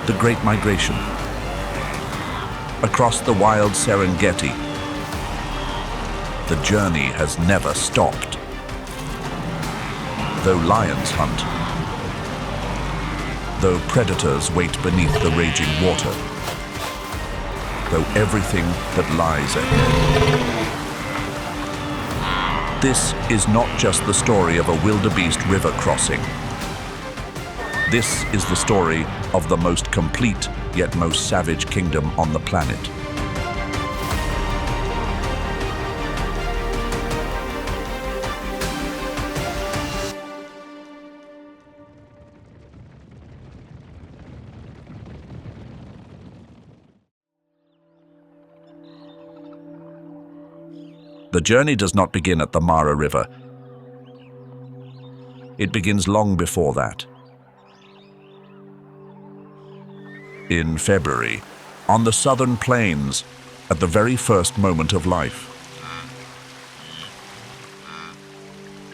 The Great Migration. Across the wild Serengeti, the journey has never stopped. Though lions hunt, though predators wait beneath the raging water, though everything that lies ahead. This is not just the story of a wildebeest river crossing. This is the story of the most complete yet most savage kingdom on the planet. The journey does not begin at the Mara River. It begins long before that. In February, on the southern plains, at the very first moment of life.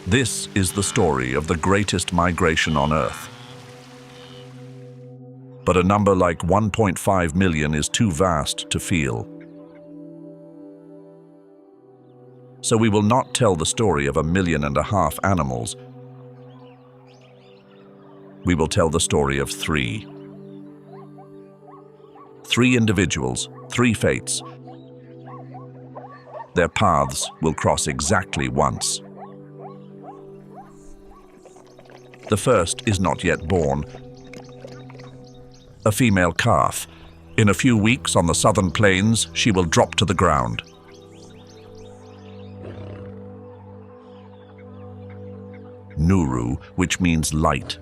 This is the story of the greatest migration on Earth. But a number like 1.5 million is too vast to feel. So we will not tell the story of 1.5 million animals. We will tell the story of three. Three individuals, three fates. Their paths will cross exactly once. The first is not yet born. A female calf. In a few weeks on the southern plains, she will drop to the ground. Nuru, which means light,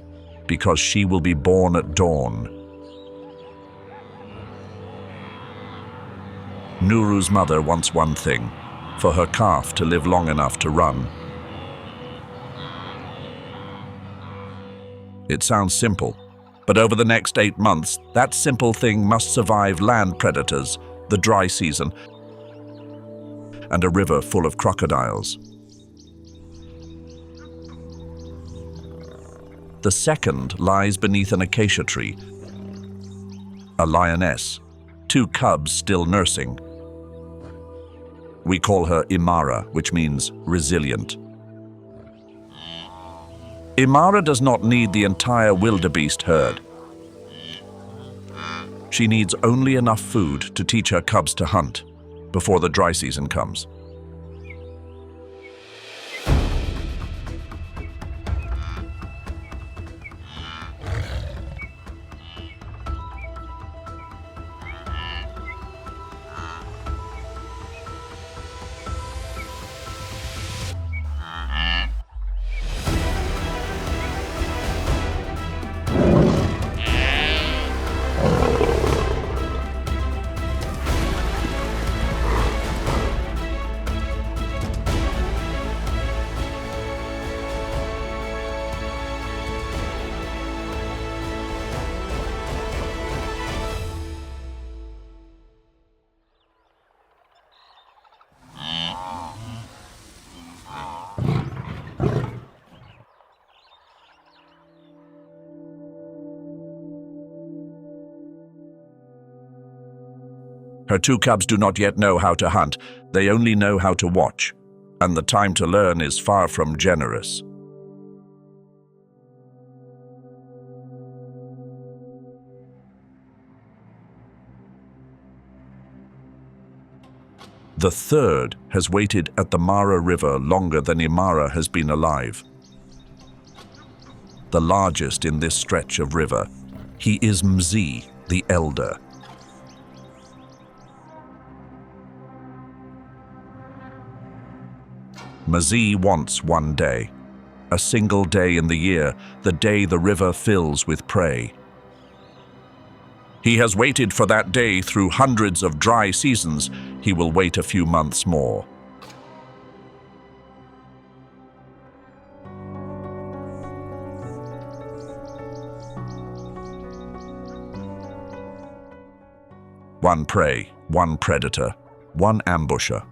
because she will be born at dawn. Nuru's mother wants one thing, for her calf to live long enough to run. It sounds simple, but over the next 8 months, that simple thing must survive land predators, the dry season, and a river full of crocodiles. The second lies beneath an acacia tree, a lioness, 2 cubs still nursing. We call her Imara, which means resilient. Imara does not need the entire wildebeest herd. She needs only enough food to teach her cubs to hunt before the dry season comes. Her 2 cubs do not yet know how to hunt, they only know how to watch, and the time to learn is far from generous. The third has waited at the Mara River longer than Imara has been alive. The largest in this stretch of river, he is Mzi, the elder. Mzi wants one day, a single day in the year, the day the river fills with prey. He has waited for that day through hundreds of dry seasons. He will wait a few months more. One prey, one predator, one ambusher.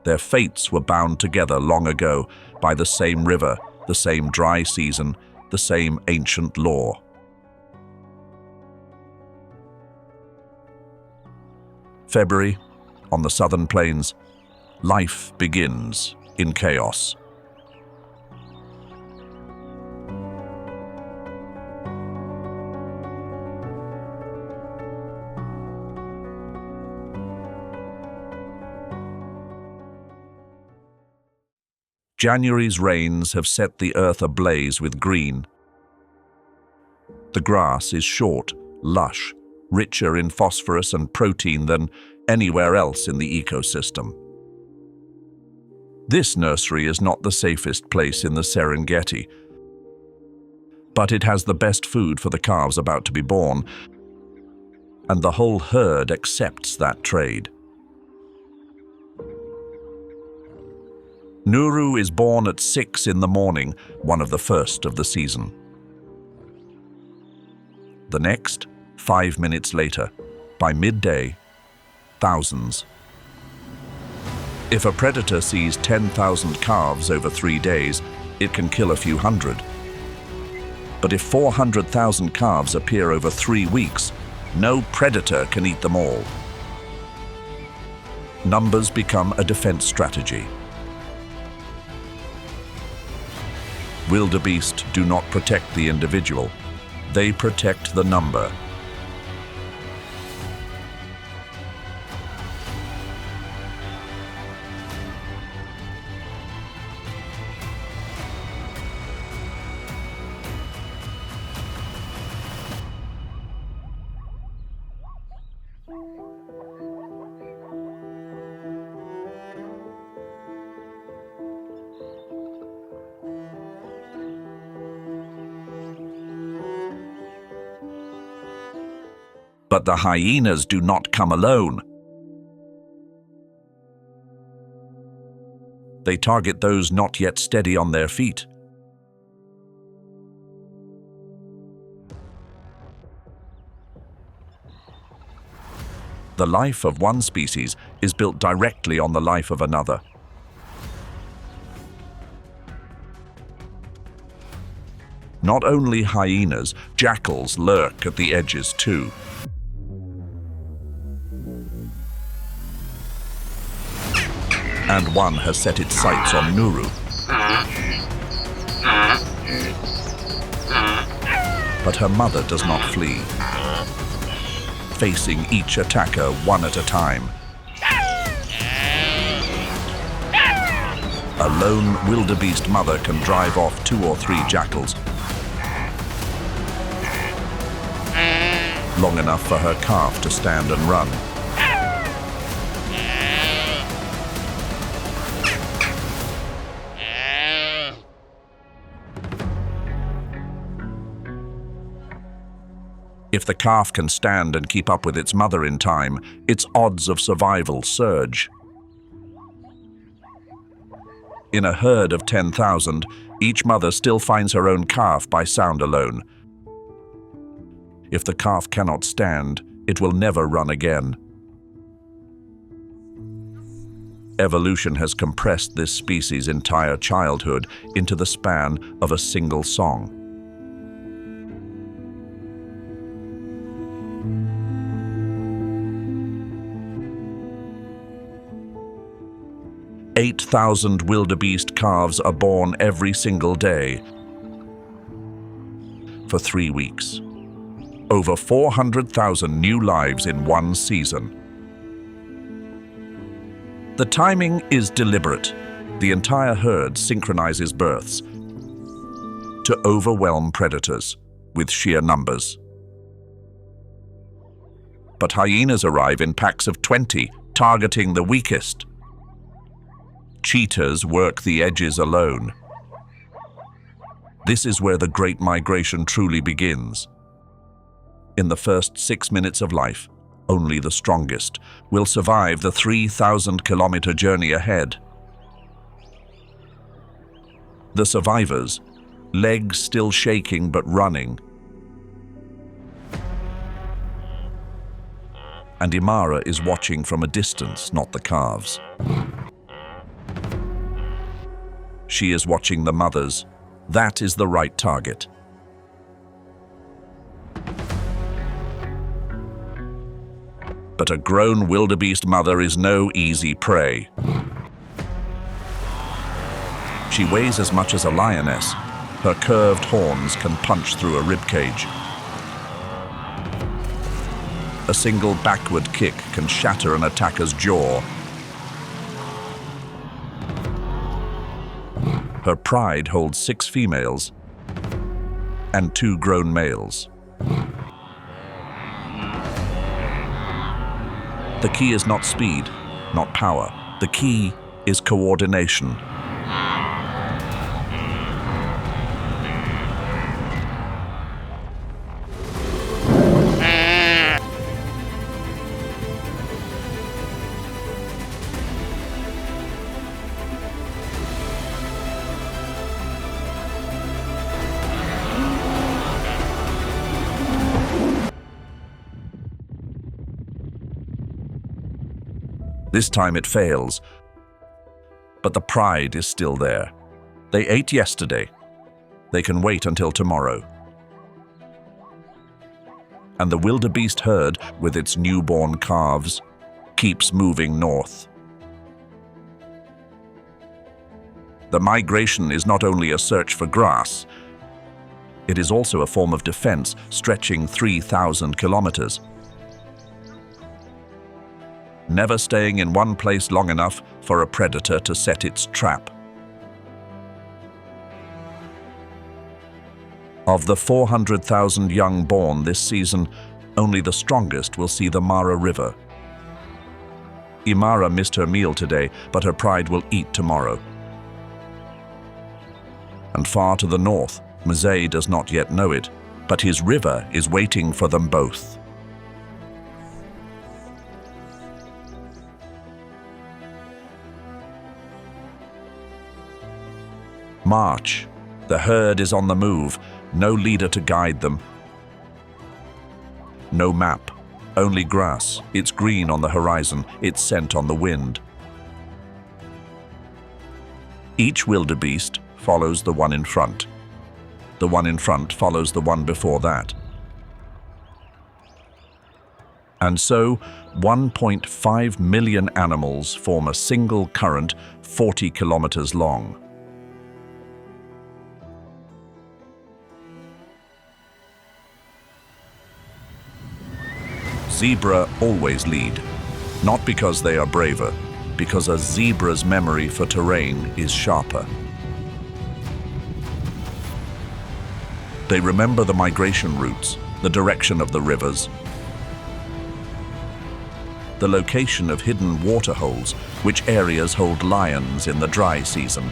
Their fates were bound together long ago by the same river, the same dry season, the same ancient law. February, on the southern plains, life begins in chaos. January's rains have set the earth ablaze with green. The grass is short, lush, richer in phosphorus and protein than anywhere else in the ecosystem. This nursery is not the safest place in the Serengeti, but it has the best food for the calves about to be born, and the whole herd accepts that trade. Nuru is born at 6 in the morning, one of the first of the season. The next, 5 minutes later, by midday, thousands. If a predator sees 10,000 calves over 3 days, it can kill a few hundred. But if 400,000 calves appear over 3 weeks, no predator can eat them all. Numbers become a defense strategy. Wildebeest do not protect the individual, they protect the number. But the hyenas do not come alone. They target those not yet steady on their feet. The life of one species is built directly on the life of another. Not only hyenas, jackals lurk at the edges too. And one has set its sights on Nuru. But her mother does not flee, facing each attacker one at a time. A lone wildebeest mother can drive off 2 or 3 jackals, long enough for her calf to stand and run. If the calf can stand and keep up with its mother in time, its odds of survival surge. In a herd of 10,000, each mother still finds her own calf by sound alone. If the calf cannot stand, it will never run again. Evolution has compressed this species' entire childhood into the span of a single song. "8,000 wildebeest calves are born every single day for 3 weeks. Over 400,000 new lives in one season. The timing is deliberate. The entire herd synchronizes births to overwhelm predators with sheer numbers. But hyenas arrive in packs of 20, targeting the weakest. Cheetahs work the edges alone. This is where the Great Migration truly begins. In the first 6 minutes of life, only the strongest will survive the 3,000-kilometer journey ahead. The survivors, legs still shaking but running. And Imara is watching from a distance, not the calves. She is watching the mothers. That is the right target. But But a grown wildebeest mother is no easy prey. She weighs as much as a lioness. Her curved horns can punch through a ribcage. A single backward kick can shatter an attacker's jaw. Her pride holds 6 females and 2 grown males. The key is not speed, not power. The key is coordination. This time it fails, but the pride is still there. They ate yesterday. They can wait until tomorrow. And the wildebeest herd, with its newborn calves, keeps moving north. The migration is not only a search for grass, it is also a form of defense stretching 3,000 kilometers. Never staying in one place long enough for a predator to set its trap. Of the 400,000 young born this season, only the strongest will see the Mara River. Imara missed her meal today, but her pride will eat tomorrow. And far to the north, Mzee does not yet know it, but his river is waiting for them both. March. The herd is on the move, no leader to guide them. No map, only grass, its green on the horizon, its scent on the wind. Each wildebeest follows the one in front. The one in front follows the one before that. And so, 1.5 million animals form a single current 40 kilometers long. Zebra always lead, not because they are braver, because a zebra's memory for terrain is sharper. They remember the migration routes, the direction of the rivers, the location of hidden waterholes, which areas hold lions in the dry season.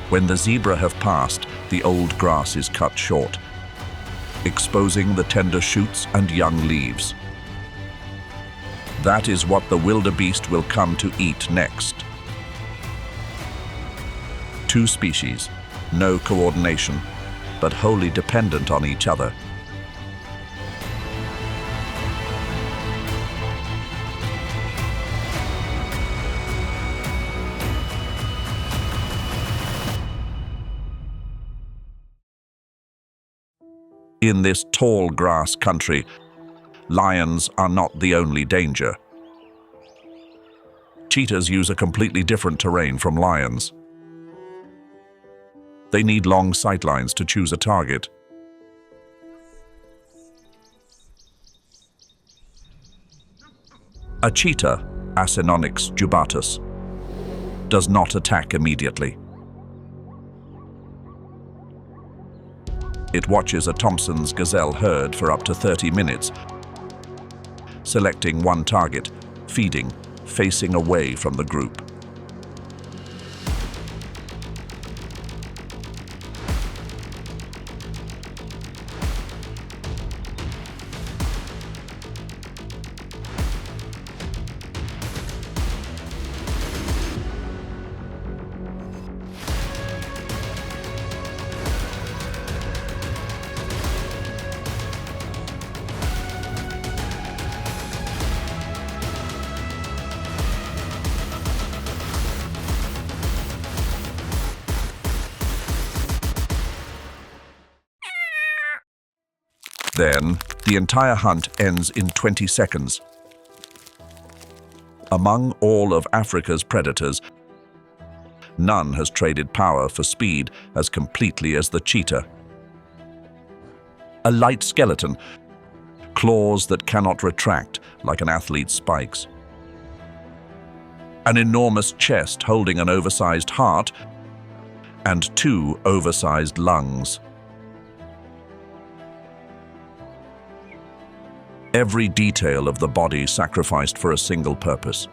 When the zebra have passed, the old grass is cut short, exposing the tender shoots and young leaves. That is what the wildebeest will come to eat next. 2 species, no coordination, but wholly dependent on each other. In this tall grass country, lions are not the only danger. Cheetahs use a completely different terrain from lions. They need long sightlines to choose a target. A cheetah, Acinonyx jubatus, does not attack immediately. It watches a Thompson's gazelle herd for up to 30 minutes, selecting one target, feeding, facing away from the group. Then, the entire hunt ends in 20 seconds. Among all of Africa's predators, none has traded power for speed as completely as the cheetah. A light skeleton, claws that cannot retract like an athlete's spikes. An enormous chest holding an oversized heart and 2 oversized lungs. Every detail of the body sacrificed for a single purpose.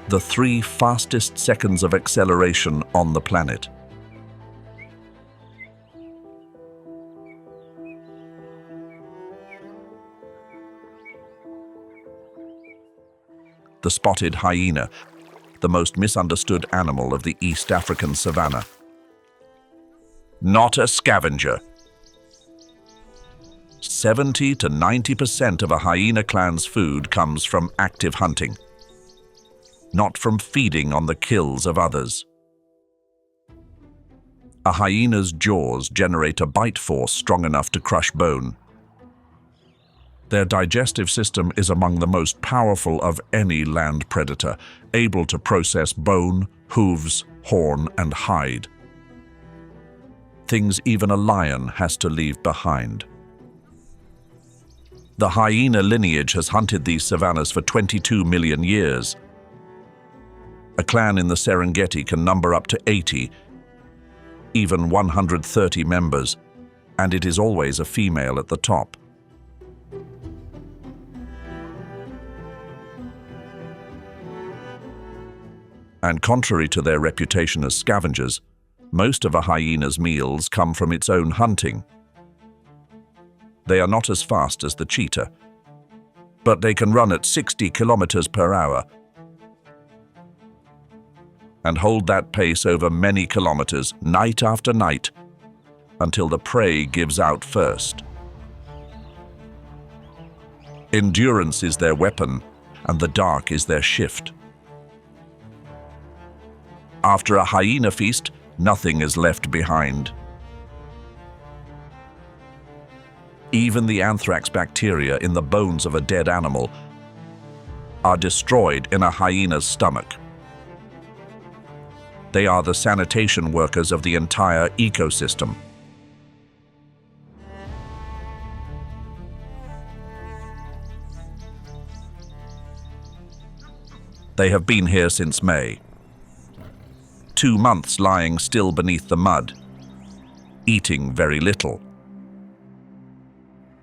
The 3 fastest seconds of acceleration on the planet. The spotted hyena, the most misunderstood animal of the East African savanna. Not a scavenger. 70 to 90% of a hyena clan's food comes from active hunting, not from feeding on the kills of others. A hyena's jaws generate a bite force strong enough to crush bone. Their digestive system is among the most powerful of any land predator, able to process bone, hooves, horn, and hide. Things even a lion has to leave behind. The hyena lineage has hunted these savannas for 22 million years. A clan in the Serengeti can number up to 80, even 130 members, and it is always a female at the top. And contrary to their reputation as scavengers, most of a hyena's meals come from its own hunting. They are not as fast as the cheetah, but they can run at 60 kilometers per hour and hold that pace over many kilometers, night after night, until the prey gives out first. Endurance is their weapon, and the dark is their shift. After a hyena feast, nothing is left behind. Even the anthrax bacteria in the bones of a dead animal are destroyed in a hyena's stomach. They are the sanitation workers of the entire ecosystem. They have been here since May. 2 months lying still beneath the mud, eating very little.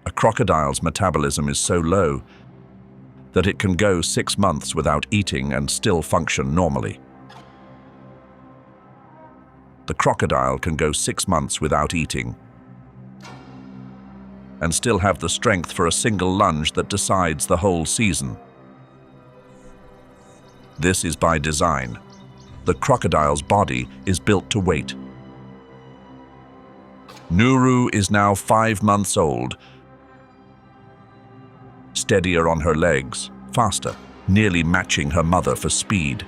A crocodile's metabolism is so low that it can go 6 months without eating and still function normally. The crocodile can go 6 months without eating and still have the strength for a single lunge that decides the whole season. This is by design. The crocodile's body is built to wait. Nuru is now 5 months old, steadier on her legs, faster, nearly matching her mother for speed.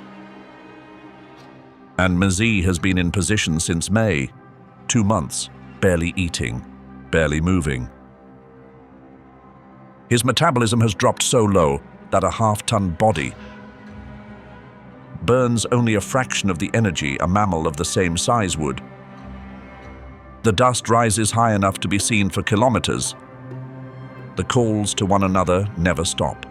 And Mazie has been in position since May, 2 months, barely eating, barely moving. His metabolism has dropped so low that a half-ton body burns only a fraction of the energy a mammal of the same size would. The dust rises high enough to be seen for kilometers. The calls to one another never stop.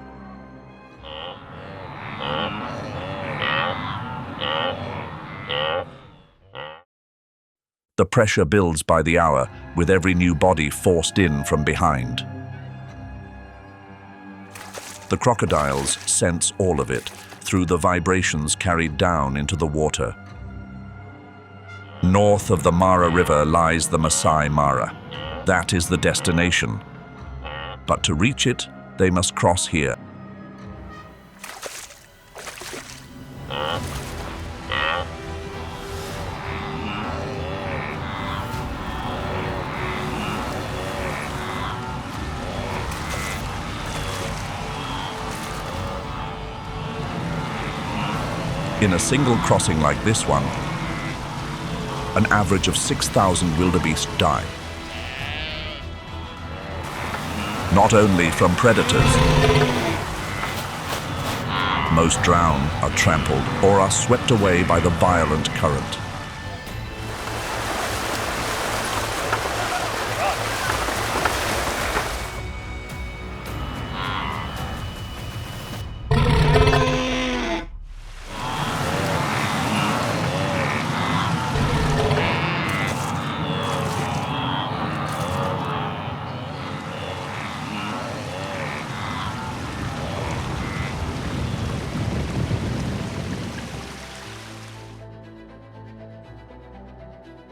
The pressure builds by the hour, with every new body forced in from behind. The crocodiles sense all of it through the vibrations carried down into the water. North of the Mara River lies the Masai Mara. That is the destination. But to reach it, they must cross here. In a single crossing like this one, an average of 6,000 wildebeest die. not only from predators. Most drown, are trampled, or are swept away by the violent current.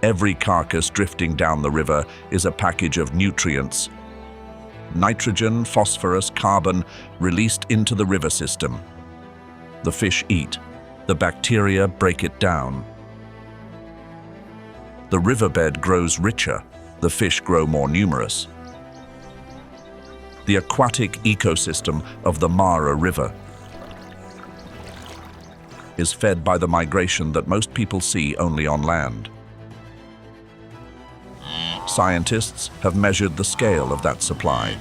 Every carcass drifting down the river is a package of nutrients. Nitrogen, phosphorus, carbon released into the river system. The fish eat. The bacteria break it down. The riverbed grows richer. The fish grow more numerous. The aquatic ecosystem of the Mara River is fed by the migration that most people see only on land. Scientists have measured the scale of that supply.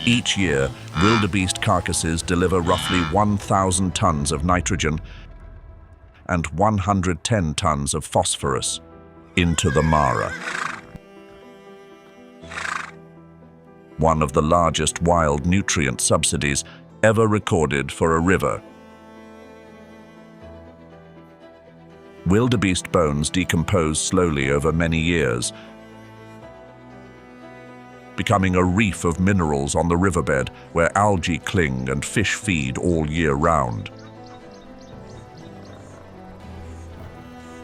Each year, wildebeest carcasses deliver roughly 1,000 tons of nitrogen and 110 tons of phosphorus into the Mara. One of the largest wild nutrient subsidies ever recorded for a river. Wildebeest bones decompose slowly over many years, becoming a reef of minerals on the riverbed where algae cling and fish feed all year round.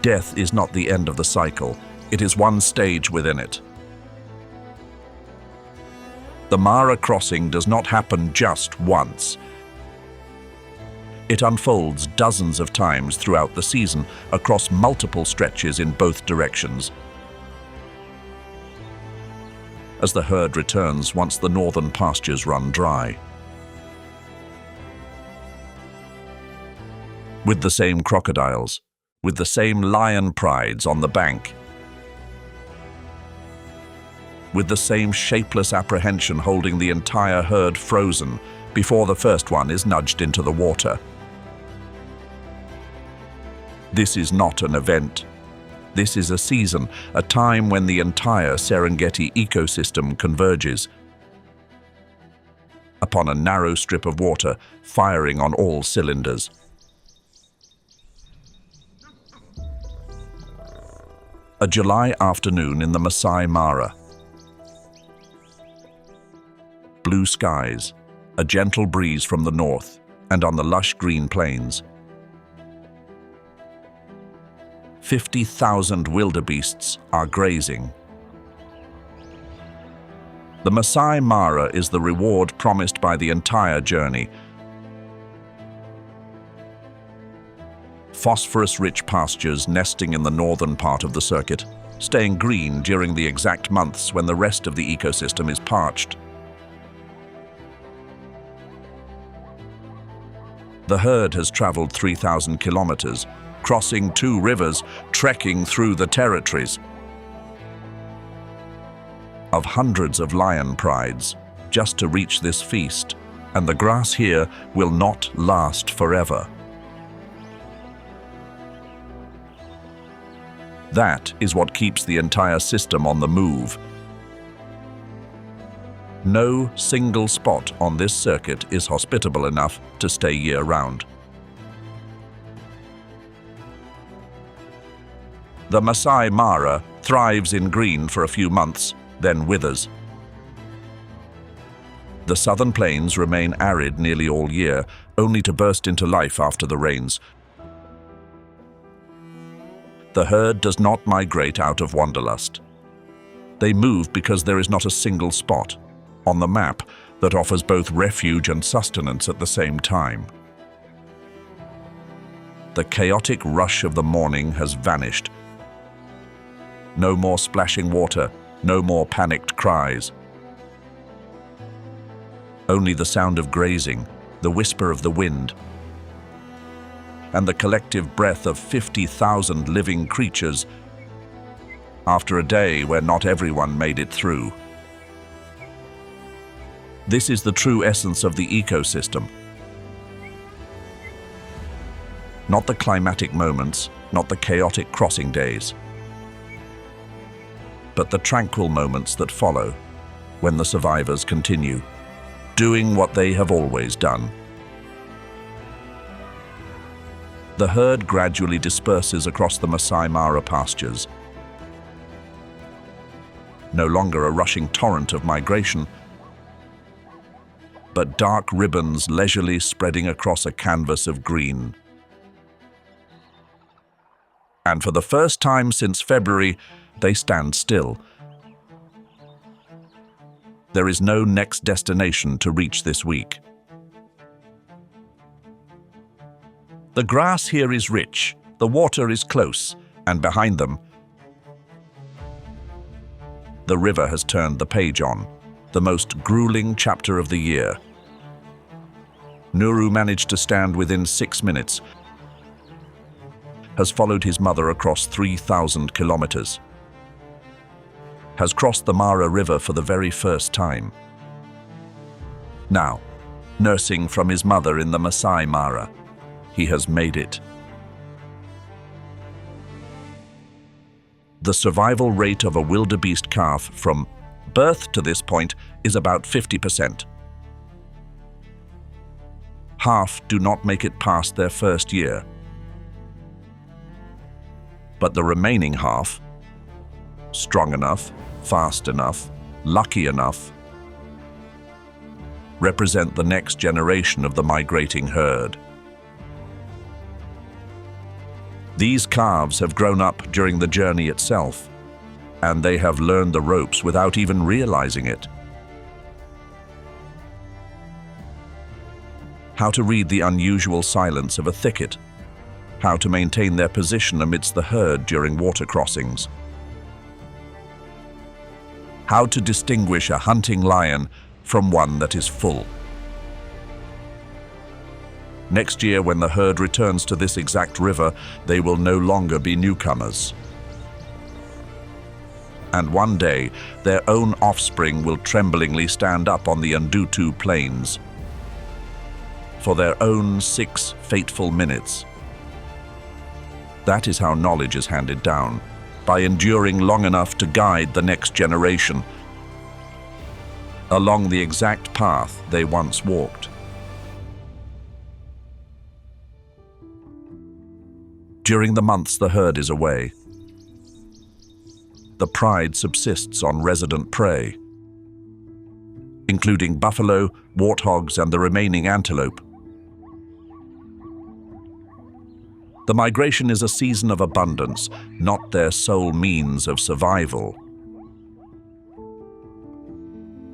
Death is not the end of the cycle, it is one stage within it. The Mara crossing does not happen just once. It unfolds dozens of times throughout the season across multiple stretches in both directions. As the herd returns once the northern pastures run dry. With the same crocodiles, with the same lion prides on the bank, with the same shapeless apprehension holding the entire herd frozen before the first one is nudged into the water. This is not an event. This is a season, a time when the entire Serengeti ecosystem converges upon a narrow strip of water, firing on all cylinders. A July afternoon in the Masai Mara. Blue skies, a gentle breeze from the north, and on the lush green plains. 50,000 wildebeests are grazing. The Masai Mara is the reward promised by the entire journey. Phosphorus-rich pastures nesting in the northern part of the circuit, staying green during the exact months when the rest of the ecosystem is parched. The herd has traveled 3,000 kilometers, crossing 2 rivers, trekking through the territories of hundreds of lion prides just to reach this feast, and the grass here will not last forever. That is what keeps the entire system on the move. No single spot on this circuit is hospitable enough to stay year-round. The Masai Mara thrives in green for a few months, then withers. The southern plains remain arid nearly all year, only to burst into life after the rains. The herd does not migrate out of wanderlust. They move because there is not a single spot on the map that offers both refuge and sustenance at the same time. The chaotic rush of the morning has vanished. No more splashing water, no more panicked cries. Only the sound of grazing, the whisper of the wind, and the collective breath of 50,000 living creatures after a day where not everyone made it through. This is the true essence of the ecosystem. Not the climatic moments, not the chaotic crossing days, but the tranquil moments that follow, when the survivors continue, doing what they have always done. The herd gradually disperses across the Masai Mara pastures. No longer a rushing torrent of migration, but dark ribbons leisurely spreading across a canvas of green. And for the first time since February, they stand still. There is no next destination to reach this week. The grass here is rich, the water is close, and behind them, the river has turned the page on, the most grueling chapter of the year. Nuru managed to stand within 6 minutes, has followed his mother across 3,000 kilometers, has crossed the Mara River for the very first time. Now, nursing from his mother in the Masai Mara, he has made it. The survival rate of a wildebeest calf from birth to this point is about 50%. Half do not make it past their first year. But the remaining half, strong enough, fast enough, lucky enough, represent the next generation of the migrating herd. These calves have grown up during the journey itself, and they have learned the ropes without even realizing it. How to read the unusual silence of a thicket, how to maintain their position amidst the herd during water crossings, how to distinguish a hunting lion from one that is full. Next year, when the herd returns to this exact river, they will no longer be newcomers. And one day, their own offspring will tremblingly stand up on the Ndutu plains for their own 6 fateful minutes. That is how knowledge is handed down, by enduring long enough to guide the next generation along the exact path they once walked. During the months the herd is away, the pride subsists on resident prey, including buffalo, warthogs, and the remaining antelope. The migration is a season of abundance, not their sole means of survival.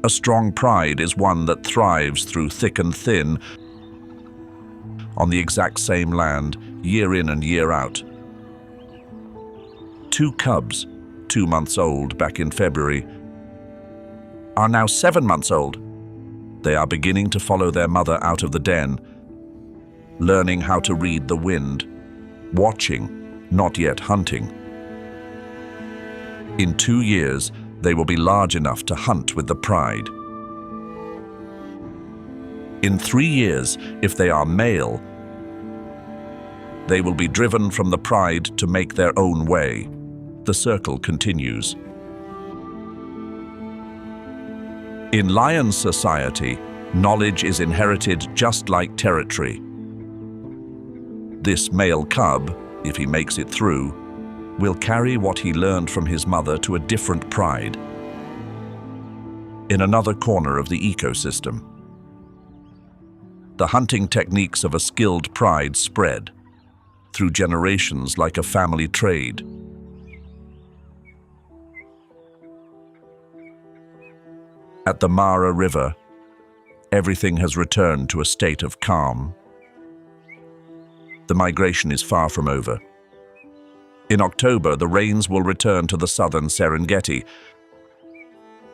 A strong pride is one that thrives through thick and thin, on the exact same land, year in and year out. 2 cubs, 2 months old back in February, are now 7 months old. They are beginning to follow their mother out of the den, learning how to read the wind, watching, not yet hunting. In 2 years, they will be large enough to hunt with the pride. In 3 years, if they are male, they will be driven from the pride to make their own way. The circle continues. In lion society, knowledge is inherited just like territory. This male cub, if he makes it through, will carry what he learned from his mother to a different pride in another corner of the ecosystem. The hunting techniques of a skilled pride spread through generations like a family trade. At the Mara River, everything has returned to a state of calm. The migration is far from over. In October, the rains will return to the southern Serengeti.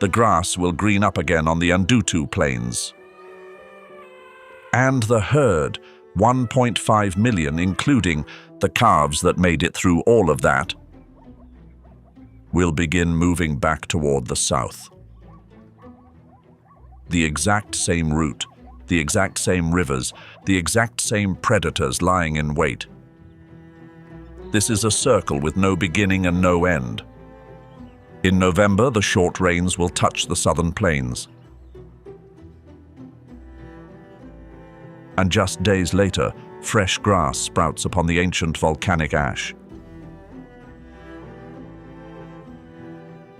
The grass will green up again on the Ndutu plains. And the herd, 1.5 million, including the calves that made it through all of that, will begin moving back toward the south. The exact same route, the exact same rivers, the exact same predators lying in wait. This is a circle with no beginning and no end. In November, the short rains will touch the southern plains. And just days later, fresh grass sprouts upon the ancient volcanic ash.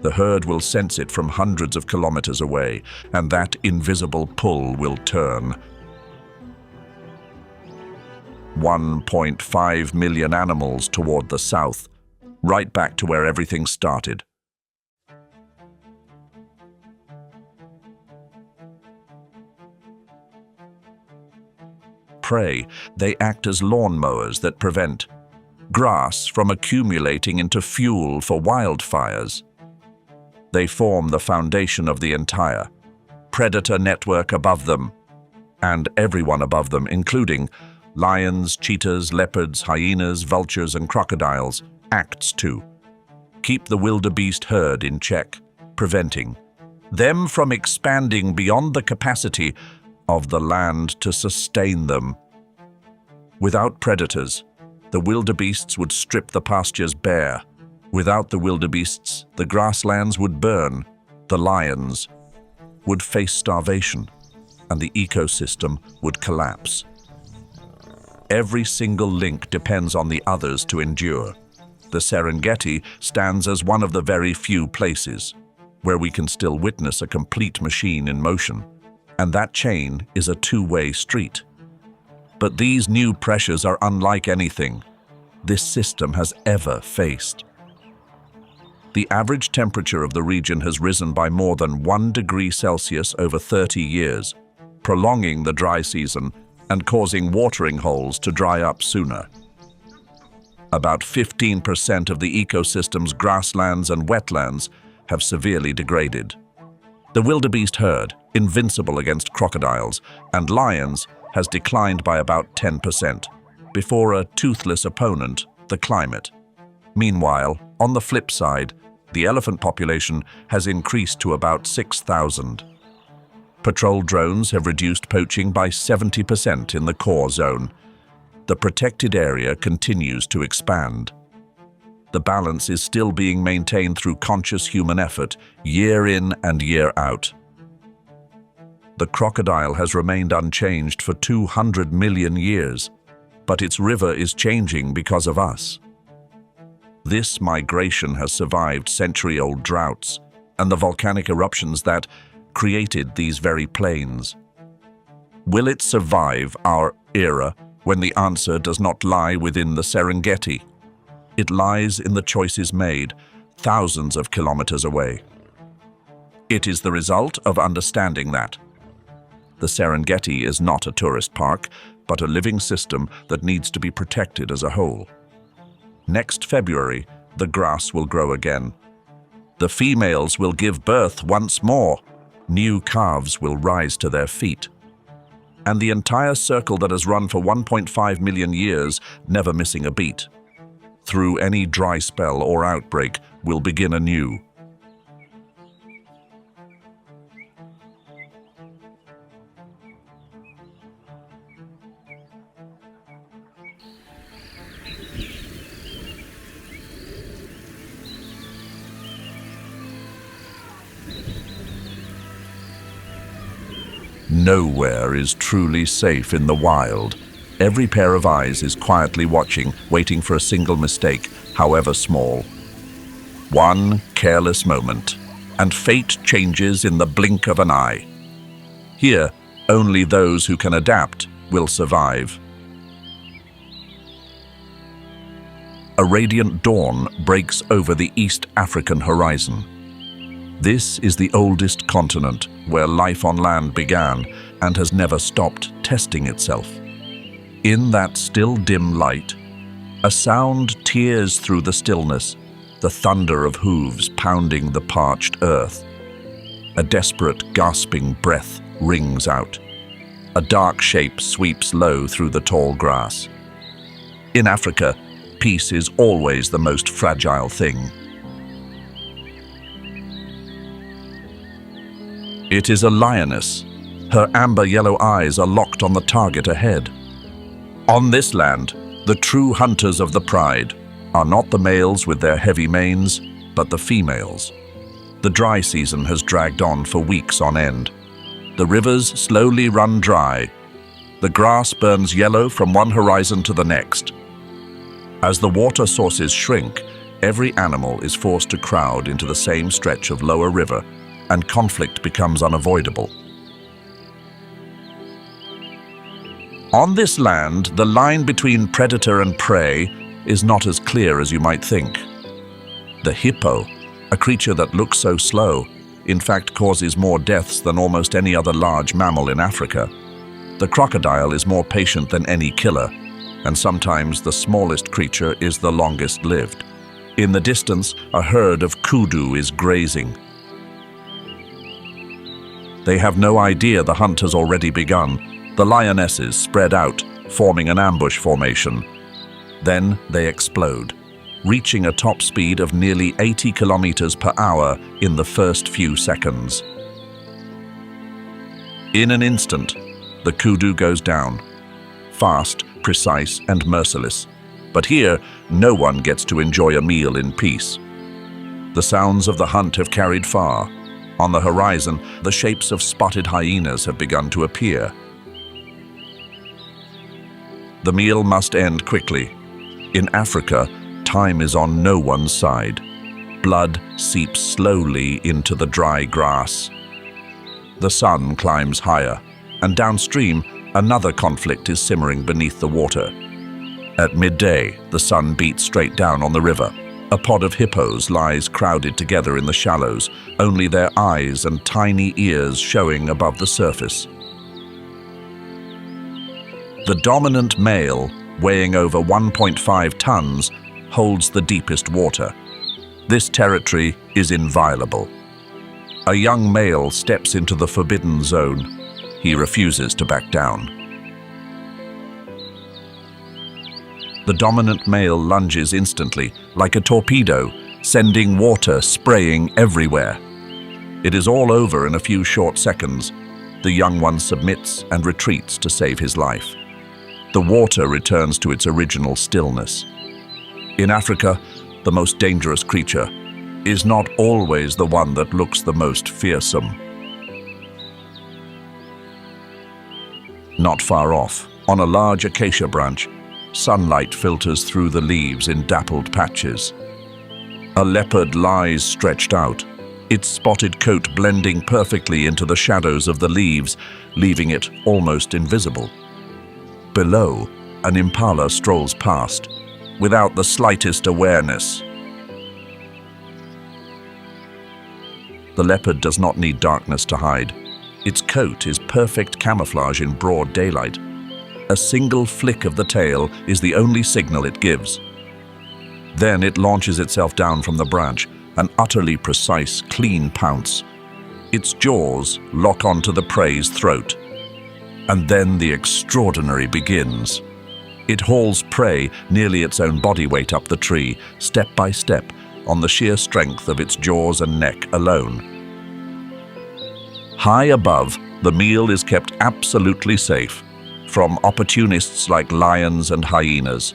The herd will sense it from hundreds of kilometers away, and that invisible pull will turn. 1.5 million animals toward the south, right back to where everything started. Prey, they act as lawnmowers that prevent grass from accumulating into fuel for wildfires. They form the foundation of the entire predator network above them, and everyone above them, including lions, cheetahs, leopards, hyenas, vultures, and crocodiles, acts to keep the wildebeest herd in check, preventing them from expanding beyond the capacity of the land to sustain them. Without predators, the wildebeests would strip the pastures bare. Without the wildebeests, the grasslands would burn, the lions would face starvation, and the ecosystem would collapse. Every single link depends on the others to endure. The Serengeti stands as one of the very few places where we can still witness a complete machine in motion, and that chain is a two-way street. But these new pressures are unlike anything this system has ever faced. The average temperature of the region has risen by more than 1 degree Celsius over 30 years, prolonging the dry season and causing watering holes to dry up sooner. About 15% of the ecosystem's grasslands and wetlands have severely degraded. The wildebeest herd, invincible against crocodiles and lions, has declined by about 10%, before a toothless opponent, the climate. Meanwhile, on the flip side, the elephant population has increased to about 6,000. Patrol drones have reduced poaching by 70% in the core zone. The protected area continues to expand. The balance is still being maintained through conscious human effort, year in and year out. The crocodile has remained unchanged for 200 million years, but its river is changing because of us. This migration has survived century-old droughts and the volcanic eruptions that created these very plains. Will it survive our era when the answer does not lie within the Serengeti? It lies in the choices made thousands of kilometers away. It is the result of understanding that the Serengeti is not a tourist park, but a living system that needs to be protected as a whole. Next February, the grass will grow again. The females will give birth once more. New calves will rise to their feet. And the entire circle that has run for 1.5 million years, never missing a beat, through any dry spell or outbreak, will begin anew. Nowhere is truly safe in the wild. Every pair of eyes is quietly watching, waiting for a single mistake, however small. One careless moment, and fate changes in the blink of an eye. Here, only those who can adapt will survive. A radiant dawn breaks over the East African horizon. This is the oldest continent where life on land began and has never stopped testing itself. In that still dim light, a sound tears through the stillness, the thunder of hooves pounding the parched earth. A desperate, gasping breath rings out. A dark shape sweeps low through the tall grass. In Africa, peace is always the most fragile thing. It is a lioness. Her amber-yellow eyes are locked on the target ahead. On this land, the true hunters of the pride are not the males with their heavy manes, but the females. The dry season has dragged on for weeks on end. The rivers slowly run dry. The grass burns yellow from one horizon to the next. As the water sources shrink, every animal is forced to crowd into the same stretch of lower river, and conflict becomes unavoidable. On this land, the line between predator and prey is not as clear as you might think. The hippo, a creature that looks so slow, in fact causes more deaths than almost any other large mammal in Africa. The crocodile is more patient than any killer, and sometimes the smallest creature is the longest lived. In the distance, a herd of kudu is grazing. They have no idea the hunt has already begun. The lionesses spread out, forming an ambush formation. Then they explode, reaching a top speed of nearly 80 kilometers per hour in the first few seconds. In an instant, the kudu goes down. Fast, precise, and merciless. But here, no one gets to enjoy a meal in peace. The sounds of the hunt have carried far. On the horizon, the shapes of spotted hyenas have begun to appear. The meal must end quickly. In Africa, time is on no one's side. Blood seeps slowly into the dry grass. The sun climbs higher, and downstream, another conflict is simmering beneath the water. At midday, the sun beats straight down on the river. A pod of hippos lies crowded together in the shallows, only their eyes and tiny ears showing above the surface. The dominant male, weighing over 1.5 tons, holds the deepest water. This territory is inviolable. A young male steps into the forbidden zone. He refuses to back down. The dominant male lunges instantly, like a torpedo, sending water spraying everywhere. It is all over in a few short seconds. The young one submits and retreats to save his life. The water returns to its original stillness. In Africa, the most dangerous creature is not always the one that looks the most fearsome. Not far off, on a large acacia branch, sunlight filters through the leaves in dappled patches. A leopard lies stretched out, its spotted coat blending perfectly into the shadows of the leaves, leaving it almost invisible. Below, an impala strolls past, without the slightest awareness. The leopard does not need darkness to hide. Its coat is perfect camouflage in broad daylight. A single flick of the tail is the only signal it gives. Then it launches itself down from the branch, an utterly precise, clean pounce. Its jaws lock onto the prey's throat. And then the extraordinary begins. It hauls prey nearly its own body weight up the tree, step by step, on the sheer strength of its jaws and neck alone. High above, the meal is kept absolutely safe from opportunists like lions and hyenas.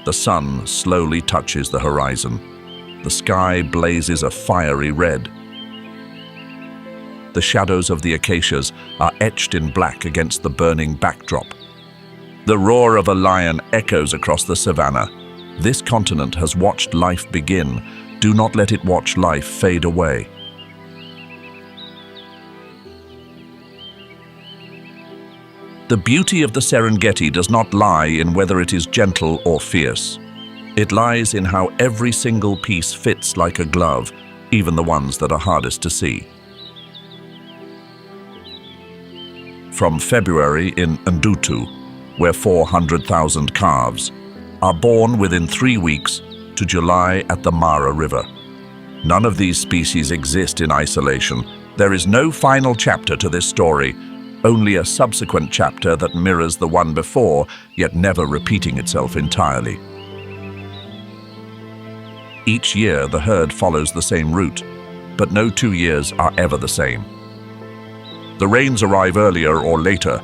The sun slowly touches the horizon. The sky blazes a fiery red. The shadows of the acacias are etched in black against the burning backdrop. The roar of a lion echoes across the savannah. This continent has watched life begin. Do not let it watch life fade away. The beauty of the Serengeti does not lie in whether it is gentle or fierce. It lies in how every single piece fits like a glove, even the ones that are hardest to see. From February in Ndutu, where 400,000 calves are born within 3 weeks, to July at the Mara River. None of these species exist in isolation. There is no final chapter to this story, only a subsequent chapter that mirrors the one before, yet never repeating itself entirely. Each year, the herd follows the same route, but no 2 years are ever the same. The rains arrive earlier or later.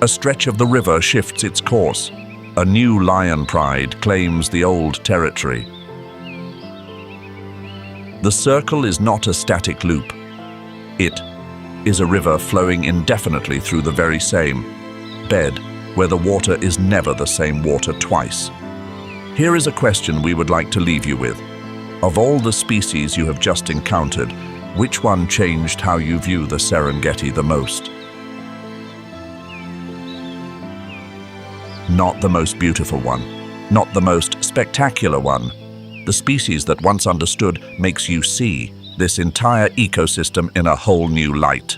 A stretch of the river shifts its course. A new lion pride claims the old territory. The circle is not a static loop. It is a river flowing indefinitely through the very same bed, where the water is never the same water twice. Here is a question we would like to leave you with. Of all the species you have just encountered, which one changed how you view the Serengeti the most? Not the most beautiful one, not the most spectacular one. The species that once understood makes you see this entire ecosystem in a whole new light.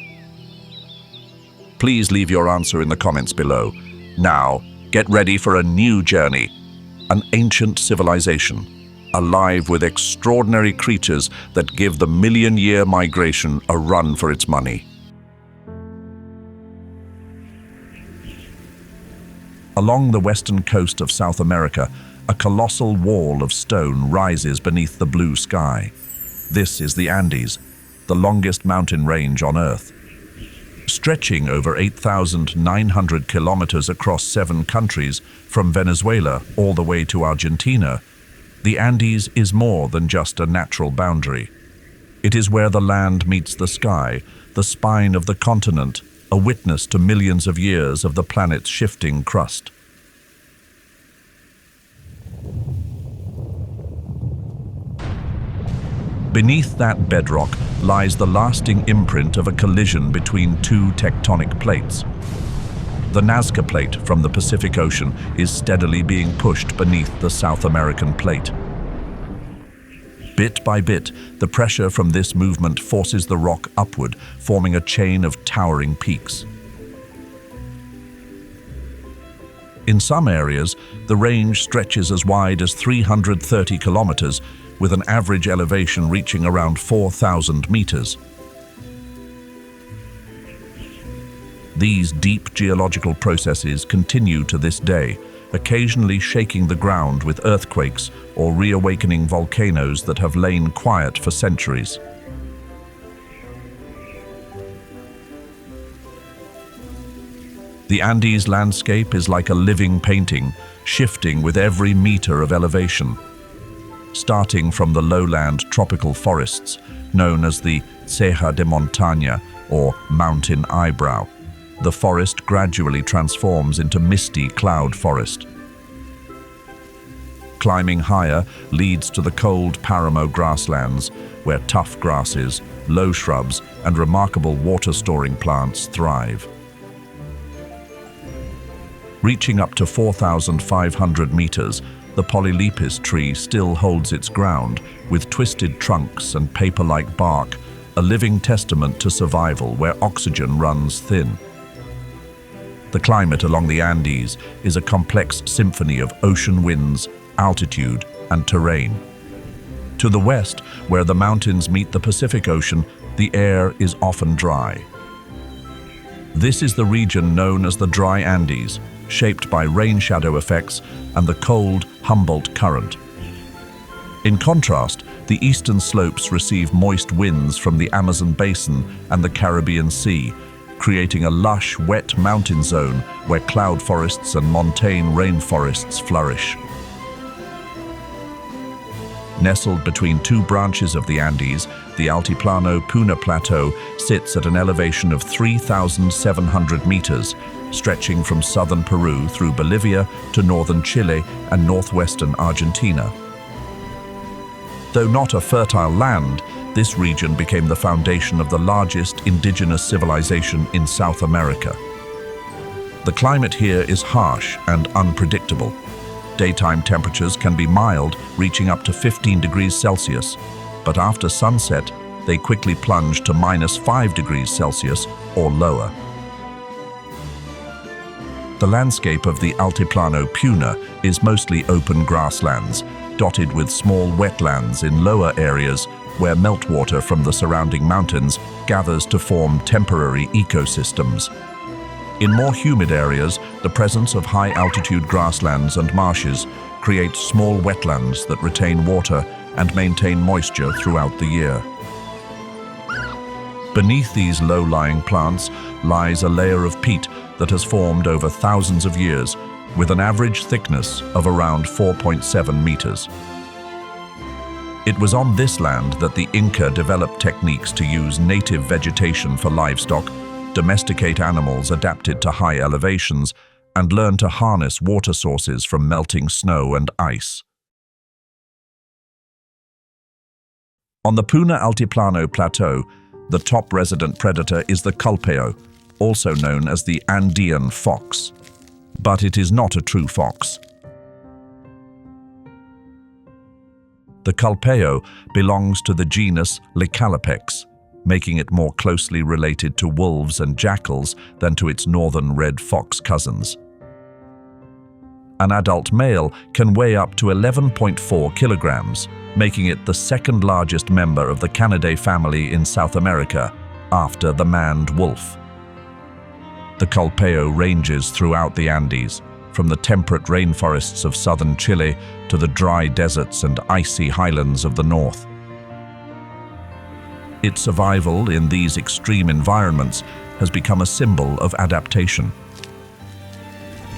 Please leave your answer in the comments below. Now, get ready for a new journey. An ancient civilization, alive with extraordinary creatures that give the million-year migration a run for its money. Along the western coast of South America, a colossal wall of stone rises beneath the blue sky. This is the Andes, the longest mountain range on Earth. Stretching over 8,900 kilometers across 7 countries, from Venezuela all the way to Argentina, the Andes is more than just a natural boundary. It is where the land meets the sky, the spine of the continent, a witness to millions of years of the planet's shifting crust. Beneath that bedrock lies the lasting imprint of a collision between 2 tectonic plates. The Nazca Plate from the Pacific Ocean is steadily being pushed beneath the South American plate. Bit by bit, the pressure from this movement forces the rock upward, forming a chain of towering peaks. In some areas, the range stretches as wide as 330 kilometers, with an average elevation reaching around 4,000 meters. These deep geological processes continue to this day, occasionally shaking the ground with earthquakes or reawakening volcanoes that have lain quiet for centuries. The Andes landscape is like a living painting, shifting with every meter of elevation. Starting from the lowland tropical forests, known as the Ceja de Montaña, or mountain eyebrow, the forest gradually transforms into misty cloud forest. Climbing higher leads to the cold paramo grasslands, where tough grasses, low shrubs, and remarkable water-storing plants thrive. Reaching up to 4,500 meters, the polylepis tree still holds its ground, with twisted trunks and paper-like bark, a living testament to survival where oxygen runs thin. The climate along the Andes is a complex symphony of ocean winds, altitude, and terrain. To the west, where the mountains meet the Pacific Ocean, the air is often dry. This is the region known as the Dry Andes, shaped by rain shadow effects and the cold Humboldt Current. In contrast, the eastern slopes receive moist winds from the Amazon Basin and the Caribbean Sea, creating a lush, wet mountain zone where cloud forests and montane rainforests flourish. Nestled between 2 branches of the Andes, the Altiplano-Puna Plateau sits at an elevation of 3,700 meters, stretching from southern Peru through Bolivia to northern Chile and northwestern Argentina. Though not a fertile land, this region became the foundation of the largest indigenous civilization in South America. The climate here is harsh and unpredictable. Daytime temperatures can be mild, reaching up to 15 degrees Celsius, but after sunset, they quickly plunge to -5 degrees Celsius or lower. The landscape of the Altiplano Puna is mostly open grasslands, dotted with small wetlands in lower areas where meltwater from the surrounding mountains gathers to form temporary ecosystems. In more humid areas, the presence of high-altitude grasslands and marshes create small wetlands that retain water and maintain moisture throughout the year. Beneath these low-lying plants lies a layer of peat that has formed over thousands of years, with an average thickness of around 4.7 meters. It was on this land that the Inca developed techniques to use native vegetation for livestock, domesticate animals adapted to high elevations, and learn to harness water sources from melting snow and ice. On the Puna Altiplano Plateau, the top resident predator is the culpeo, also known as the Andean fox. But it is not a true fox. The culpeo belongs to the genus Lycalopex, making it more closely related to wolves and jackals than to its northern red fox cousins. An adult male can weigh up to 11.4 kilograms, making it the second largest member of the Canidae family in South America, after the maned wolf. The culpeo ranges throughout the Andes, from the temperate rainforests of southern Chile to the dry deserts and icy highlands of the north. Its survival in these extreme environments has become a symbol of adaptation.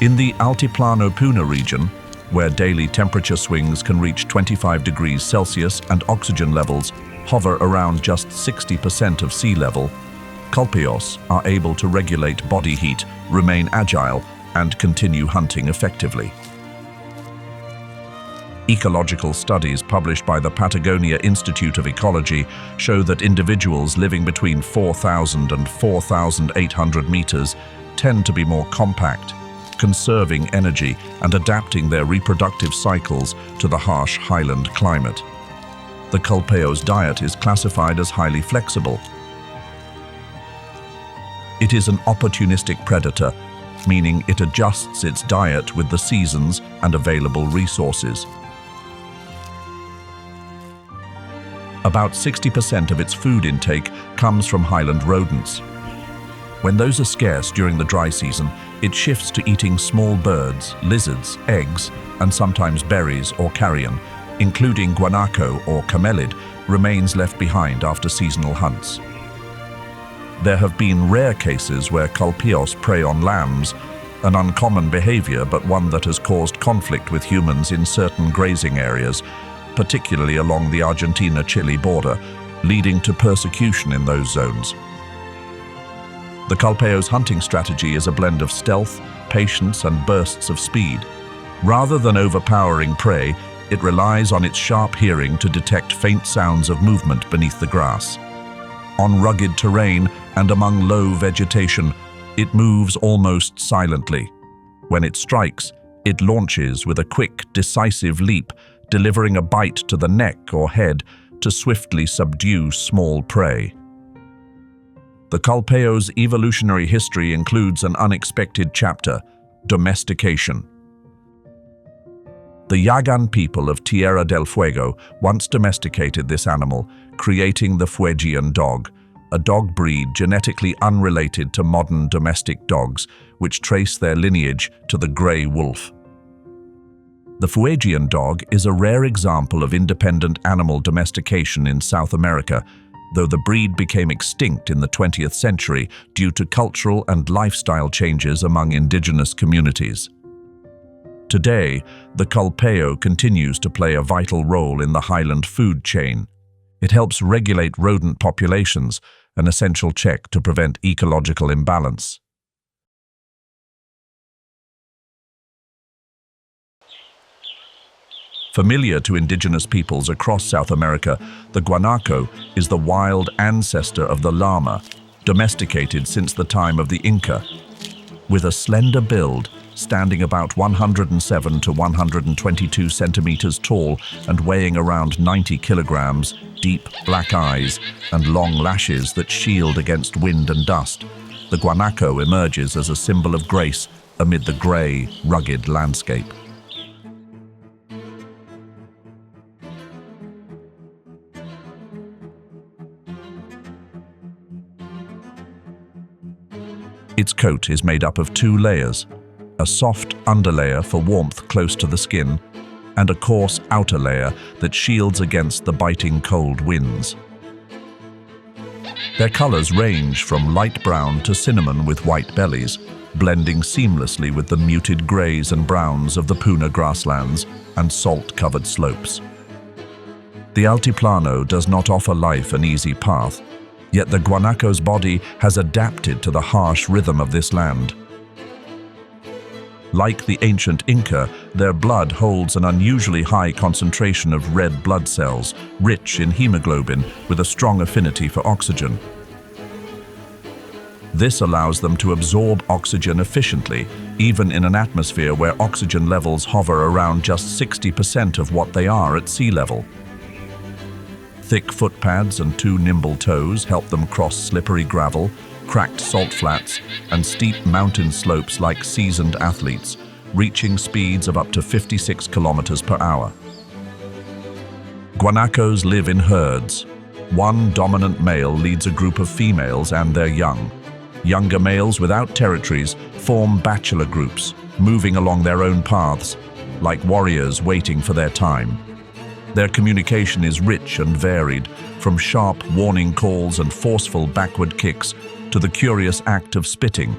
In the Altiplano Puna region, where daily temperature swings can reach 25 degrees Celsius and oxygen levels hover around just 60% of sea level, culpeos are able to regulate body heat, remain agile, and continue hunting effectively. Ecological studies published by the Patagonia Institute of Ecology show that individuals living between 4,000 and 4,800 meters tend to be more compact, conserving energy and adapting their reproductive cycles to the harsh highland climate. The culpeo's diet is classified as highly flexible. It is an opportunistic predator, meaning it adjusts its diet with the seasons and available resources. About 60% of its food intake comes from highland rodents. When those are scarce during the dry season, it shifts to eating small birds, lizards, eggs, and sometimes berries or carrion, including guanaco or camelid, remains left behind after seasonal hunts. There have been rare cases where culpeos prey on lambs, an uncommon behavior but one that has caused conflict with humans in certain grazing areas, particularly along the Argentina-Chile border, leading to persecution in those zones. The culpeo's hunting strategy is a blend of stealth, patience, and bursts of speed. Rather than overpowering prey, it relies on its sharp hearing to detect faint sounds of movement beneath the grass. On rugged terrain and among low vegetation, it moves almost silently. When it strikes, it launches with a quick, decisive leap, delivering a bite to the neck or head to swiftly subdue small prey. The culpeo's evolutionary history includes an unexpected chapter: domestication. The Yagan people of Tierra del Fuego once domesticated this animal, creating the Fuegian dog, a dog breed genetically unrelated to modern domestic dogs, which trace their lineage to the grey wolf. The Fuegian dog is a rare example of independent animal domestication in South America, though the breed became extinct in the 20th century due to cultural and lifestyle changes among indigenous communities. Today, the culpeo continues to play a vital role in the highland food chain. It helps regulate rodent populations, an essential check to prevent ecological imbalance. Familiar to indigenous peoples across South America, the guanaco is the wild ancestor of the llama, domesticated since the time of the Inca. With a slender build, standing about 107 to 122 centimeters tall and weighing around 90 kilograms, deep black eyes, and long lashes that shield against wind and dust, the guanaco emerges as a symbol of grace amid the gray, rugged landscape. Its coat is made up of two layers, a soft underlayer for warmth close to the skin, and a coarse outer layer that shields against the biting cold winds. Their colors range from light brown to cinnamon with white bellies, blending seamlessly with the muted grays and browns of the Puna grasslands and salt-covered slopes. The Altiplano does not offer life an easy path, yet the guanaco's body has adapted to the harsh rhythm of this land. Like the ancient Inca, their blood holds an unusually high concentration of red blood cells, rich in hemoglobin with a strong affinity for oxygen. This allows them to absorb oxygen efficiently, even in an atmosphere where oxygen levels hover around just 60% of what they are at sea level. Thick footpads and 2 nimble toes help them cross slippery gravel, cracked salt flats, and steep mountain slopes like seasoned athletes, reaching speeds of up to 56 kilometers per hour. Guanacos live in herds. One dominant male leads a group of females and their young. Younger males without territories form bachelor groups, moving along their own paths, like warriors waiting for their time. Their communication is rich and varied, from sharp warning calls and forceful backward kicks to the curious act of spitting,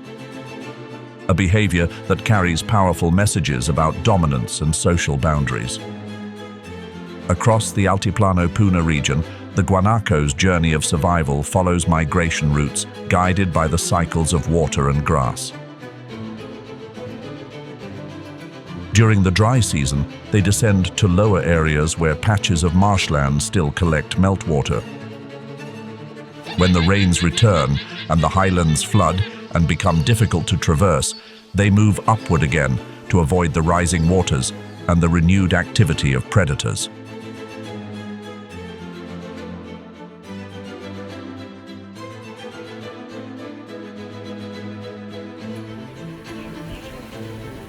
a behavior that carries powerful messages about dominance and social boundaries. Across the Altiplano Puna region, the guanaco's journey of survival follows migration routes guided by the cycles of water and grass. During the dry season, they descend to lower areas where patches of marshland still collect meltwater. When the rains return and the highlands flood and become difficult to traverse, they move upward again to avoid the rising waters and the renewed activity of predators.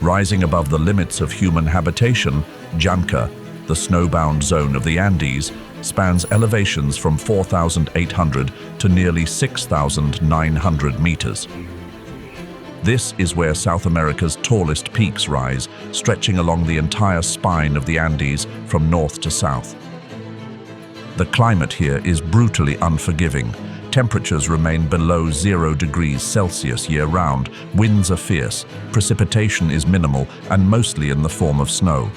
Rising above the limits of human habitation, Llanca, the snowbound zone of the Andes, spans elevations from 4,800 to nearly 6,900 meters. This is where South America's tallest peaks rise, stretching along the entire spine of the Andes from north to south. The climate here is brutally unforgiving. Temperatures remain below 0 degrees Celsius year-round, winds are fierce, precipitation is minimal and mostly in the form of snow.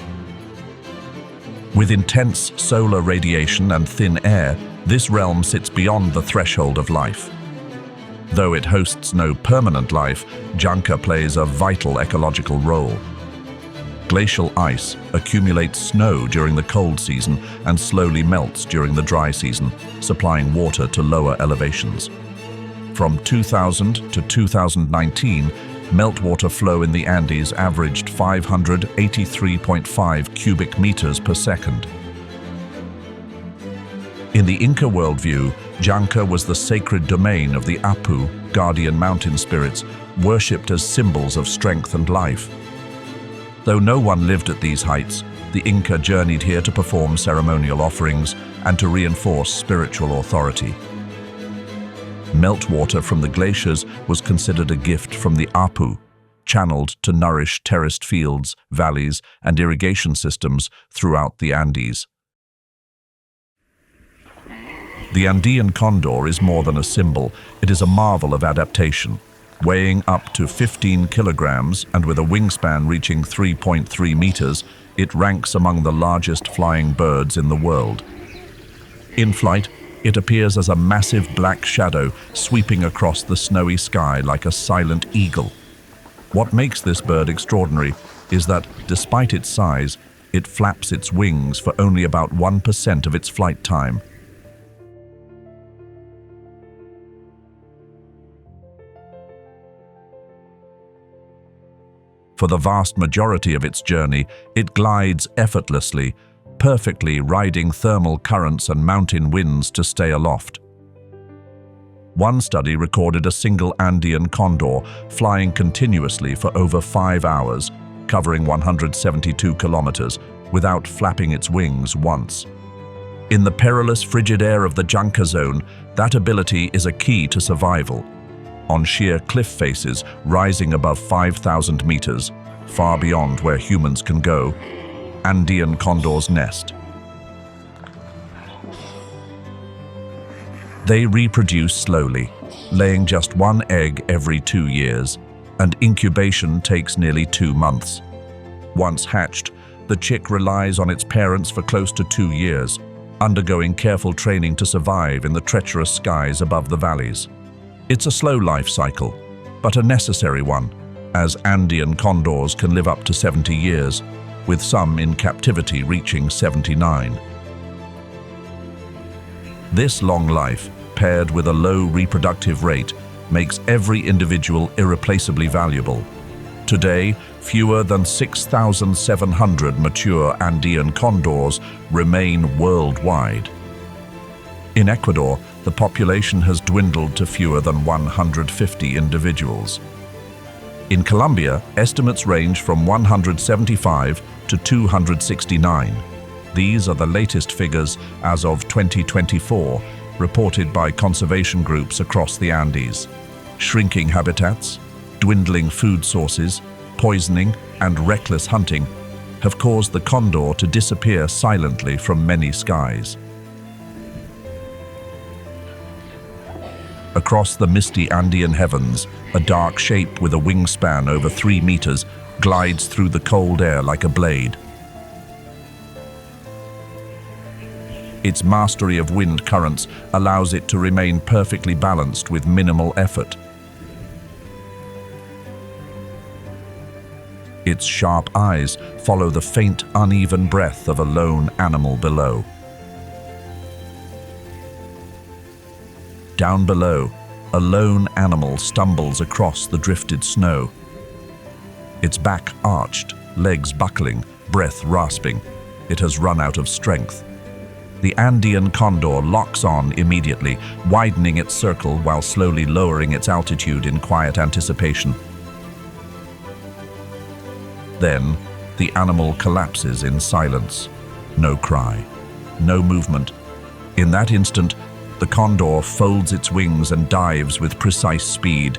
With intense solar radiation and thin air, this realm sits beyond the threshold of life. Though it hosts no permanent life, Llanca plays a vital ecological role. Glacial ice accumulates snow during the cold season and slowly melts during the dry season, supplying water to lower elevations. From 2000 to 2019, meltwater flow in the Andes averaged 583.5 cubic meters per second. In the Inca worldview, Llanca was the sacred domain of the Apu, guardian mountain spirits, worshipped as symbols of strength and life. Though no one lived at these heights, the Inca journeyed here to perform ceremonial offerings and to reinforce spiritual authority. Meltwater from the glaciers was considered a gift from the Apu, channeled to nourish terraced fields, valleys, and irrigation systems throughout the Andes. The Andean condor is more than a symbol, it is a marvel of adaptation. Weighing up to 15 kilograms and with a wingspan reaching 3.3 meters, it ranks among the largest flying birds in the world. In flight, it appears as a massive black shadow sweeping across the snowy sky like a silent eagle. What makes this bird extraordinary is that, despite its size, it flaps its wings for only about 1% of its flight time. For the vast majority of its journey, it glides effortlessly, perfectly riding thermal currents and mountain winds to stay aloft. One study recorded a single Andean condor flying continuously for over 5 hours, covering 172 kilometers, without flapping its wings once. In the perilous frigid air of the Llanca zone, that ability is a key to survival. On sheer cliff faces rising above 5,000 meters, far beyond where humans can go, Andean condors nest. They reproduce slowly, laying just one egg every 2 years, and incubation takes nearly 2 months. Once hatched, the chick relies on its parents for close to 2 years, undergoing careful training to survive in the treacherous skies above the valleys. It's a slow life cycle, but a necessary one, as Andean condors can live up to 70 years, with some in captivity reaching 79. This long life, paired with a low reproductive rate, makes every individual irreplaceably valuable. Today, fewer than 6,700 mature Andean condors remain worldwide. In Ecuador, the population has dwindled to fewer than 150 individuals. In Colombia, estimates range from 175 to 269. These are the latest figures as of 2024, reported by conservation groups across the Andes. Shrinking habitats, dwindling food sources, poisoning, and reckless hunting have caused the condor to disappear silently from many skies. Across the misty Andean heavens, a dark shape with a wingspan over 3 meters glides through the cold air like a blade. Its mastery of wind currents allows it to remain perfectly balanced with minimal effort. Its sharp eyes follow the faint, uneven breath of a lone animal below. Down below, a lone animal stumbles across the drifted snow. Its back arched, legs buckling, breath rasping. It has run out of strength. The Andean condor locks on immediately, widening its circle while slowly lowering its altitude in quiet anticipation. Then, the animal collapses in silence. No cry, no movement. In that instant, the condor folds its wings and dives with precise speed.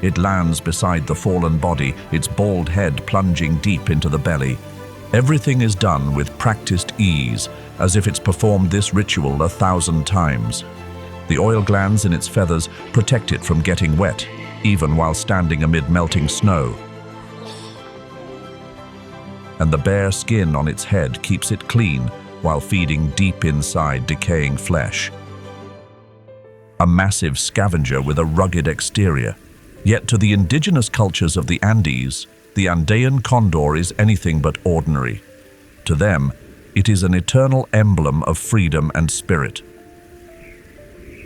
It lands beside the fallen body, its bald head plunging deep into the belly. Everything is done with practiced ease, as if it's performed this ritual 1,000 times. The oil glands in its feathers protect it from getting wet, even while standing amid melting snow. And the bare skin on its head keeps it clean while feeding deep inside decaying flesh. A massive scavenger with a rugged exterior. Yet to the indigenous cultures of the Andes, the Andean condor is anything but ordinary. To them, it is an eternal emblem of freedom and spirit.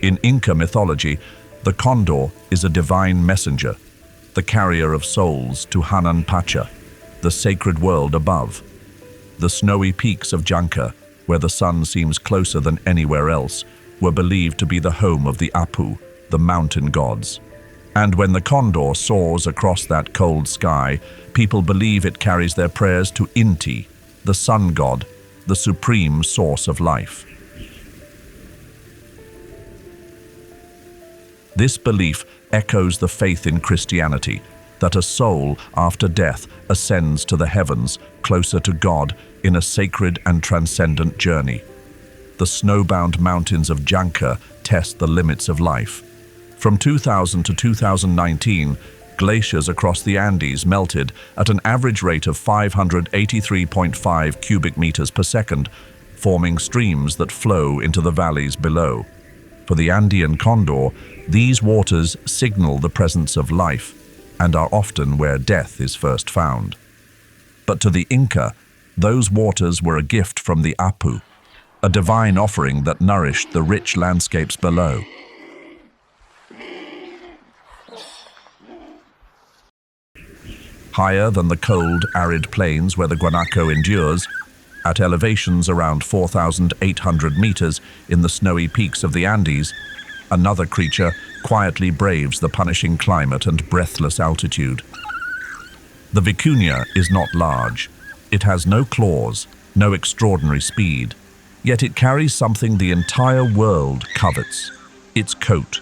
In Inca mythology, the condor is a divine messenger, the carrier of souls to Hanan Pacha, the sacred world above. The snowy peaks of Janca, where the sun seems closer than anywhere else, were believed to be the home of the Apu, the mountain gods. And when the condor soars across that cold sky, people believe it carries their prayers to Inti, the sun god, the supreme source of life. This belief echoes the faith in Christianity, that a soul after death ascends to the heavens, closer to God, in a sacred and transcendent journey. The snowbound mountains of Janca test the limits of life. From 2000 to 2019, glaciers across the Andes melted at an average rate of 583.5 cubic meters per second, forming streams that flow into the valleys below. For the Andean condor, these waters signal the presence of life and are often where death is first found. But to the Inca, those waters were a gift from the Apu, a divine offering that nourished the rich landscapes below. Higher than the cold, arid plains where the guanaco endures, at elevations around 4,800 meters in the snowy peaks of the Andes, another creature quietly braves the punishing climate and breathless altitude. The vicuña is not large. It has no claws, no extraordinary speed, yet it carries something the entire world covets: its coat.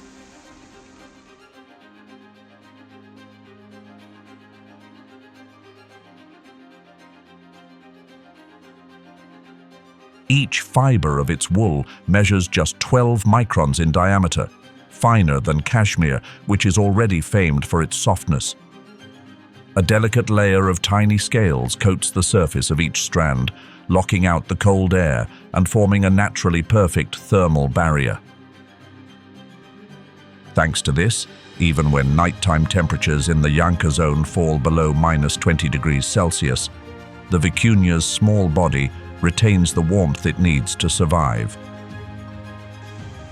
Each fiber of its wool measures just 12 microns in diameter, finer than cashmere, which is already famed for its softness. A delicate layer of tiny scales coats the surface of each strand, locking out the cold air and forming a naturally perfect thermal barrier. Thanks to this, even when nighttime temperatures in the Yanka zone fall below -20 degrees Celsius, the vicunia's small body retains the warmth it needs to survive.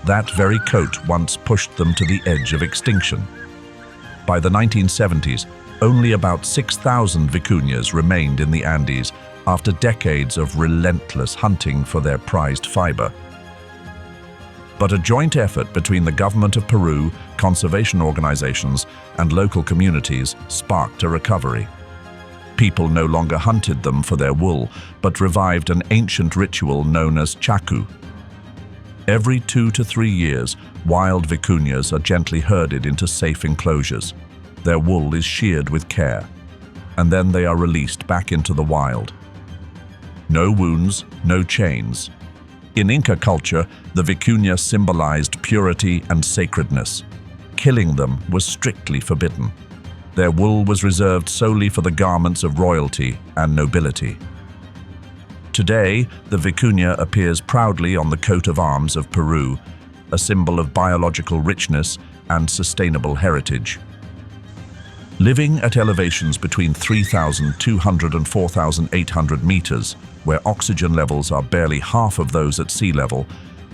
That very coat once pushed them to the edge of extinction. By the 1970s, only about 6,000 vicunias remained in the Andes after decades of relentless hunting for their prized fiber. But a joint effort between the government of Peru, conservation organizations, and local communities sparked a recovery. People no longer hunted them for their wool, but revived an ancient ritual known as chaku. Every 2 to 3 years, wild vicunias are gently herded into safe enclosures. Their wool is sheared with care, and then they are released back into the wild. No wounds, no chains. In Inca culture, the vicuña symbolized purity and sacredness. Killing them was strictly forbidden. Their wool was reserved solely for the garments of royalty and nobility. Today, the vicuña appears proudly on the coat of arms of Peru, a symbol of biological richness and sustainable heritage. Living at elevations between 3,200 and 4,800 meters, where oxygen levels are barely half of those at sea level,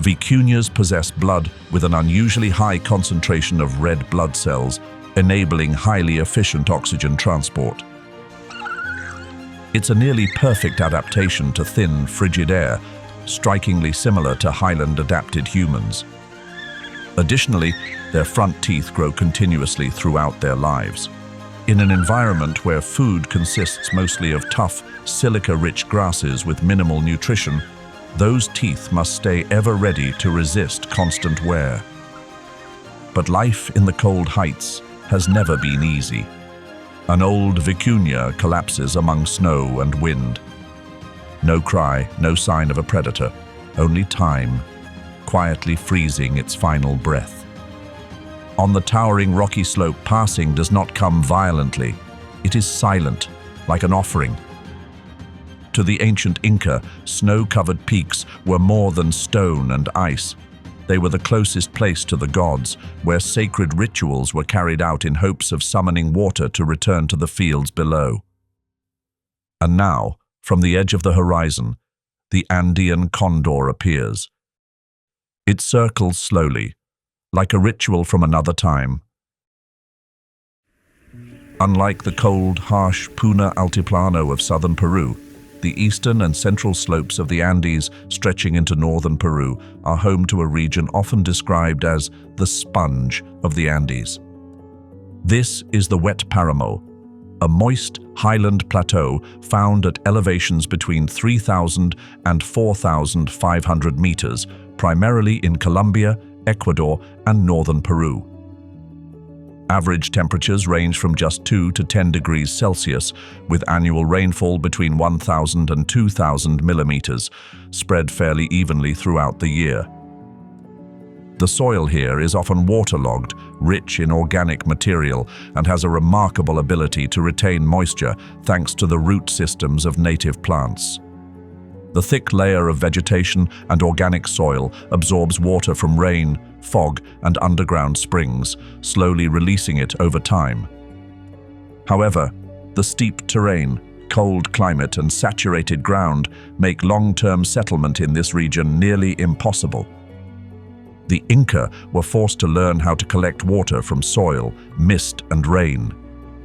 vicuñas possess blood with an unusually high concentration of red blood cells, enabling highly efficient oxygen transport. It's a nearly perfect adaptation to thin, frigid air, strikingly similar to Highland-adapted humans. Additionally, their front teeth grow continuously throughout their lives. In an environment where food consists mostly of tough, silica-rich grasses with minimal nutrition, those teeth must stay ever ready to resist constant wear. But life in the cold heights has never been easy. An old vicuña collapses among snow and wind. No cry, no sign of a predator, only time, quietly freezing its final breath. On the towering rocky slope, passing does not come violently. It is silent, like an offering. To the ancient Inca, snow-covered peaks were more than stone and ice. They were the closest place to the gods, where sacred rituals were carried out in hopes of summoning water to return to the fields below. And now, from the edge of the horizon, the Andean condor appears. It circles slowly, like a ritual from another time. Unlike the cold, harsh Puna Altiplano of southern Peru, the eastern and central slopes of the Andes, stretching into northern Peru, are home to a region often described as the sponge of the Andes. This is the wet paramo, a moist highland plateau found at elevations between 3,000 and 4,500 meters, primarily in Colombia, Ecuador, and northern Peru. Average temperatures range from just 2 to 10 degrees Celsius, with annual rainfall between 1,000 and 2,000 millimeters, spread fairly evenly throughout the year. The soil here is often waterlogged, rich in organic material, and has a remarkable ability to retain moisture thanks to the root systems of native plants. The thick layer of vegetation and organic soil absorbs water from rain, fog, and underground springs, slowly releasing it over time. However, the steep terrain, cold climate, and saturated ground make long-term settlement in this region nearly impossible. The Inca were forced to learn how to collect water from soil, mist, and rain,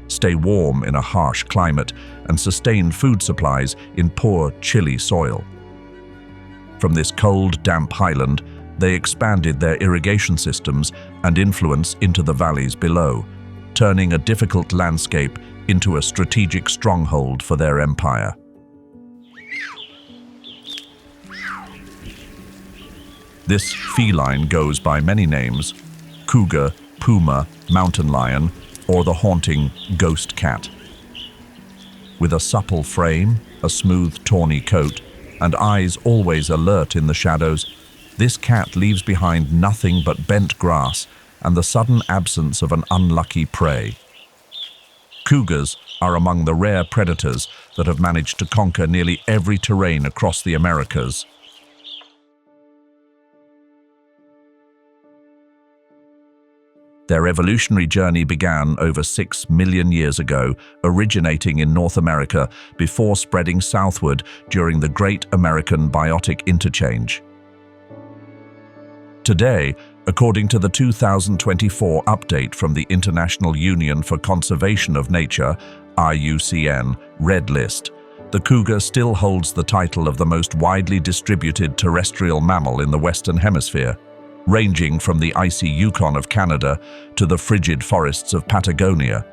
stay warm in a harsh climate, and sustain food supplies in poor, chilly soil. From this cold, damp highland, they expanded their irrigation systems and influence into the valleys below, turning a difficult landscape into a strategic stronghold for their empire. This feline goes by many names: cougar, puma, mountain lion, or the haunting ghost cat. With a supple frame, a smooth, tawny coat, and eyes always alert in the shadows, this cat leaves behind nothing but bent grass and the sudden absence of an unlucky prey. Cougars are among the rare predators that have managed to conquer nearly every terrain across the Americas. Their evolutionary journey began over 6 million years ago, originating in North America before spreading southward during the Great American Biotic Interchange. Today, according to the 2024 update from the International Union for Conservation of Nature, IUCN, Red List, the cougar still holds the title of the most widely distributed terrestrial mammal in the Western Hemisphere, ranging from the icy Yukon of Canada to the frigid forests of Patagonia.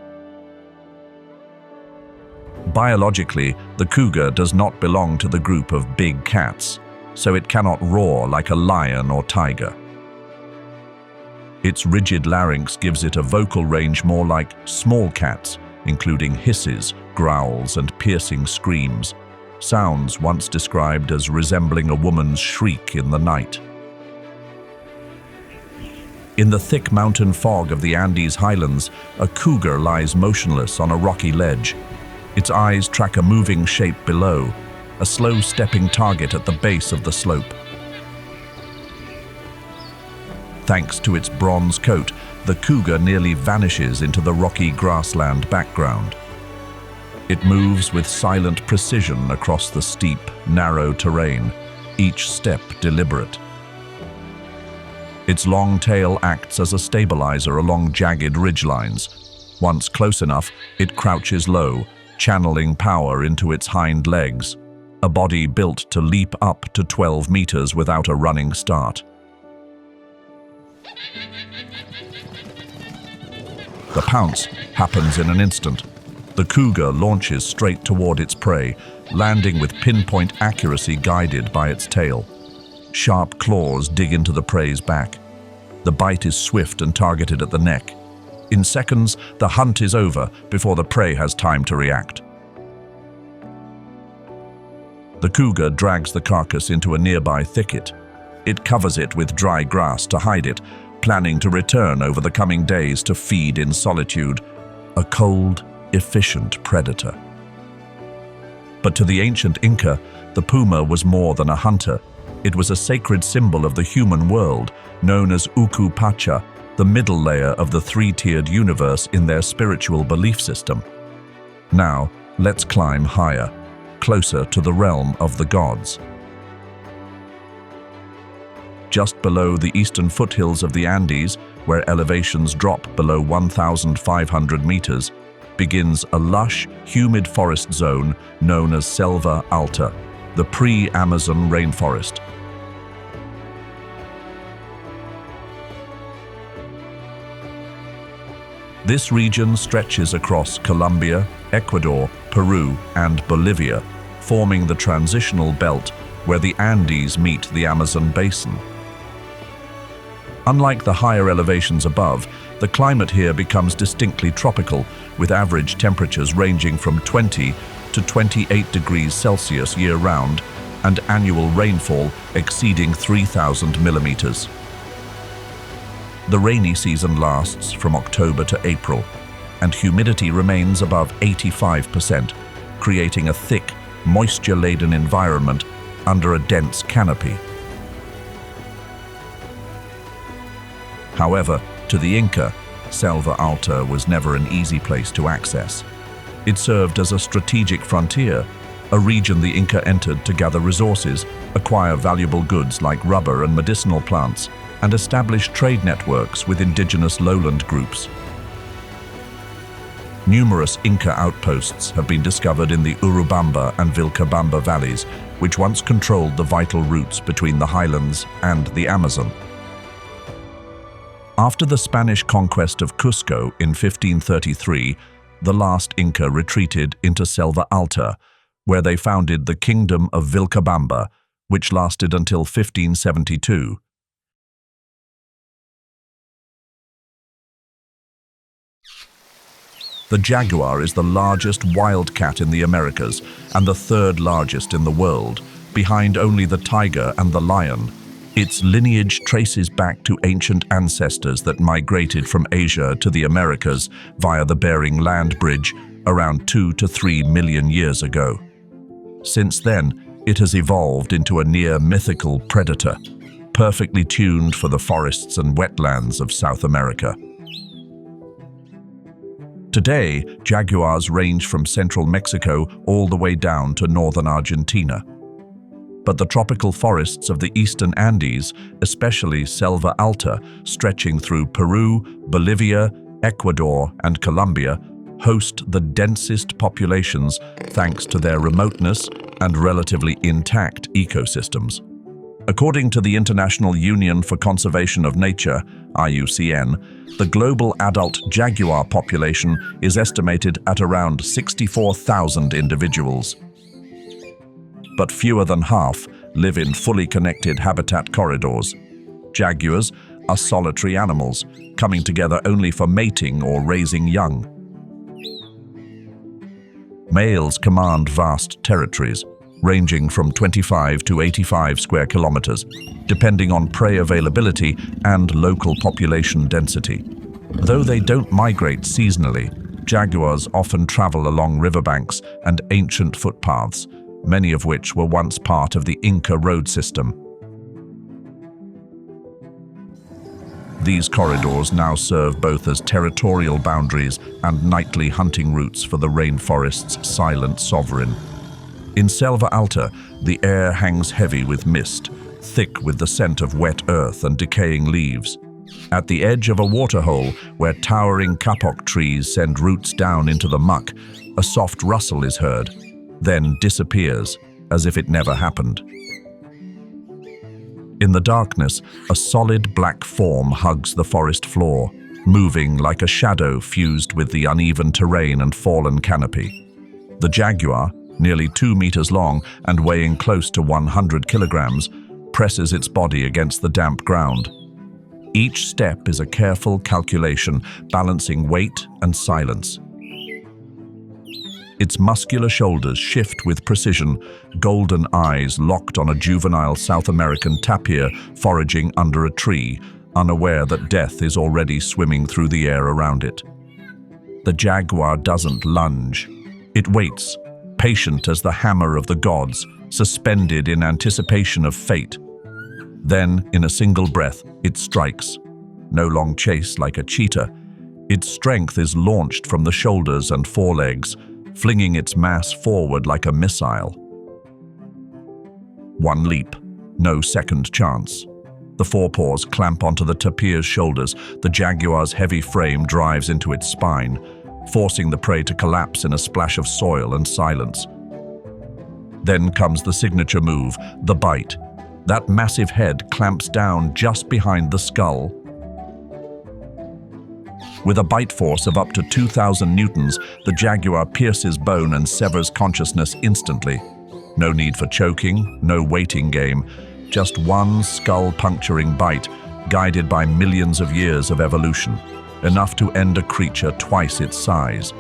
Biologically, the cougar does not belong to the group of big cats, so it cannot roar like a lion or tiger. Its rigid larynx gives it a vocal range more like small cats, including hisses, growls, and piercing screams, sounds once described as resembling a woman's shriek in the night. In the thick mountain fog of the Andes highlands, a cougar lies motionless on a rocky ledge. Its eyes track a moving shape below, a slow-stepping target at the base of the slope. Thanks to its bronze coat, the cougar nearly vanishes into the rocky grassland background. It moves with silent precision across the steep, narrow terrain, each step deliberate. Its long tail acts as a stabilizer along jagged ridgelines. Once close enough, it crouches low, channeling power into its hind legs, a body built to leap up to 12 meters without a running start. The pounce happens in an instant. The cougar launches straight toward its prey, landing with pinpoint accuracy guided by its tail. Sharp claws dig into the prey's back. The bite is swift and targeted at the neck. In seconds, the hunt is over before the prey has time to react. The cougar drags the carcass into a nearby thicket. It covers it with dry grass to hide it, planning to return over the coming days to feed in solitude, a cold, efficient predator. But to the ancient Inca, the puma was more than a hunter. It was a sacred symbol of the human world, known as Uku Pacha, the middle layer of the three-tiered universe in their spiritual belief system. Now, let's climb higher, closer to the realm of the gods. Just below the eastern foothills of the Andes, where elevations drop below 1,500 meters, begins a lush, humid forest zone known as Selva alta, the pre-Amazon rainforest. This region stretches across Colombia, Ecuador, Peru, and Bolivia, forming the transitional belt where the Andes meet the Amazon basin. Unlike the higher elevations above, the climate here becomes distinctly tropical, with average temperatures ranging from 20 to 28 degrees Celsius year-round and annual rainfall exceeding 3,000 millimeters. The rainy season lasts from October to April, and humidity remains above 85%, creating a thick, moisture-laden environment under a dense canopy. However, to the Inca, Selva alta was never an easy place to access. It served as a strategic frontier, a region the Inca entered to gather resources, acquire valuable goods like rubber and medicinal plants, and establish trade networks with indigenous lowland groups. Numerous Inca outposts have been discovered in the Urubamba and Vilcabamba valleys, which once controlled the vital routes between the highlands and the Amazon. After the Spanish conquest of Cusco in 1533, the last Inca retreated into Selva alta, where they founded the Kingdom of Vilcabamba, which lasted until 1572. The jaguar is the largest wild cat in the Americas and the third largest in the world, behind only the tiger and the lion. Its lineage traces back to ancient ancestors that migrated from Asia to the Americas via the Bering Land Bridge around 2 to 3 million years ago. Since then, it has evolved into a near-mythical predator, perfectly tuned for the forests and wetlands of South America. Today, jaguars range from central Mexico all the way down to northern Argentina. But the tropical forests of the eastern Andes, especially Selva alta, stretching through Peru, Bolivia, Ecuador, and Colombia, host the densest populations thanks to their remoteness and relatively intact ecosystems. According to the International Union for Conservation of Nature, IUCN, the global adult jaguar population is estimated at around 64,000 individuals. But fewer than half live in fully connected habitat corridors. Jaguars are solitary animals, coming together only for mating or raising young. Males command vast territories, ranging from 25 to 85 square kilometers, depending on prey availability and local population density. Though they don't migrate seasonally, jaguars often travel along riverbanks and ancient footpaths, many of which were once part of the Inca road system. These corridors now serve both as territorial boundaries and nightly hunting routes for the rainforest's silent sovereign. In Selva alta, the air hangs heavy with mist, thick with the scent of wet earth and decaying leaves. At the edge of a waterhole, where towering kapok trees send roots down into the muck, a soft rustle is heard, then disappears, as if it never happened. In the darkness, a solid black form hugs the forest floor, moving like a shadow fused with the uneven terrain and fallen canopy. The jaguar, nearly 2 meters long and weighing close to 100 kilograms, presses its body against the damp ground. Each step is a careful calculation, balancing weight and silence. Its muscular shoulders shift with precision, golden eyes locked on a juvenile South American tapir foraging under a tree, unaware that death is already swimming through the air around it. The jaguar doesn't lunge. It waits, patient as the hammer of the gods, suspended in anticipation of fate. Then, in a single breath, it strikes. No long chase like a cheetah. Its strength is launched from the shoulders and forelegs, flinging its mass forward like a missile. One leap, no second chance. The forepaws clamp onto the tapir's shoulders. The jaguar's heavy frame drives into its spine, forcing the prey to collapse in a splash of soil and silence. Then comes the signature move, the bite. That massive head clamps down just behind the skull. With a bite force of up to 2,000 newtons, the jaguar pierces bone and severs consciousness instantly. No need for choking, no waiting game, just one skull-puncturing bite, guided by millions of years of evolution, enough to end a creature twice its size.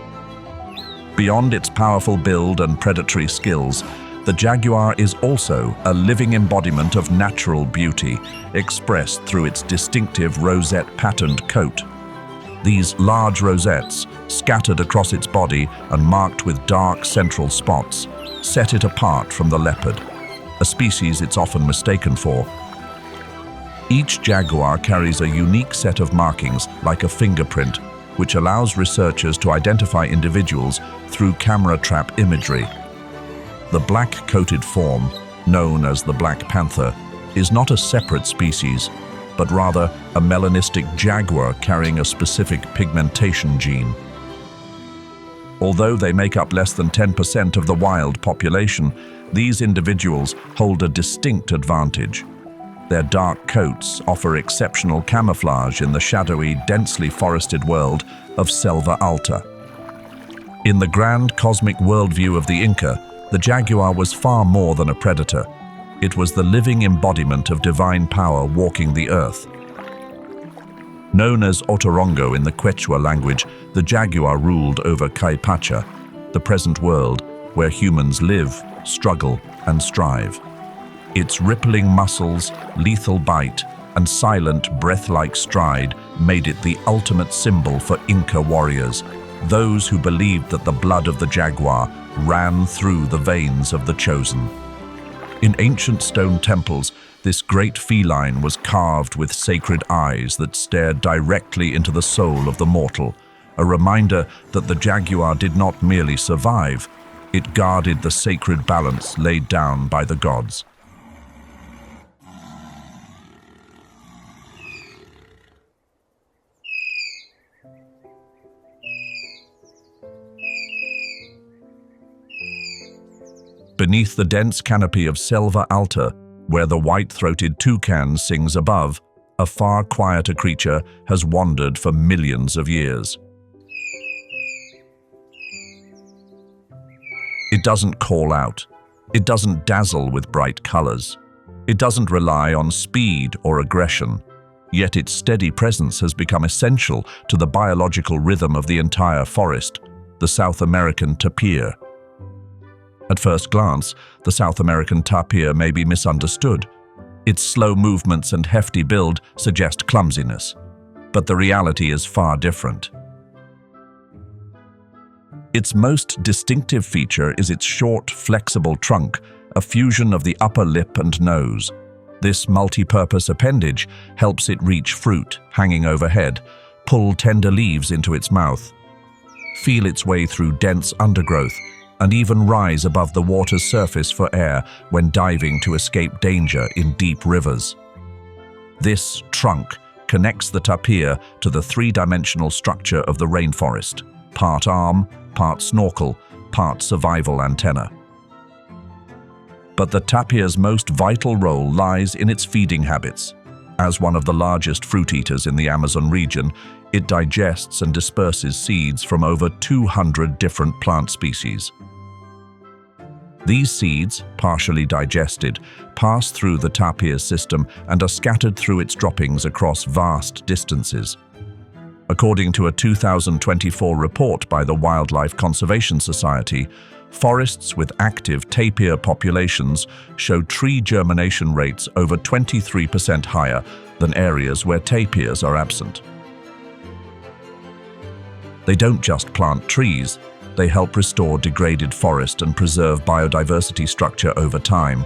Beyond its powerful build and predatory skills, the jaguar is also a living embodiment of natural beauty, expressed through its distinctive rosette-patterned coat. These large rosettes, scattered across its body and marked with dark central spots, set it apart from the leopard, a species it's often mistaken for. Each jaguar carries a unique set of markings, like a fingerprint, which allows researchers to identify individuals through camera trap imagery. The black-coated form, known as the black panther, is not a separate species, but rather a melanistic jaguar carrying a specific pigmentation gene. Although they make up less than 10% of the wild population, these individuals hold a distinct advantage. Their dark coats offer exceptional camouflage in the shadowy, densely forested world of Selva alta. In the grand cosmic worldview of the Inca, the jaguar was far more than a predator. It was the living embodiment of divine power walking the earth. Known as Otorongo in the Quechua language, the jaguar ruled over Caipacha, the present world where humans live, struggle, and strive. Its rippling muscles, lethal bite, and silent, breath-like stride made it the ultimate symbol for Inca warriors, those who believed that the blood of the jaguar ran through the veins of the chosen. In ancient stone temples, this great feline was carved with sacred eyes that stared directly into the soul of the mortal, a reminder that the jaguar did not merely survive, it guarded the sacred balance laid down by the gods. Beneath the dense canopy of Selva alta, where the white-throated toucan sings above, a far quieter creature has wandered for millions of years. It doesn't call out. It doesn't dazzle with bright colors. It doesn't rely on speed or aggression. Yet its steady presence has become essential to the biological rhythm of the entire forest, the South American tapir. At first glance, the South American tapir may be misunderstood. Its slow movements and hefty build suggest clumsiness, but the reality is far different. Its most distinctive feature is its short, flexible trunk, a fusion of the upper lip and nose. This multi-purpose appendage helps it reach fruit hanging overhead, pull tender leaves into its mouth, feel its way through dense undergrowth, and even rise above the water's surface for air when diving to escape danger in deep rivers. This trunk connects the tapir to the three-dimensional structure of the rainforest, part arm, part snorkel, part survival antenna. But the tapir's most vital role lies in its feeding habits. As one of the largest fruit eaters in the Amazon region, it digests and disperses seeds from over 200 different plant species. These seeds, partially digested, pass through the tapir's system and are scattered through its droppings across vast distances. According to a 2024 report by the Wildlife Conservation Society, forests with active tapir populations show tree germination rates over 23% higher than areas where tapirs are absent. They don't just plant trees, they help restore degraded forest and preserve biodiversity structure over time.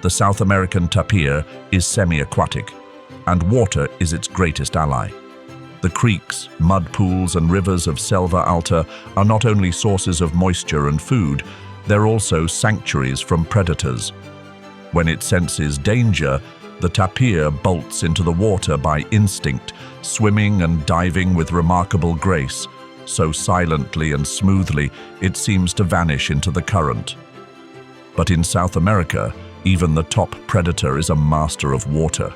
The South American tapir is semi-aquatic, and water is its greatest ally. The creeks, mud pools, and rivers of Selva alta are not only sources of moisture and food, they're also sanctuaries from predators. When it senses danger, the tapir bolts into the water by instinct, swimming and diving with remarkable grace. So silently and smoothly, it seems to vanish into the current. But in South America, even the top predator is a master of water.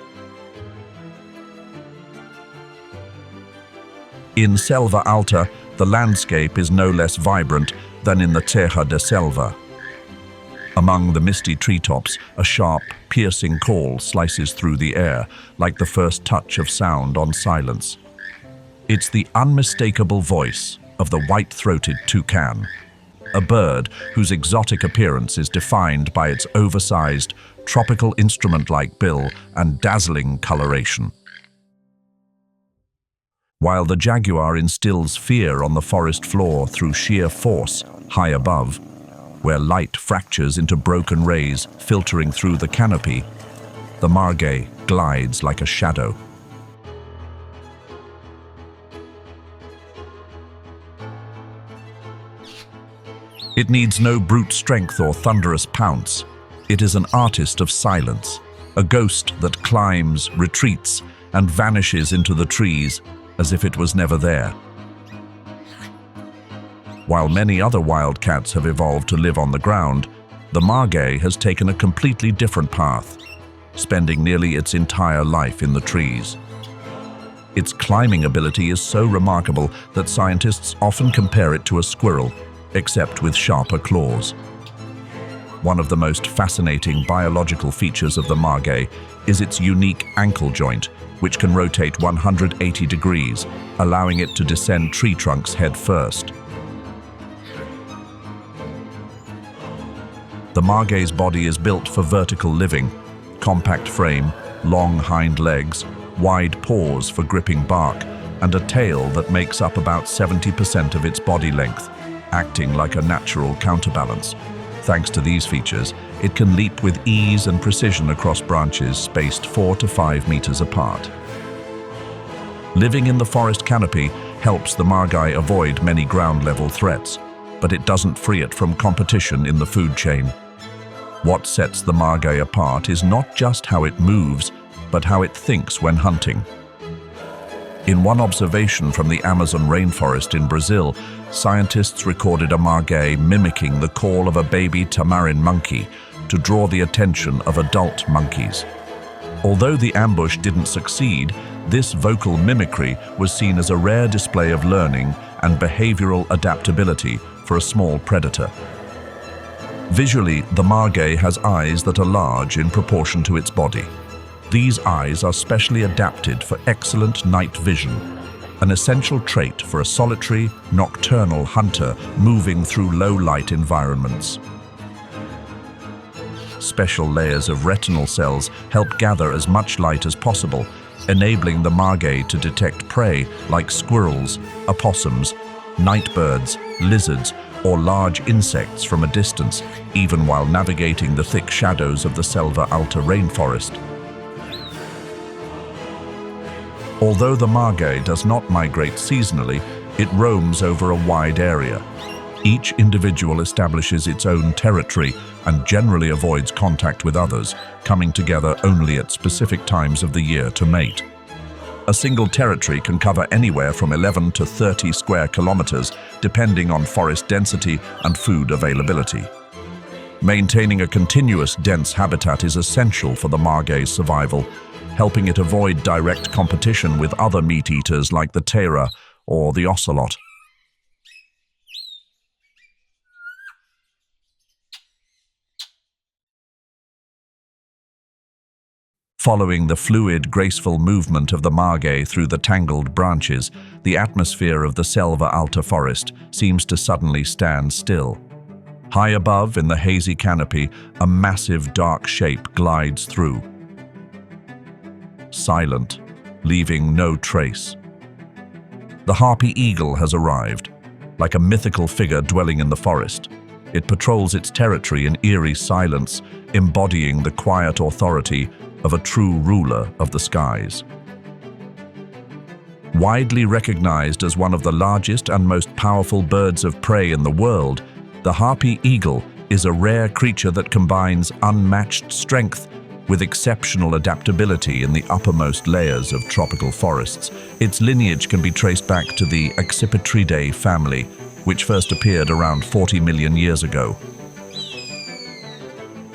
In Selva alta, the landscape is no less vibrant than in the Terra de Selva. Among the misty treetops, a sharp, piercing call slices through the air, like the first touch of sound on silence. It's the unmistakable voice of the white-throated toucan, a bird whose exotic appearance is defined by its oversized, tropical instrument-like bill and dazzling coloration. While the jaguar instills fear on the forest floor through sheer force high above, where light fractures into broken rays filtering through the canopy, the margay glides like a shadow. It needs no brute strength or thunderous pounce. It is an artist of silence, a ghost that climbs, retreats, and vanishes into the trees as if it was never there. While many other wildcats have evolved to live on the ground, the margay has taken a completely different path, spending nearly its entire life in the trees. Its climbing ability is so remarkable that scientists often compare it to a squirrel, except with sharper claws. One of the most fascinating biological features of the margay is its unique ankle joint, which can rotate 180 degrees, allowing it to descend tree trunks head first. The margay's body is built for vertical living: compact frame, long hind legs, wide paws for gripping bark, and a tail that makes up about 70% of its body length, acting like a natural counterbalance. Thanks to these features, it can leap with ease and precision across branches spaced 4 to 5 meters apart. Living in the forest canopy helps the margay avoid many ground-level threats, but it doesn't free it from competition in the food chain. What sets the margay apart is not just how it moves, but how it thinks when hunting. In one observation from the Amazon rainforest in Brazil, scientists recorded a margay mimicking the call of a baby tamarin monkey to draw the attention of adult monkeys. Although the ambush didn't succeed, this vocal mimicry was seen as a rare display of learning and behavioral adaptability for a small predator. Visually, the margay has eyes that are large in proportion to its body. These eyes are specially adapted for excellent night vision, an essential trait for a solitary, nocturnal hunter moving through low-light environments. Special layers of retinal cells help gather as much light as possible, enabling the margay to detect prey like squirrels, opossums, night birds, lizards, or large insects from a distance, even while navigating the thick shadows of the Selva alta rainforest. Although the margay does not migrate seasonally, it roams over a wide area. Each individual establishes its own territory and generally avoids contact with others, coming together only at specific times of the year to mate. A single territory can cover anywhere from 11 to 30 square kilometers, depending on forest density and food availability. Maintaining a continuous, dense habitat is essential for the margay's survival, helping it avoid direct competition with other meat-eaters like the tera or the ocelot. Following the fluid, graceful movement of the margay through the tangled branches, the atmosphere of the Selva alta forest seems to suddenly stand still. High above, in the hazy canopy, a massive dark shape glides through. Silent, leaving no trace. The harpy eagle has arrived. Like a mythical figure dwelling in the forest, it patrols its territory in eerie silence, embodying the quiet authority of a true ruler of the skies. Widely recognized as one of the largest and most powerful birds of prey in the world, the harpy eagle is a rare creature that combines unmatched strength with exceptional adaptability in the uppermost layers of tropical forests. Its lineage can be traced back to the Accipitridae family, which first appeared around 40 million years ago.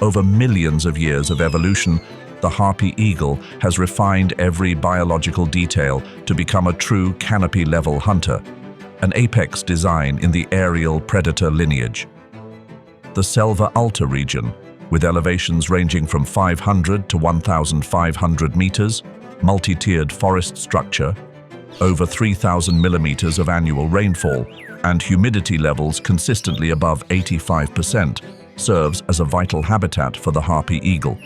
Over millions of years of evolution, the harpy eagle has refined every biological detail to become a true canopy-level hunter, an apex design in the aerial predator lineage. The Selva alta region, with elevations ranging from 500 to 1,500 meters, multi-tiered forest structure, over 3,000 millimeters of annual rainfall, and humidity levels consistently above 85%, serves as a vital habitat for the harpy eagle.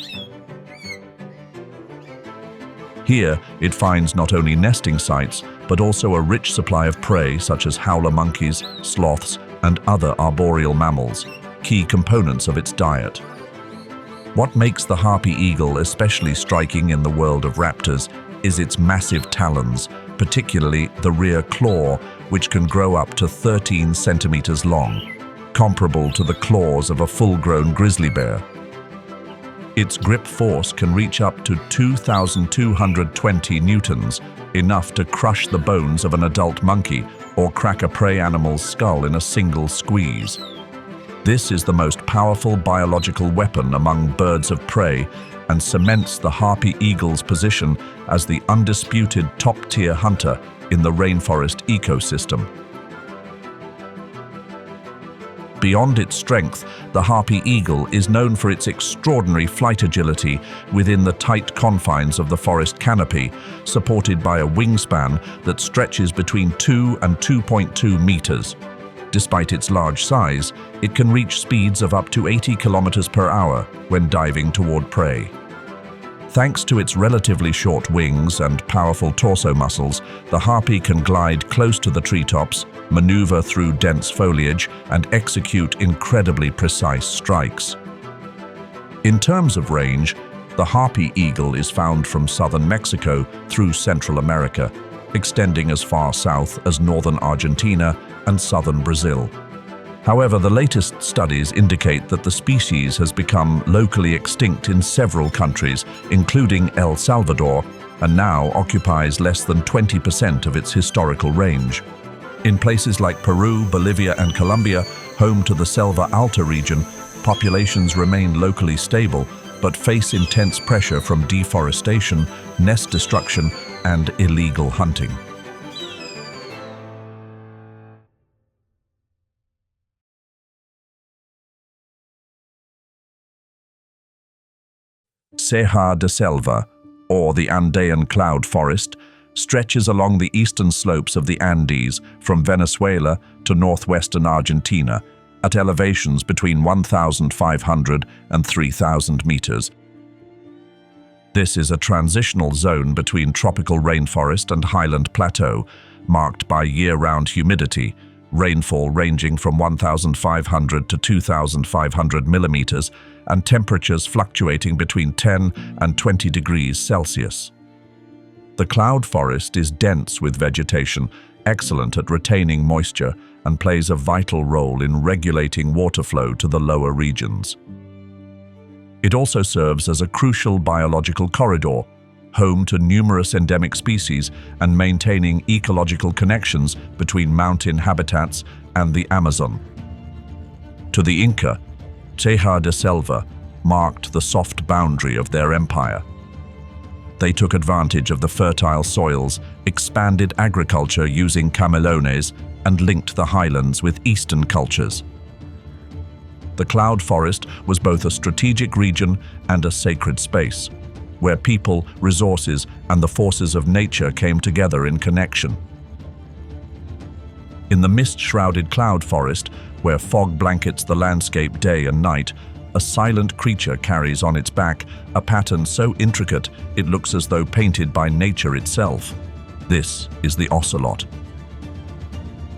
Here, it finds not only nesting sites, but also a rich supply of prey such as howler monkeys, sloths, and other arboreal mammals, key components of its diet. What makes the harpy eagle especially striking in the world of raptors is its massive talons, particularly the rear claw, which can grow up to 13 centimeters long, comparable to the claws of a full-grown grizzly bear. Its grip force can reach up to 2,220 newtons, enough to crush the bones of an adult monkey or crack a prey animal's skull in a single squeeze. This is the most powerful biological weapon among birds of prey and cements the harpy eagle's position as the undisputed top-tier hunter in the rainforest ecosystem. Beyond its strength, the harpy eagle is known for its extraordinary flight agility within the tight confines of the forest canopy, supported by a wingspan that stretches between 2 and 2.2 meters. Despite its large size, it can reach speeds of up to 80 kilometers per hour when diving toward prey. Thanks to its relatively short wings and powerful torso muscles, the harpy can glide close to the treetops, maneuver through dense foliage, and execute incredibly precise strikes. In terms of range, the harpy eagle is found from southern Mexico through Central America, extending as far south as northern Argentina and southern Brazil. However, the latest studies indicate that the species has become locally extinct in several countries, including El Salvador, and now occupies less than 20% of its historical range. In places like Peru, Bolivia, and Colombia, home to the Selva alta region, populations remain locally stable, but face intense pressure from deforestation, nest destruction, and illegal hunting. Serra de Selva, or the Andean cloud forest, stretches along the eastern slopes of the Andes from Venezuela to northwestern Argentina at elevations between 1,500 and 3,000 meters. This is a transitional zone between tropical rainforest and highland plateau, marked by year-round humidity, rainfall ranging from 1,500 to 2,500 millimeters, and temperatures fluctuating between 10 and 20 degrees Celsius. The cloud forest is dense with vegetation, excellent at retaining moisture, and plays a vital role in regulating water flow to the lower regions. It also serves as a crucial biological corridor, home to numerous endemic species and maintaining ecological connections between mountain habitats and the Amazon. To the Inca, Serra de Selva marked the soft boundary of their empire. They took advantage of the fertile soils, expanded agriculture using camelones, and linked the highlands with eastern cultures. The cloud forest was both a strategic region and a sacred space, where people, resources, and the forces of nature came together in connection. In the mist-shrouded cloud forest, where fog blankets the landscape day and night, a silent creature carries on its back a pattern so intricate it looks as though painted by nature itself. This is the ocelot.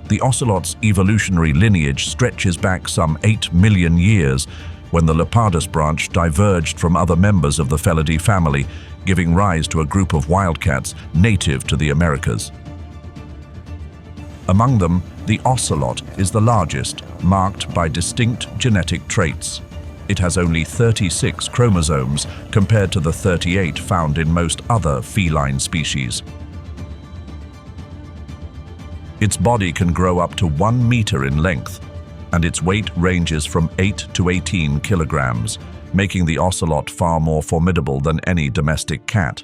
The ocelot's evolutionary lineage stretches back some 8 million years, when the Leopardus branch diverged from other members of the Felidae family, giving rise to a group of wildcats native to the Americas. Among them, the ocelot is the largest, marked by distinct genetic traits. It has only 36 chromosomes compared to the 38 found in most other feline species. Its body can grow up to 1 meter in length, and its weight ranges from 8 to 18 kilograms, making the ocelot far more formidable than any domestic cat.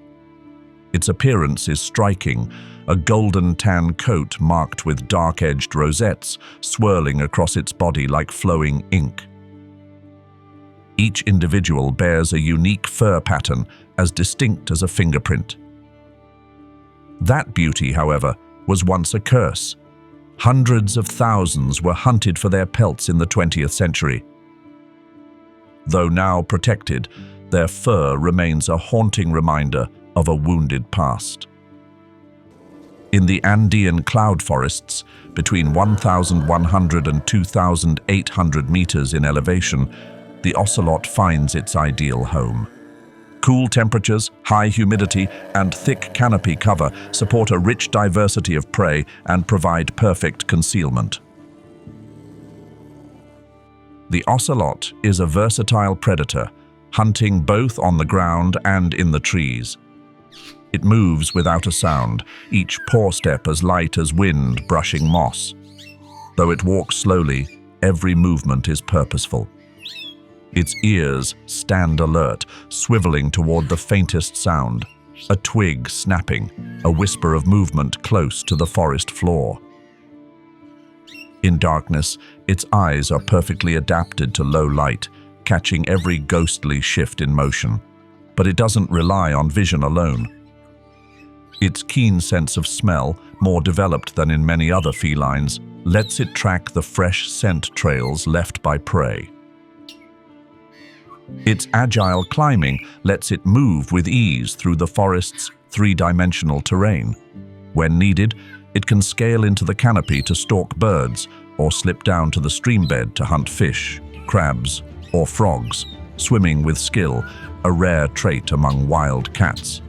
Its appearance is striking, a golden tan coat marked with dark-edged rosettes swirling across its body like flowing ink. Each individual bears a unique fur pattern as distinct as a fingerprint. That beauty, however, was once a curse. Hundreds of thousands were hunted for their pelts in the 20th century. Though now protected, their fur remains a haunting reminder of a wounded past. In the Andean cloud forests, between 1,100 and 2,800 meters in elevation, the ocelot finds its ideal home. Cool temperatures, high humidity, and thick canopy cover support a rich diversity of prey and provide perfect concealment. The ocelot is a versatile predator, hunting both on the ground and in the trees. It moves without a sound, each paw step as light as wind brushing moss. Though it walks slowly, every movement is purposeful. Its ears stand alert, swiveling toward the faintest sound, a twig snapping, a whisper of movement close to the forest floor. In darkness, its eyes are perfectly adapted to low light, catching every ghostly shift in motion. But it doesn't rely on vision alone. Its keen sense of smell, more developed than in many other felines, lets it track the fresh scent trails left by prey. Its agile climbing lets it move with ease through the forest's three-dimensional terrain. When needed, it can scale into the canopy to stalk birds or slip down to the streambed to hunt fish, crabs, or frogs, swimming with skill, a rare trait among wild cats.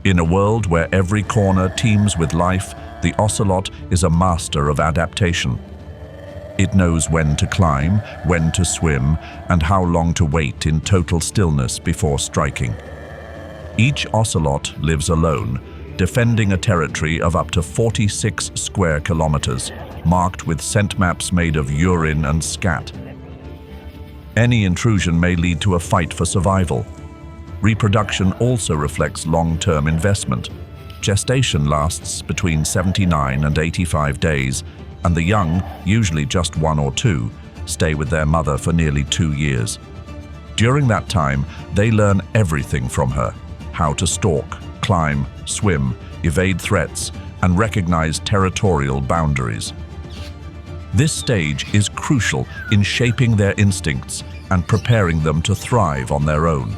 In a world where every corner teems with life, the ocelot is a master of adaptation. It knows when to climb, when to swim, and how long to wait in total stillness before striking. Each ocelot lives alone, defending a territory of up to 46 square kilometers, marked with scent maps made of urine and scat. Any intrusion may lead to a fight for survival. Reproduction also reflects long-term investment. Gestation lasts between 79 and 85 days, and the young, usually just 1 or 2, stay with their mother for nearly 2 years. During that time, they learn everything from her: how to stalk, climb, swim, evade threats, and recognize territorial boundaries. This stage is crucial in shaping their instincts and preparing them to thrive on their own.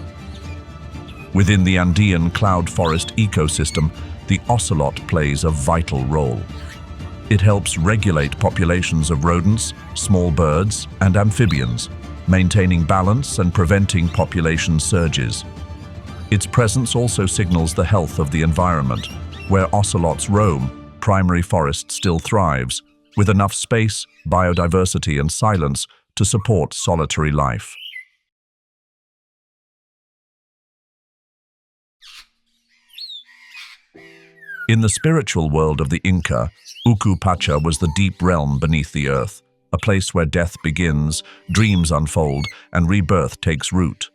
Within the Andean cloud forest ecosystem, the ocelot plays a vital role. It helps regulate populations of rodents, small birds, and amphibians, maintaining balance and preventing population surges. Its presence also signals the health of the environment. Where ocelots roam, primary forest still thrives, with enough space, biodiversity, and silence to support solitary life. In the spiritual world of the Inca, Uku-Pacha was the deep realm beneath the earth, a place where death begins, dreams unfold, and rebirth takes root.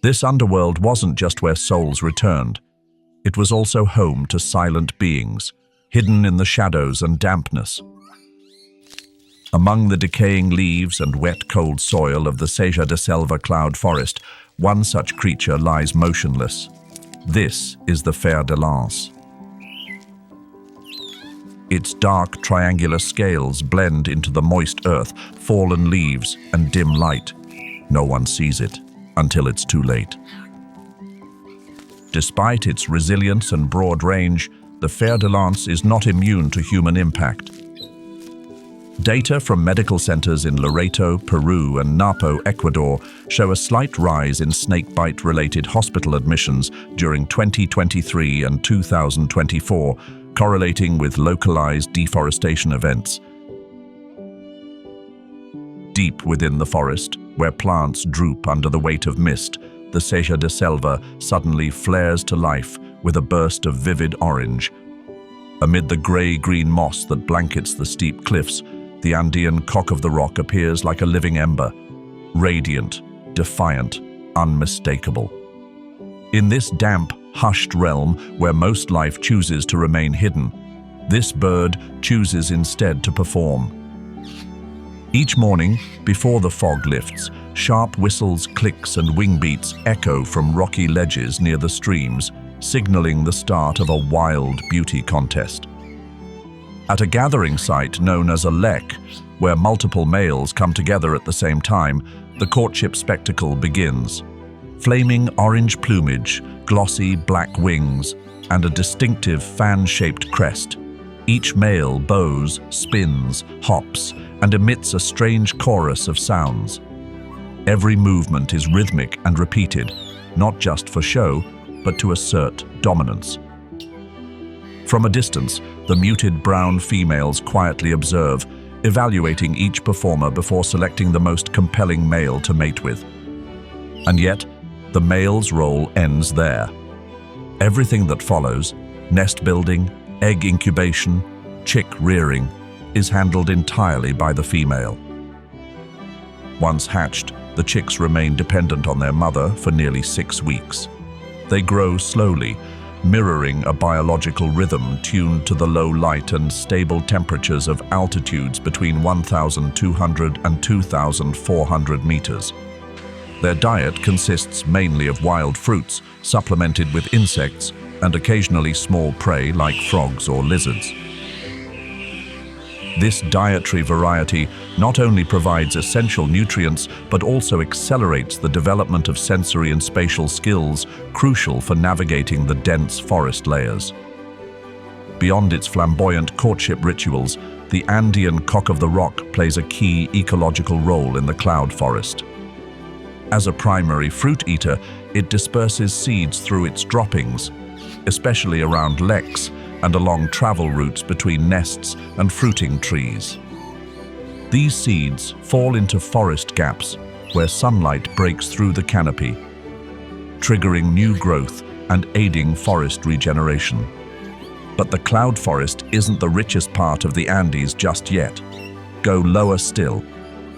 This underworld wasn't just where souls returned. It was also home to silent beings, hidden in the shadows and dampness. Among the decaying leaves and wet, cold soil of the Serengeti de Selva cloud forest, one such creature lies motionless. This is the fer de lance. Its dark, triangular scales blend into the moist earth, fallen leaves, and dim light. No one sees it until it's too late. Despite its resilience and broad range, the fer de lance is not immune to human impact. Data from medical centers in Loreto, Peru, and Napo, Ecuador, show a slight rise in snakebite-related hospital admissions during 2023 and 2024, correlating with localized deforestation events. Deep within the forest, where plants droop under the weight of mist, the Serengeti de Selva suddenly flares to life with a burst of vivid orange. Amid the gray-green moss that blankets the steep cliffs, the Andean cock of the rock appears like a living ember, radiant, defiant, unmistakable. In this damp, hushed realm where most life chooses to remain hidden, this bird chooses instead to perform. Each morning, before the fog lifts, sharp whistles, clicks, and wing beats echo from rocky ledges near the streams, signaling the start of a wild beauty contest. At a gathering site known as a lek, where multiple males come together at the same time, the courtship spectacle begins. Flaming orange plumage, glossy black wings, and a distinctive fan-shaped crest. Each male bows, spins, hops, and emits a strange chorus of sounds. Every movement is rhythmic and repeated, not just for show, but to assert dominance. From a distance, the muted brown females quietly observe, evaluating each performer before selecting the most compelling male to mate with. And yet, the male's role ends there. Everything that follows, nest building, egg incubation, chick rearing, is handled entirely by the female. Once hatched, the chicks remain dependent on their mother for nearly 6 weeks. They grow slowly, mirroring a biological rhythm tuned to the low light and stable temperatures of altitudes between 1,200 and 2,400 meters. Their diet consists mainly of wild fruits, supplemented with insects, and occasionally small prey like frogs or lizards. This dietary variety not only provides essential nutrients, but also accelerates the development of sensory and spatial skills crucial for navigating the dense forest layers. Beyond its flamboyant courtship rituals, the Andean cock of the rock plays a key ecological role in the cloud forest. As a primary fruit eater, it disperses seeds through its droppings, especially around leks and along travel routes between nests and fruiting trees. These seeds fall into forest gaps where sunlight breaks through the canopy, triggering new growth and aiding forest regeneration. But the cloud forest isn't the richest part of the Andes just yet. Go lower still,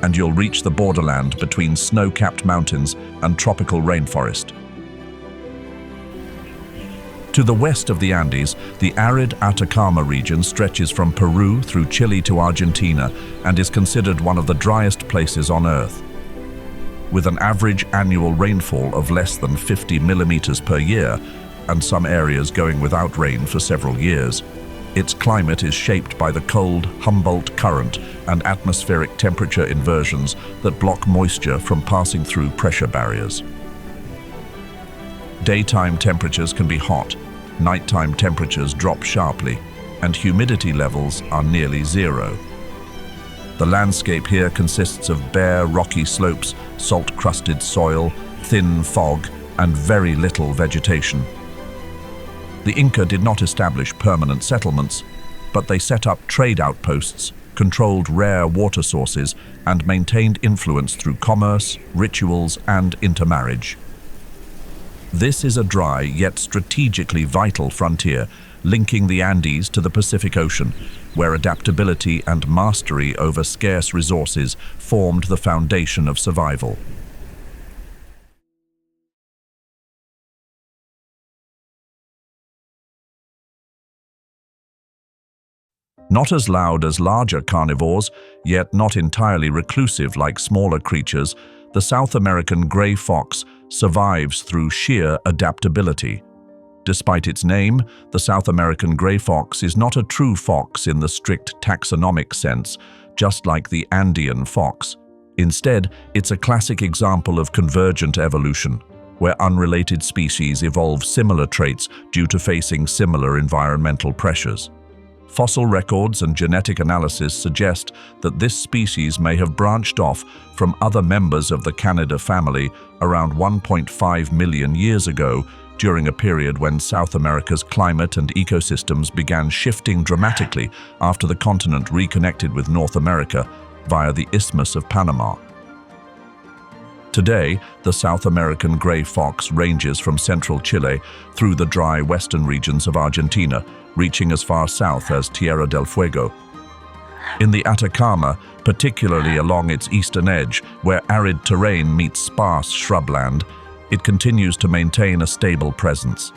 and you'll reach the borderland between snow-capped mountains and tropical rainforest. To the west of the Andes, the arid Atacama region stretches from Peru through Chile to Argentina and is considered one of the driest places on Earth. With an average annual rainfall of less than 50 millimeters per year, and some areas going without rain for several years, its climate is shaped by the cold Humboldt current and atmospheric temperature inversions that block moisture from passing through pressure barriers. Daytime temperatures can be hot, nighttime temperatures drop sharply, and humidity levels are nearly zero. The landscape here consists of bare, rocky slopes, salt-crusted soil, thin fog, and very little vegetation. The Inca did not establish permanent settlements, but they set up trade outposts, controlled rare water sources, and maintained influence through commerce, rituals, and intermarriage. This is a dry yet strategically vital frontier, linking the Andes to the Pacific Ocean, where adaptability and mastery over scarce resources formed the foundation of survival. Not as loud as larger carnivores, yet not entirely reclusive like smaller creatures, the South American gray fox survives through sheer adaptability. Despite its name, the South American gray fox is not a true fox in the strict taxonomic sense, just like the Andean fox. Instead, it's a classic example of convergent evolution, where unrelated species evolve similar traits due to facing similar environmental pressures. Fossil records and genetic analysis suggest that this species may have branched off from other members of the Canidae family around 1.5 million years ago, during a period when South America's climate and ecosystems began shifting dramatically after the continent reconnected with North America via the Isthmus of Panama. Today, the South American gray fox ranges from central Chile through the dry western regions of Argentina, reaching as far south as Tierra del Fuego. In the Atacama, particularly along its eastern edge, where arid terrain meets sparse shrubland, it continues to maintain a stable presence.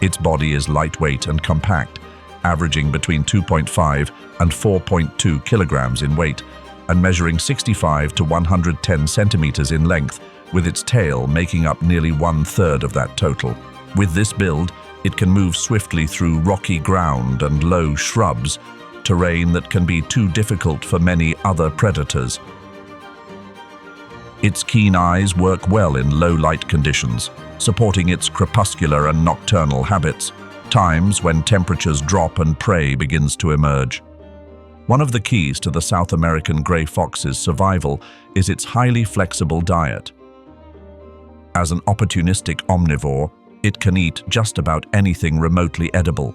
Its body is lightweight and compact, averaging between 2.5 and 4.2 kilograms in weight, and measuring 65 to 110 centimeters in length, with its tail making up nearly 1/3 of that total. With this build, it can move swiftly through rocky ground and low shrubs, terrain that can be too difficult for many other predators. Its keen eyes work well in low-light conditions, supporting its crepuscular and nocturnal habits, times when temperatures drop and prey begins to emerge. One of the keys to the South American gray fox's survival is its highly flexible diet. As an opportunistic omnivore, it can eat just about anything remotely edible.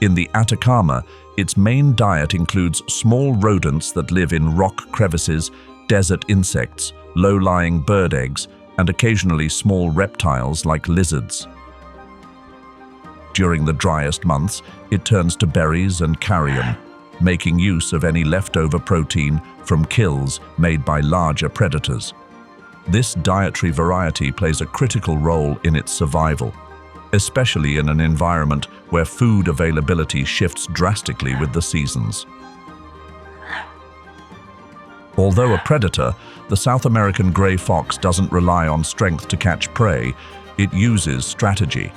In the Atacama, its main diet includes small rodents that live in rock crevices, desert insects, low-lying bird eggs, and occasionally small reptiles like lizards. During the driest months, it turns to berries and carrion, making use of any leftover protein from kills made by larger predators. This dietary variety plays a critical role in its survival, especially in an environment where food availability shifts drastically with the seasons. Although a predator, the South American gray fox doesn't rely on strength to catch prey, it uses strategy.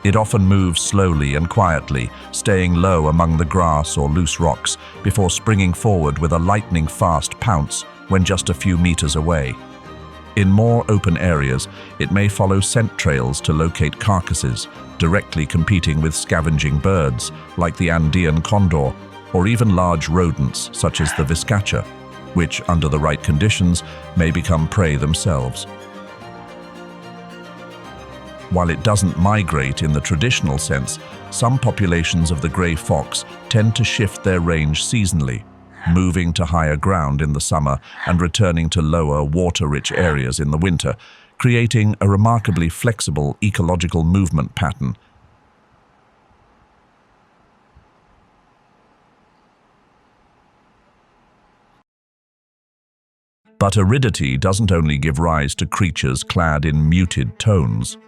It often moves slowly and quietly, staying low among the grass or loose rocks before springing forward with a lightning-fast pounce when just a few meters away. In more open areas, it may follow scent trails to locate carcasses, directly competing with scavenging birds like the Andean condor, or even large rodents such as the vizcacha, which, under the right conditions, may become prey themselves. While it doesn't migrate in the traditional sense, some populations of the gray fox tend to shift their range seasonally, moving to higher ground in the summer and returning to lower, water-rich areas in the winter, creating a remarkably flexible ecological movement pattern. But aridity doesn't only give rise to creatures clad in muted tones.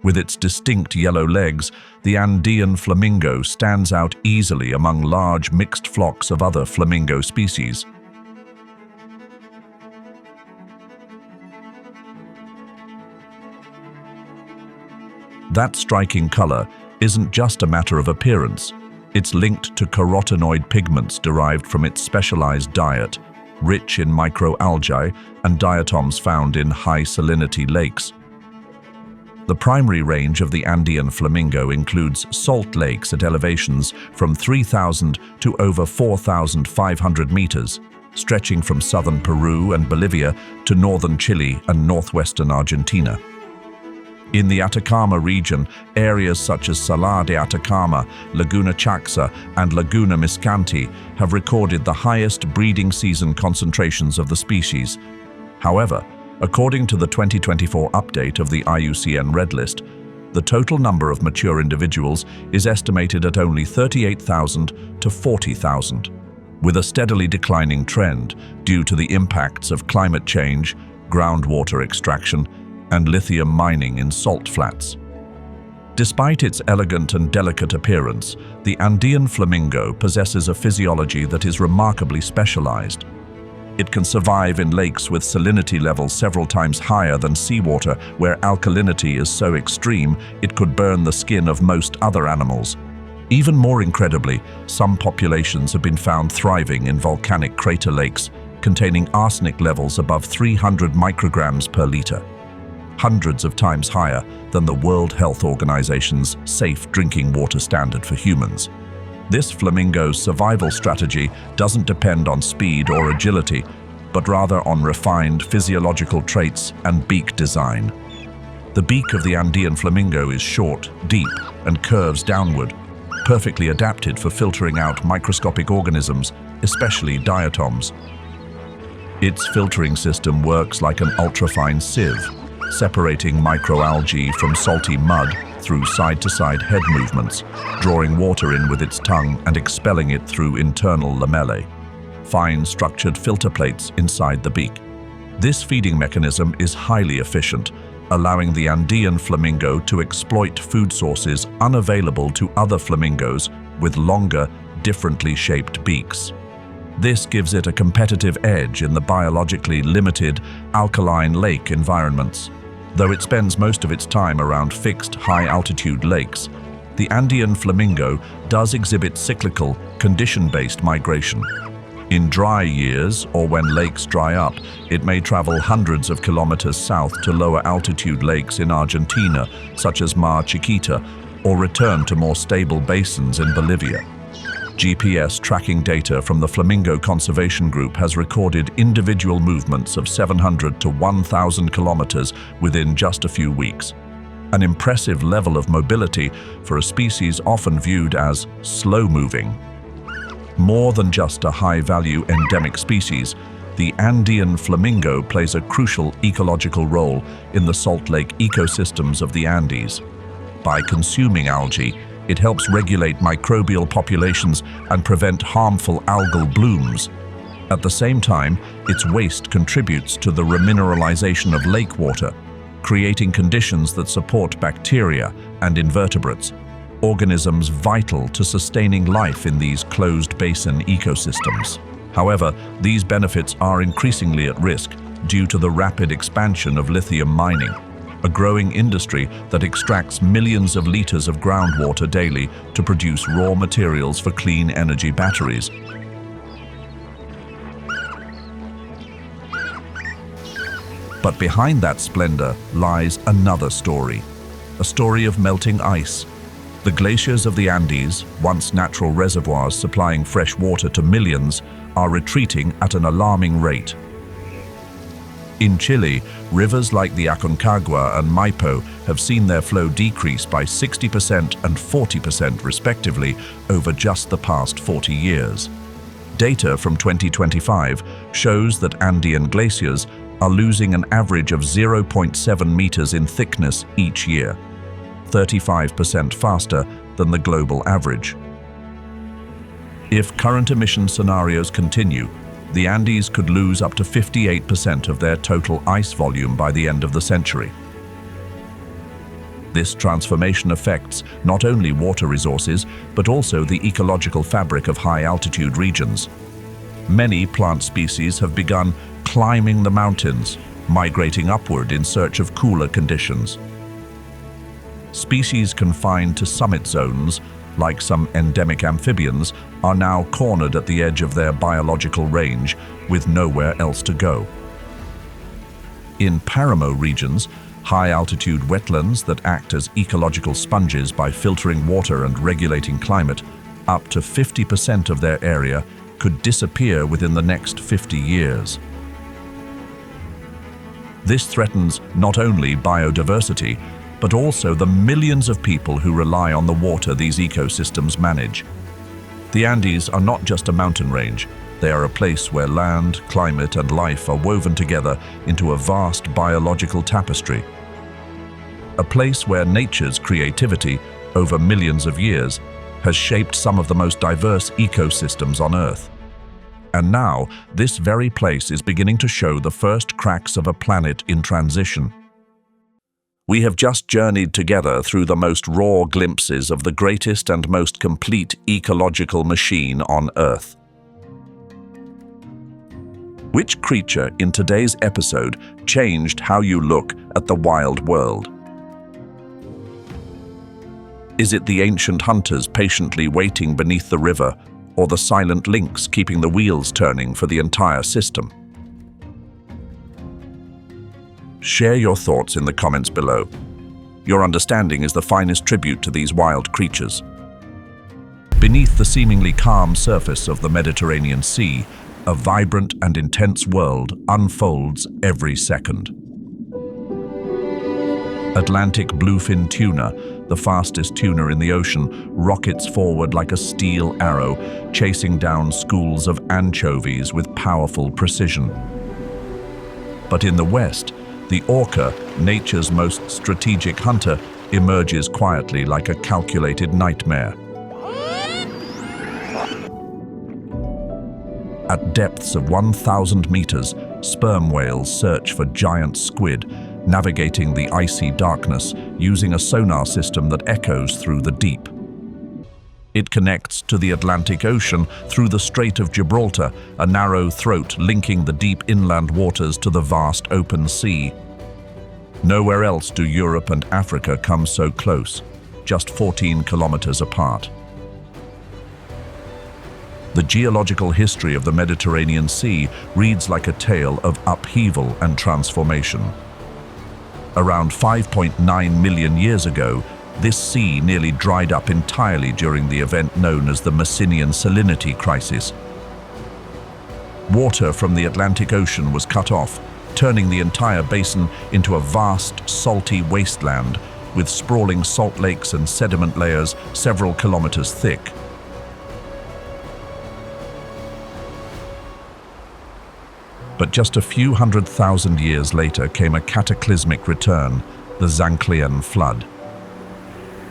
With its distinct yellow legs, the Andean flamingo stands out easily among large mixed flocks of other flamingo species. That striking color isn't just a matter of appearance. It's linked to carotenoid pigments derived from its specialized diet, rich in microalgae and diatoms found in high salinity lakes. The primary range of the Andean flamingo includes salt lakes at elevations from 3,000 to over 4,500 meters, stretching from southern Peru and Bolivia to northern Chile and northwestern Argentina. In the Atacama region, areas such as Salar de Atacama, Laguna Chaxa, and Laguna Miscanti have recorded the highest breeding season concentrations of the species. However, according to the 2024 update of the IUCN Red List, the total number of mature individuals is estimated at only 38,000 to 40,000, with a steadily declining trend due to the impacts of climate change, groundwater extraction, and lithium mining in salt flats. Despite its elegant and delicate appearance, the Andean flamingo possesses a physiology that is remarkably specialized. It can survive in lakes with salinity levels several times higher than seawater, where alkalinity is so extreme it could burn the skin of most other animals. Even more incredibly, some populations have been found thriving in volcanic crater lakes containing arsenic levels above 300 micrograms per liter, hundreds of times higher than the World Health Organization's safe drinking water standard for humans. This flamingo's survival strategy doesn't depend on speed or agility, but rather on refined physiological traits and beak design. The beak of the Andean flamingo is short, deep, and curves downward, perfectly adapted for filtering out microscopic organisms, especially diatoms. Its filtering system works like an ultrafine sieve, separating microalgae from salty mud through side-to-side head movements, drawing water in with its tongue and expelling it through internal lamellae, fine structured filter plates inside the beak. This feeding mechanism is highly efficient, allowing the Andean flamingo to exploit food sources unavailable to other flamingos with longer, differently shaped beaks. This gives it a competitive edge in the biologically limited alkaline lake environments. Though it spends most of its time around fixed, high-altitude lakes, the Andean flamingo does exhibit cyclical, condition-based migration. In dry years, or when lakes dry up, it may travel hundreds of kilometers south to lower-altitude lakes in Argentina, such as Mar Chiquita, or return to more stable basins in Bolivia. GPS tracking data from the Flamingo Conservation Group has recorded individual movements of 700 to 1,000 kilometers within just a few weeks. An impressive level of mobility for a species often viewed as slow-moving. More than just a high-value endemic species, the Andean flamingo plays a crucial ecological role in the salt lake ecosystems of the Andes. By consuming algae, it helps regulate microbial populations and prevent harmful algal blooms. At the same time, its waste contributes to the remineralization of lake water, creating conditions that support bacteria and invertebrates, organisms vital to sustaining life in these closed basin ecosystems. However, these benefits are increasingly at risk due to the rapid expansion of lithium mining. a growing industry that extracts millions of liters of groundwater daily to produce raw materials for clean energy batteries. But behind that splendor lies another story, a story of melting ice. The glaciers of the Andes, once natural reservoirs supplying fresh water to millions, are retreating at an alarming rate. In Chile, rivers like the Aconcagua and Maipo have seen their flow decrease by 60% and 40% respectively over just the past 40 years. Data from 2025 shows that Andean glaciers are losing an average of 0.7 meters in thickness each year, 35% faster than the global average. If current emission scenarios continue, the Andes could lose up to 58% of their total ice volume by the end of the century. This transformation affects not only water resources, but also the ecological fabric of high-altitude regions. Many plant species have begun climbing the mountains, migrating upward in search of cooler conditions. Species confined to summit zones, like some endemic amphibians, are now cornered at the edge of their biological range with nowhere else to go. In paramo regions, high-altitude wetlands that act as ecological sponges by filtering water and regulating climate, up to 50% of their area could disappear within the next 50 years. This threatens not only biodiversity, but also the millions of people who rely on the water these ecosystems manage. The Andes are not just a mountain range, they are a place where land, climate, and life are woven together into a vast biological tapestry. A place where nature's creativity, over millions of years, has shaped some of the most diverse ecosystems on Earth. And now, this very place is beginning to show the first cracks of a planet in transition. We have just journeyed together through the most raw glimpses of the greatest and most complete ecological machine on Earth. Which creature in today's episode changed how you look at the wild world? Is it the ancient hunters patiently waiting beneath the river, or the silent lynx keeping the wheels turning for the entire system? Share your thoughts in the comments below. Your understanding is the finest tribute to these wild creatures. Beneath the seemingly calm surface of the Mediterranean Sea, a vibrant and intense world unfolds every second. Atlantic bluefin tuna, the fastest tuna in the ocean, rockets forward like a steel arrow, chasing down schools of anchovies with powerful precision. But in the west, the orca, nature's most strategic hunter, emerges quietly like a calculated nightmare. At depths of 1,000 meters, sperm whales search for giant squid, navigating the icy darkness using a sonar system that echoes through the deep. It connects to the Atlantic Ocean through the Strait of Gibraltar, a narrow throat linking the deep inland waters to the vast open sea. Nowhere else do Europe and Africa come so close, just 14 kilometers apart. The geological history of the Mediterranean Sea reads like a tale of upheaval and transformation. Around 5.9 million years ago, this sea nearly dried up entirely during the event known as the Messinian salinity crisis. Water from the Atlantic Ocean was cut off, turning the entire basin into a vast, salty wasteland with sprawling salt lakes and sediment layers several kilometers thick. But just a few 100,000 years later came a cataclysmic return, the Zanclean flood.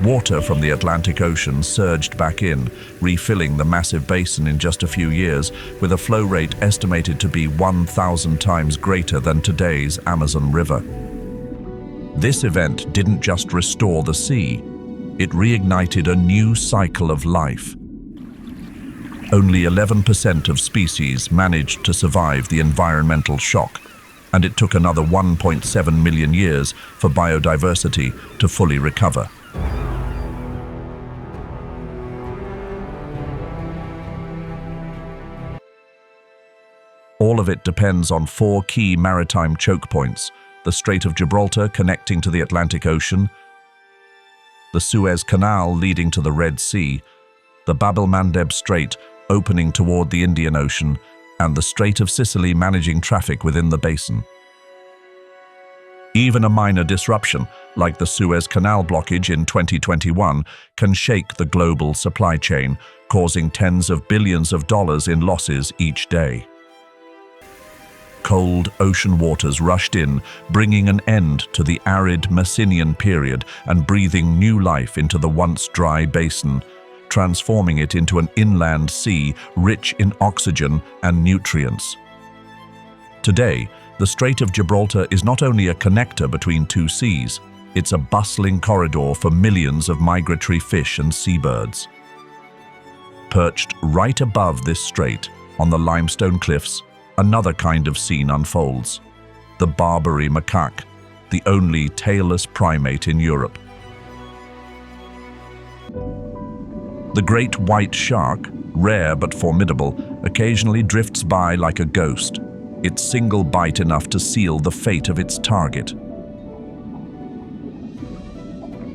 Water from the Atlantic Ocean surged back in, refilling the massive basin in just a few years, with a flow rate estimated to be 1,000 times greater than today's Amazon River. This event didn't just restore the sea, it reignited a new cycle of life. Only 11% of species managed to survive the environmental shock, and it took another 1.7 million years for biodiversity to fully recover. All of it depends on four key maritime choke points: the Strait of Gibraltar connecting to the Atlantic Ocean, the Suez Canal leading to the Red Sea, the Bab el-Mandeb Strait opening toward the Indian Ocean, and the Strait of Sicily managing traffic within the basin. Even a minor disruption, like the Suez Canal blockage in 2021, can shake the global supply chain, causing tens of billions of dollars in losses each day. Cold ocean waters rushed in, bringing an end to the arid Messinian period and breathing new life into the once dry basin, transforming it into an inland sea rich in oxygen and nutrients. Today, the Strait of Gibraltar is not only a connector between two seas, it's a bustling corridor for millions of migratory fish and seabirds. Perched right above this strait, on the limestone cliffs, another kind of scene unfolds: the Barbary macaque, the only tailless primate in Europe. The great white shark, rare but formidable, occasionally drifts by like a ghost, its single bite enough to seal the fate of its target.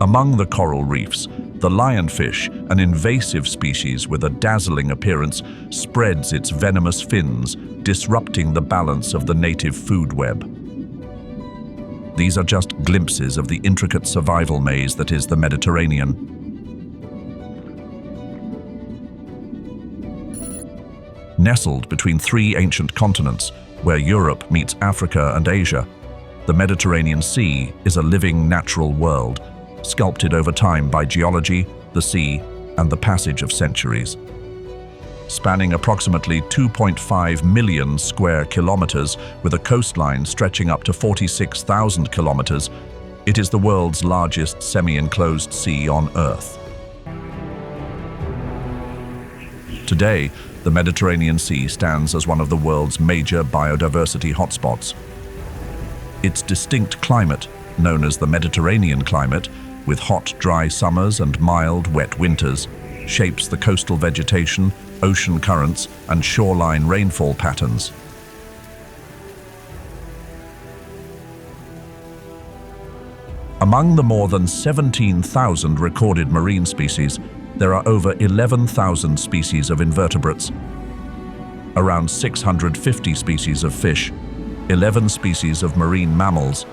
Among the coral reefs, the lionfish, an invasive species with a dazzling appearance, spreads its venomous fins, disrupting the balance of the native food web. These are just glimpses of the intricate survival maze that is the Mediterranean. Nestled between three ancient continents, where Europe meets Africa and Asia, the Mediterranean Sea is a living natural world, sculpted over time by geology, the sea, and the passage of centuries. Spanning approximately 2.5 million square kilometers with a coastline stretching up to 46,000 kilometers, it is the world's largest semi-enclosed sea on Earth. Today, the Mediterranean Sea stands as one of the world's major biodiversity hotspots. Its distinct climate, known as the Mediterranean climate, with hot, dry summers and mild, wet winters, shapes the coastal vegetation, ocean currents, and shoreline rainfall patterns. Among the more than 17,000 recorded marine species, there are over 11,000 species of invertebrates, around 650 species of fish, 11 species of marine mammals,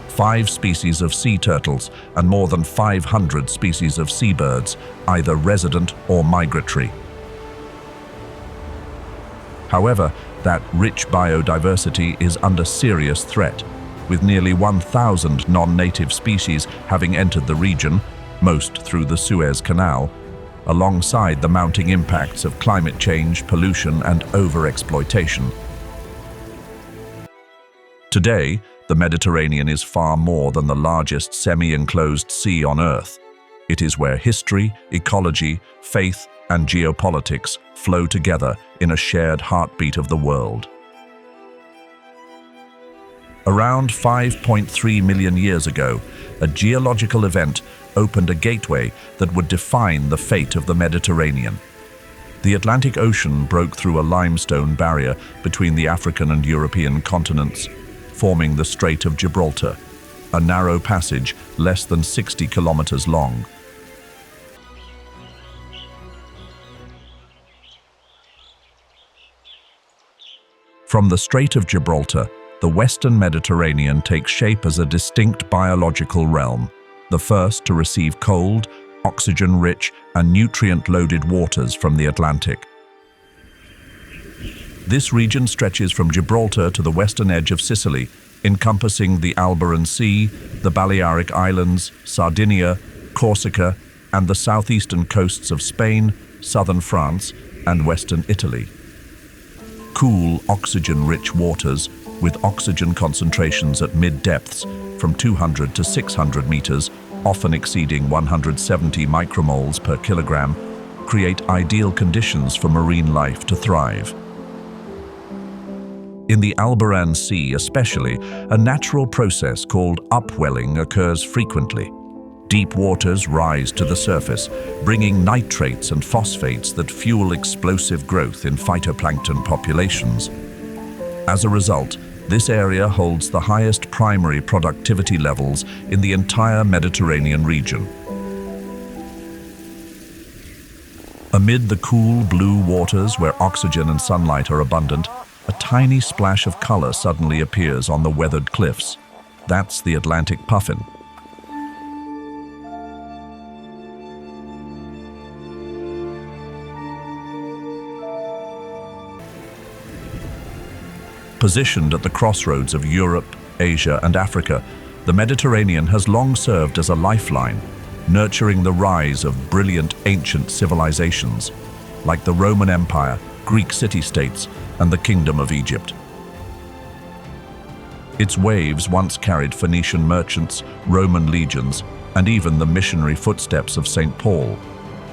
5 species of sea turtles, and more than 500 species of seabirds, either resident or migratory. However, that rich biodiversity is under serious threat, with nearly 1,000 non-native species having entered the region, most through the Suez Canal, alongside the mounting impacts of climate change, pollution, and overexploitation. Today, the Mediterranean is far more than the largest semi-enclosed sea on Earth. It is where history, ecology, faith, and geopolitics flow together in a shared heartbeat of the world. Around 5.3 million years ago, a geological event opened a gateway that would define the fate of the Mediterranean. The Atlantic Ocean broke through a limestone barrier between the African and European continents, forming the Strait of Gibraltar, a narrow passage less than 60 kilometers long. From the Strait of Gibraltar, the Western Mediterranean takes shape as a distinct biological realm, the first to receive cold, oxygen-rich, and nutrient-loaded waters from the Atlantic. This region stretches from Gibraltar to the western edge of Sicily, encompassing the Alboran Sea, the Balearic Islands, Sardinia, Corsica, and the southeastern coasts of Spain, southern France, and western Italy. Cool, oxygen-rich waters, with oxygen concentrations at mid-depths from 200 to 600 meters, often exceeding 170 micromoles per kilogram, create ideal conditions for marine life to thrive. In the Alboran Sea especially, a natural process called upwelling occurs frequently. Deep waters rise to the surface, bringing nitrates and phosphates that fuel explosive growth in phytoplankton populations. As a result, this area holds the highest primary productivity levels in the entire Mediterranean region. Amid the cool blue waters where oxygen and sunlight are abundant, a tiny splash of color suddenly appears on the weathered cliffs. That's the Atlantic puffin. Positioned at the crossroads of Europe, Asia, and Africa, the Mediterranean has long served as a lifeline, nurturing the rise of brilliant ancient civilizations, like the Roman Empire, Greek city-states, and the Kingdom of Egypt. Its waves once carried Phoenician merchants, Roman legions, and even the missionary footsteps of St. Paul,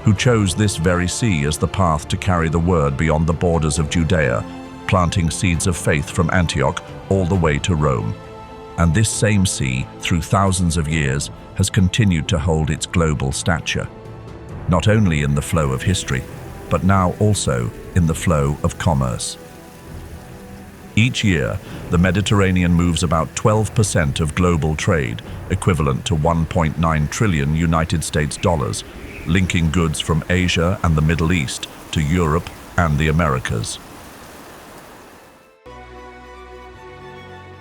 who chose this very sea as the path to carry the word beyond the borders of Judea, planting seeds of faith from Antioch all the way to Rome. And this same sea, through thousands of years, has continued to hold its global stature, not only in the flow of history, but now also in the flow of commerce. Each year, the Mediterranean moves about 12% of global trade, equivalent to 1.9 trillion United States dollars, linking goods from Asia and the Middle East to Europe and the Americas.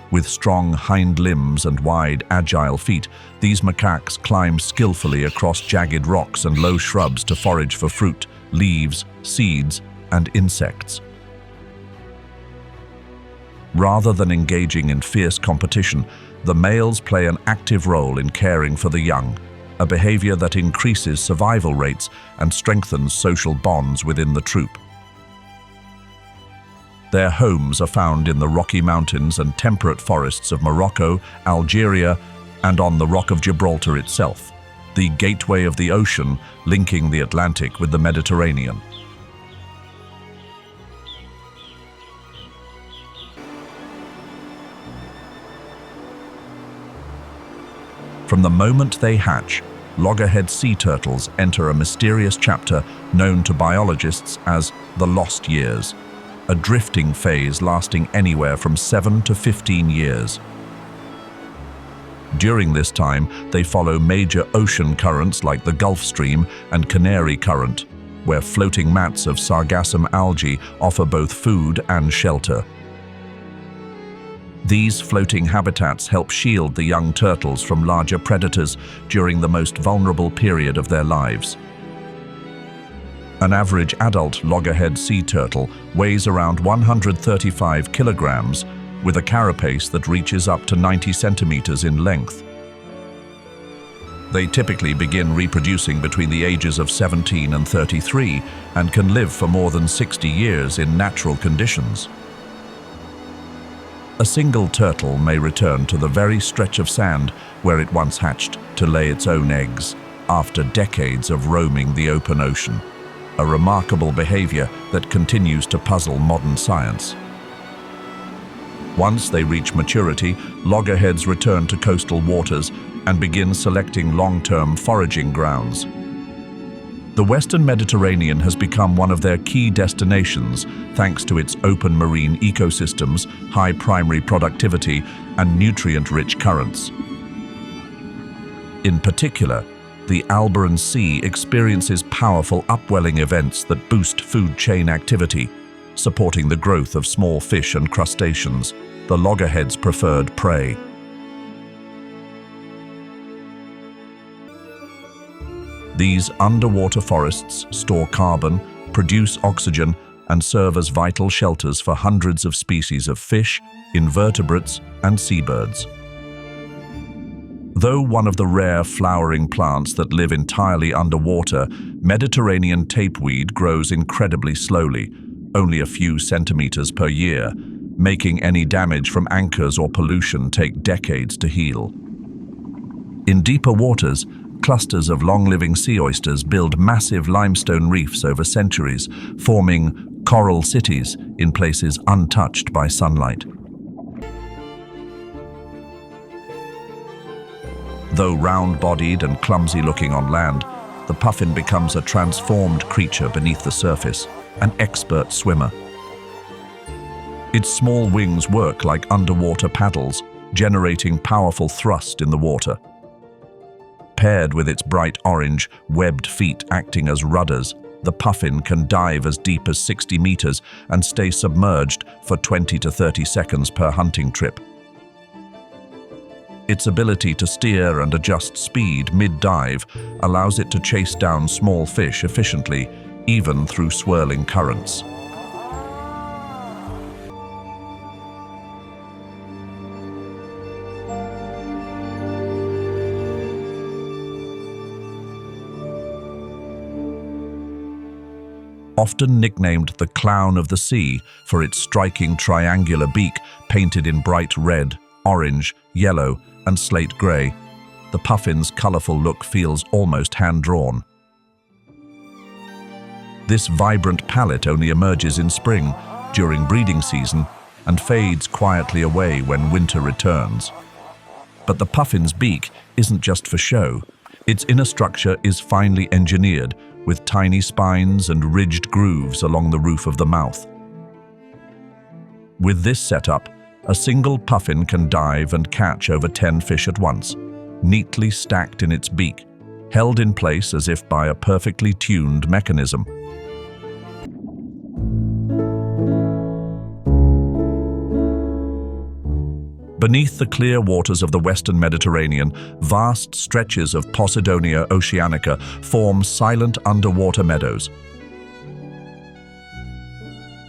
With strong hind limbs and wide, agile feet, these macaques climb skillfully across jagged rocks and low shrubs to forage for fruit, leaves, seeds, and insects. Rather than engaging in fierce competition, the males play an active role in caring for the young, a behavior that increases survival rates and strengthens social bonds within the troop. Their homes are found in the Rocky Mountains and temperate forests of Morocco, Algeria, and on the Rock of Gibraltar itself, the gateway of the ocean linking the Atlantic with the Mediterranean. From the moment they hatch, loggerhead sea turtles enter a mysterious chapter known to biologists as the lost years, a drifting phase lasting anywhere from 7 to 15 years. During this time, they follow major ocean currents like the Gulf Stream and Canary Current, where floating mats of sargassum algae offer both food and shelter. These floating habitats help shield the young turtles from larger predators during the most vulnerable period of their lives. An average adult loggerhead sea turtle weighs around 135 kilograms, with a carapace that reaches up to 90 centimeters in length. They typically begin reproducing between the ages of 17 and 33 and can live for more than 60 years in natural conditions. A single turtle may return to the very stretch of sand where it once hatched to lay its own eggs after decades of roaming the open ocean, a remarkable behavior that continues to puzzle modern science. Once they reach maturity, loggerheads return to coastal waters and begin selecting long-term foraging grounds. The Western Mediterranean has become one of their key destinations thanks to its open marine ecosystems, high primary productivity, and nutrient-rich currents. In particular, the Alboran Sea experiences powerful upwelling events that boost food chain activity, supporting the growth of small fish and crustaceans, the loggerhead's preferred prey. These underwater forests store carbon, produce oxygen, and serve as vital shelters for hundreds of species of fish, invertebrates, and seabirds. Though one of the rare flowering plants that live entirely underwater, Mediterranean tapeweed grows incredibly slowly, only a few centimeters per year, making any damage from anchors or pollution take decades to heal. In deeper waters, clusters of long-living sea oysters build massive limestone reefs over centuries, forming coral cities in places untouched by sunlight. Though round-bodied and clumsy-looking on land, the puffin becomes a transformed creature beneath the surface, an expert swimmer. Its small wings work like underwater paddles, generating powerful thrust in the water. Paired with its bright orange, webbed feet acting as rudders, the puffin can dive as deep as 60 meters and stay submerged for 20 to 30 seconds per hunting trip. Its ability to steer and adjust speed mid-dive allows it to chase down small fish efficiently, even through swirling currents. Often nicknamed the clown of the sea for its striking triangular beak painted in bright red, orange, yellow, and slate grey, the puffin's colourful look feels almost hand-drawn. This vibrant palette only emerges in spring, during breeding season, and fades quietly away when winter returns. But the puffin's beak isn't just for show. Its inner structure is finely engineered, with tiny spines and ridged grooves along the roof of the mouth. With this setup, a single puffin can dive and catch over 10 fish at once, neatly stacked in its beak, held in place as if by a perfectly tuned mechanism. Beneath the clear waters of the western Mediterranean, vast stretches of Posidonia oceanica form silent underwater meadows.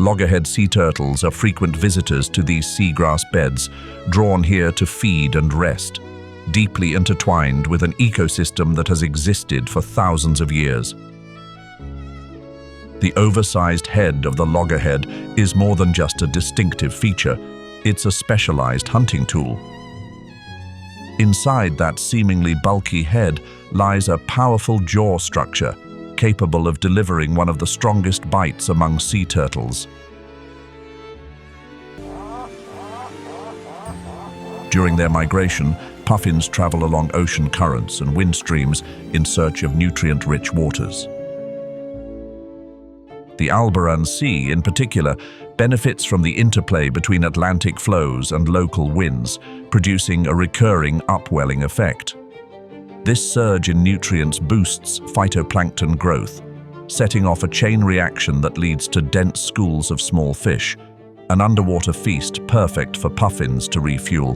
Loggerhead sea turtles are frequent visitors to these seagrass beds, drawn here to feed and rest, deeply intertwined with an ecosystem that has existed for thousands of years. The oversized head of the loggerhead is more than just a distinctive feature. It's a specialized hunting tool. Inside that seemingly bulky head lies a powerful jaw structure, capable of delivering one of the strongest bites among sea turtles. During their migration, puffins travel along ocean currents and wind streams in search of nutrient-rich waters. The Alboran Sea, in particular, benefits from the interplay between Atlantic flows and local winds, producing a recurring upwelling effect. This surge in nutrients boosts phytoplankton growth, setting off a chain reaction that leads to dense schools of small fish, an underwater feast perfect for puffins to refuel.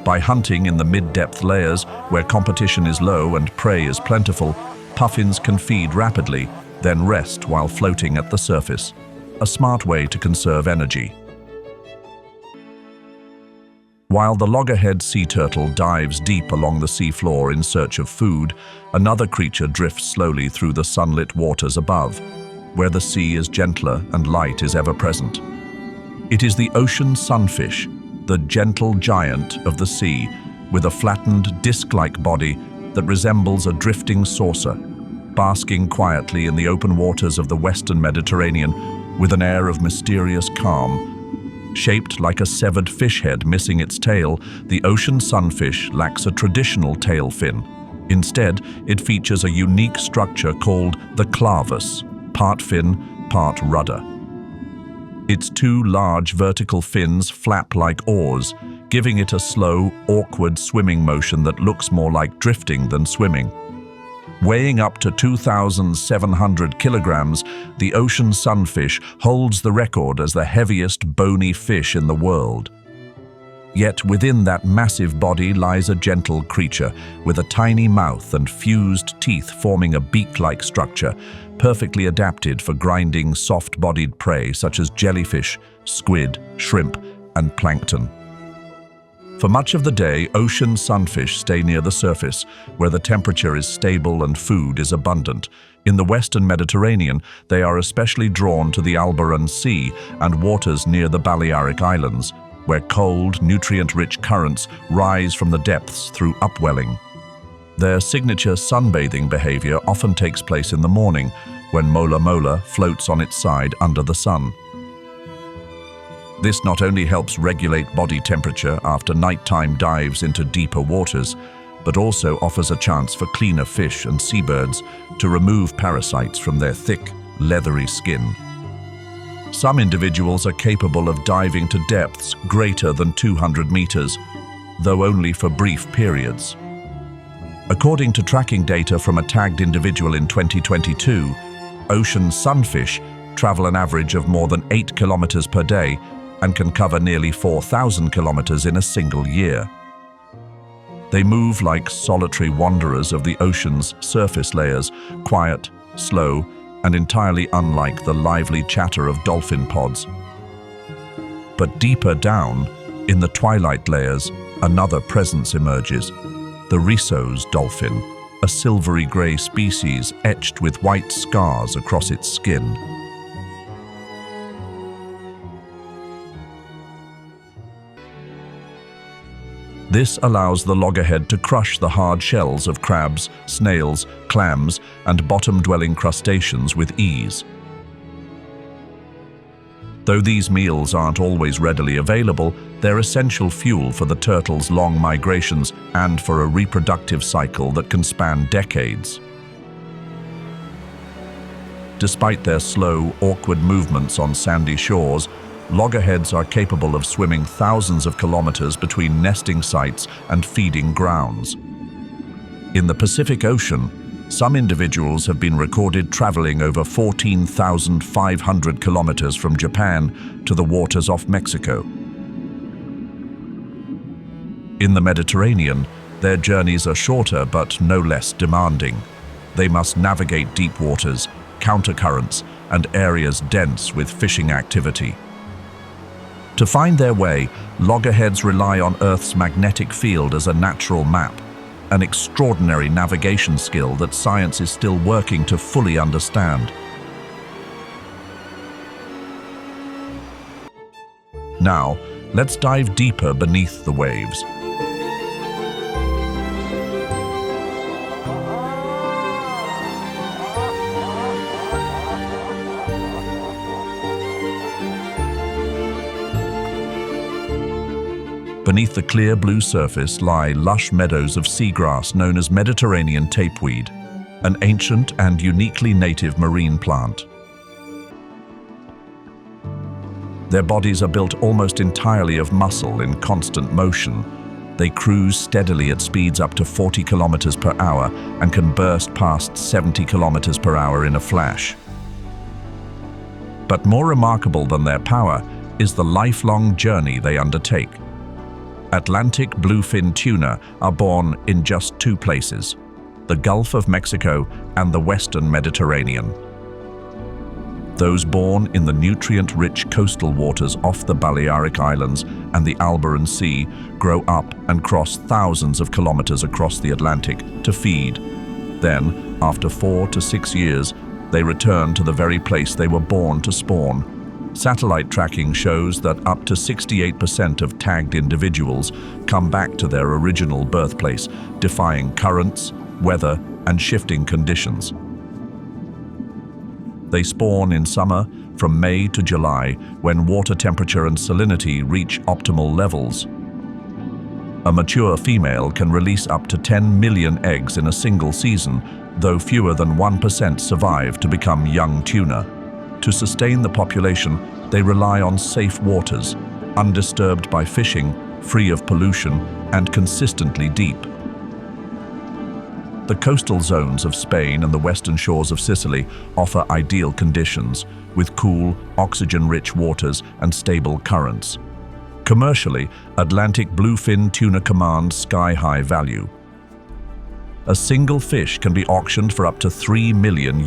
By hunting in the mid-depth layers, where competition is low and prey is plentiful, puffins can feed rapidly, then rest while floating at the surface, a smart way to conserve energy. While the loggerhead sea turtle dives deep along the seafloor in search of food, another creature drifts slowly through the sunlit waters above, where the sea is gentler and light is ever present. It is the ocean sunfish, the gentle giant of the sea, with a flattened, disc-like body that resembles a drifting saucer, basking quietly in the open waters of the western Mediterranean with an air of mysterious calm. Shaped like a severed fish head missing its tail, the ocean sunfish lacks a traditional tail fin. Instead, it features a unique structure called the clavus, part fin, part rudder. Its two large vertical fins flap like oars, giving it a slow, awkward swimming motion that looks more like drifting than swimming. Weighing up to 2,700 kilograms, the ocean sunfish holds the record as the heaviest bony fish in the world. Yet within that massive body lies a gentle creature with a tiny mouth and fused teeth forming a beak-like structure, perfectly adapted for grinding soft-bodied prey such as jellyfish, squid, shrimp, and plankton. For much of the day, ocean sunfish stay near the surface, where the temperature is stable and food is abundant. In the western Mediterranean, they are especially drawn to the Alboran Sea and waters near the Balearic Islands, where cold, nutrient-rich currents rise from the depths through upwelling. Their signature sunbathing behavior often takes place in the morning, when mola mola floats on its side under the sun. This not only helps regulate body temperature after nighttime dives into deeper waters, but also offers a chance for cleaner fish and seabirds to remove parasites from their thick, leathery skin. Some individuals are capable of diving to depths greater than 200 meters, though only for brief periods. According to tracking data from a tagged individual in 2022, ocean sunfish travel an average of more than 8 kilometers per day and can cover nearly 4,000 kilometers in a single year. They move like solitary wanderers of the ocean's surface layers, quiet, slow, and entirely unlike the lively chatter of dolphin pods. But deeper down, in the twilight layers, another presence emerges: the Risso's dolphin, a silvery grey species etched with white scars across its skin. This allows the loggerhead to crush the hard shells of crabs, snails, clams, and bottom-dwelling crustaceans with ease. Though these meals aren't always readily available, they're essential fuel for the turtle's long migrations and for a reproductive cycle that can span decades. Despite their slow, awkward movements on sandy shores, loggerheads are capable of swimming thousands of kilometers between nesting sites and feeding grounds. In the Pacific Ocean, some individuals have been recorded traveling over 14,500 kilometers from Japan to the waters off Mexico. In the Mediterranean, their journeys are shorter but no less demanding. They must navigate deep waters, countercurrents, and areas dense with fishing activity. To find their way, loggerheads rely on Earth's magnetic field as a natural map, an extraordinary navigation skill that science is still working to fully understand. Now, let's dive deeper beneath the waves. Beneath the clear blue surface lie lush meadows of seagrass known as Mediterranean tapeweed, an ancient and uniquely native marine plant. Their bodies are built almost entirely of muscle in constant motion. They cruise steadily at speeds up to 40 kilometers per hour and can burst past 70 kilometers per hour in a flash. But more remarkable than their power is the lifelong journey they undertake. Atlantic bluefin tuna are born in just two places: the Gulf of Mexico and the Western Mediterranean. Those born in the nutrient-rich coastal waters off the Balearic Islands and the Alboran Sea grow up and cross thousands of kilometers across the Atlantic to feed. Then, after 4 to 6 years, they return to the very place they were born to spawn. Satellite tracking shows that up to 68% of tagged individuals come back to their original birthplace, defying currents, weather, and shifting conditions. They spawn in summer from May to July, when water temperature and salinity reach optimal levels. A mature female can release up to 10 million eggs in a single season, though fewer than 1% survive to become young tuna. To sustain the population, they rely on safe waters, undisturbed by fishing, free of pollution, and consistently deep. The coastal zones of Spain and the western shores of Sicily offer ideal conditions, with cool, oxygen-rich waters and stable currents. Commercially, Atlantic bluefin tuna commands sky-high value. A single fish can be auctioned for up to $3 million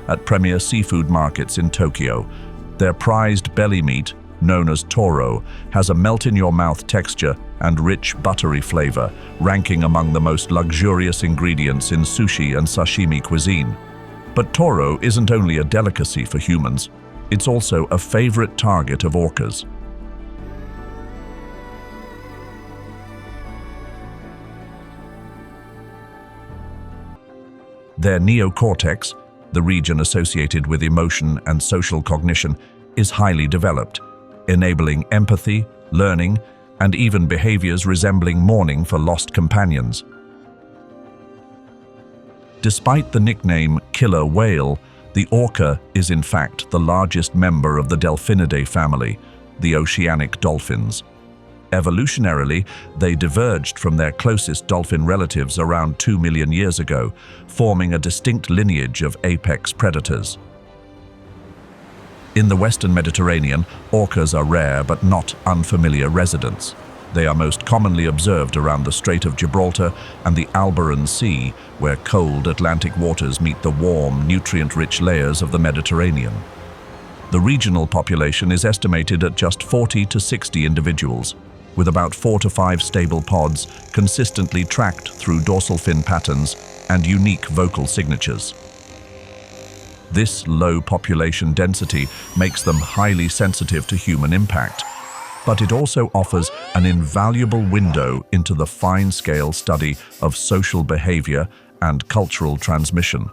at premier seafood markets in Tokyo. Their prized belly meat, known as toro, has a melt-in-your-mouth texture and rich, buttery flavor, ranking among the most luxurious ingredients in sushi and sashimi cuisine. But toro isn't only a delicacy for humans, it's also a favorite target of orcas. Their neocortex, The region associated with emotion and social cognition is highly developed, enabling empathy, learning, and even behaviors resembling mourning for lost companions. Despite the nickname killer whale, the orca is in fact the largest member of the Delphinidae family, the oceanic dolphins. Evolutionarily, they diverged from their closest dolphin relatives around 2 million years ago, forming a distinct lineage of apex predators. In the Western Mediterranean, orcas are rare but not unfamiliar residents. They are most commonly observed around the Strait of Gibraltar and the Albaran Sea, where cold Atlantic waters meet the warm, nutrient-rich layers of the Mediterranean. The regional population is estimated at just 40 to 60 individuals, with about 4 to 5 stable pods consistently tracked through dorsal fin patterns and unique vocal signatures. This low population density makes them highly sensitive to human impact, but it also offers an invaluable window into the fine-scale study of social behavior and cultural transmission.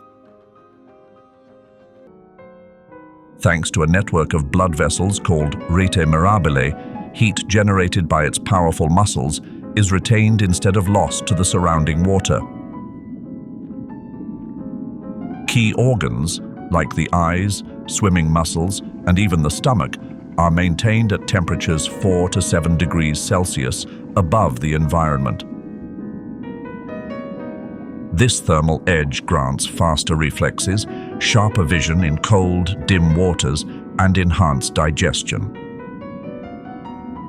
Thanks to a network of blood vessels called rete mirabile, heat generated by its powerful muscles is retained instead of lost to the surrounding water. Key organs, like the eyes, swimming muscles, and even the stomach, are maintained at temperatures 4 to 7 degrees Celsius above the environment. This thermal edge grants faster reflexes, sharper vision in cold, dim waters, and enhanced digestion.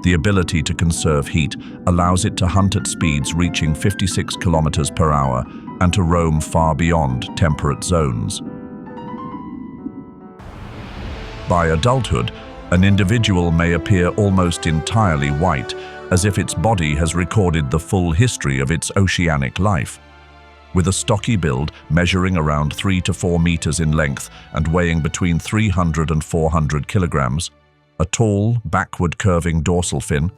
The ability to conserve heat allows it to hunt at speeds reaching 56 kilometers per hour and to roam far beyond temperate zones. By adulthood, an individual may appear almost entirely white, as if its body has recorded the full history of its oceanic life. With a stocky build measuring around 3 to 4 meters in length and weighing between 300 and 400 kilograms, a tall, backward-curving dorsal fin,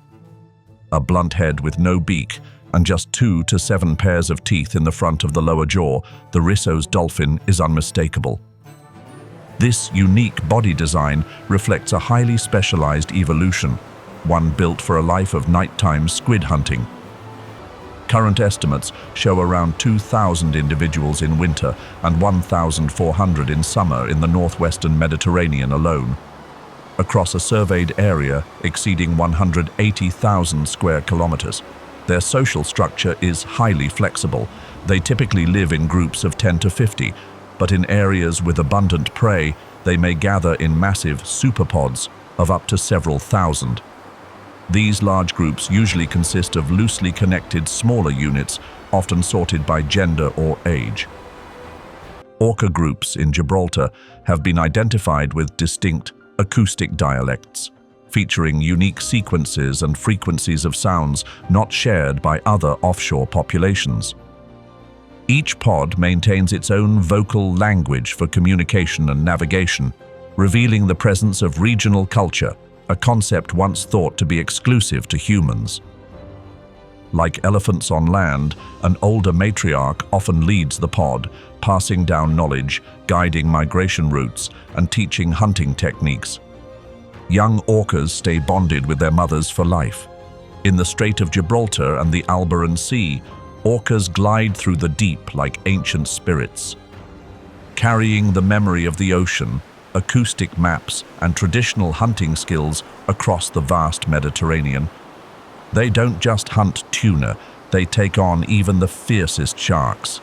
a blunt head with no beak, and just 2 to 7 pairs of teeth in the front of the lower jaw, the Risso's dolphin is unmistakable. This unique body design reflects a highly specialized evolution, one built for a life of nighttime squid hunting. Current estimates show around 2,000 individuals in winter and 1,400 in summer in the northwestern Mediterranean alone, across a surveyed area exceeding 180,000 square kilometers. Their social structure is highly flexible. They typically live in groups of 10 to 50, but in areas with abundant prey, they may gather in massive superpods of up to several thousand. These large groups usually consist of loosely connected smaller units, often sorted by gender or age. Orca groups in Gibraltar have been identified with distinct acoustic dialects, featuring unique sequences and frequencies of sounds not shared by other offshore populations. Each pod maintains its own vocal language for communication and navigation, revealing the presence of regional culture, a concept once thought to be exclusive to humans. Like elephants on land, an older matriarch often leads the pod, passing down knowledge, guiding migration routes, and teaching hunting techniques. Young orcas stay bonded with their mothers for life. In the Strait of Gibraltar and the Albaran Sea, orcas glide through the deep like ancient spirits. Carrying the memory of the ocean, acoustic maps, and traditional hunting skills across the vast Mediterranean, they don't just hunt tuna, they take on even the fiercest sharks.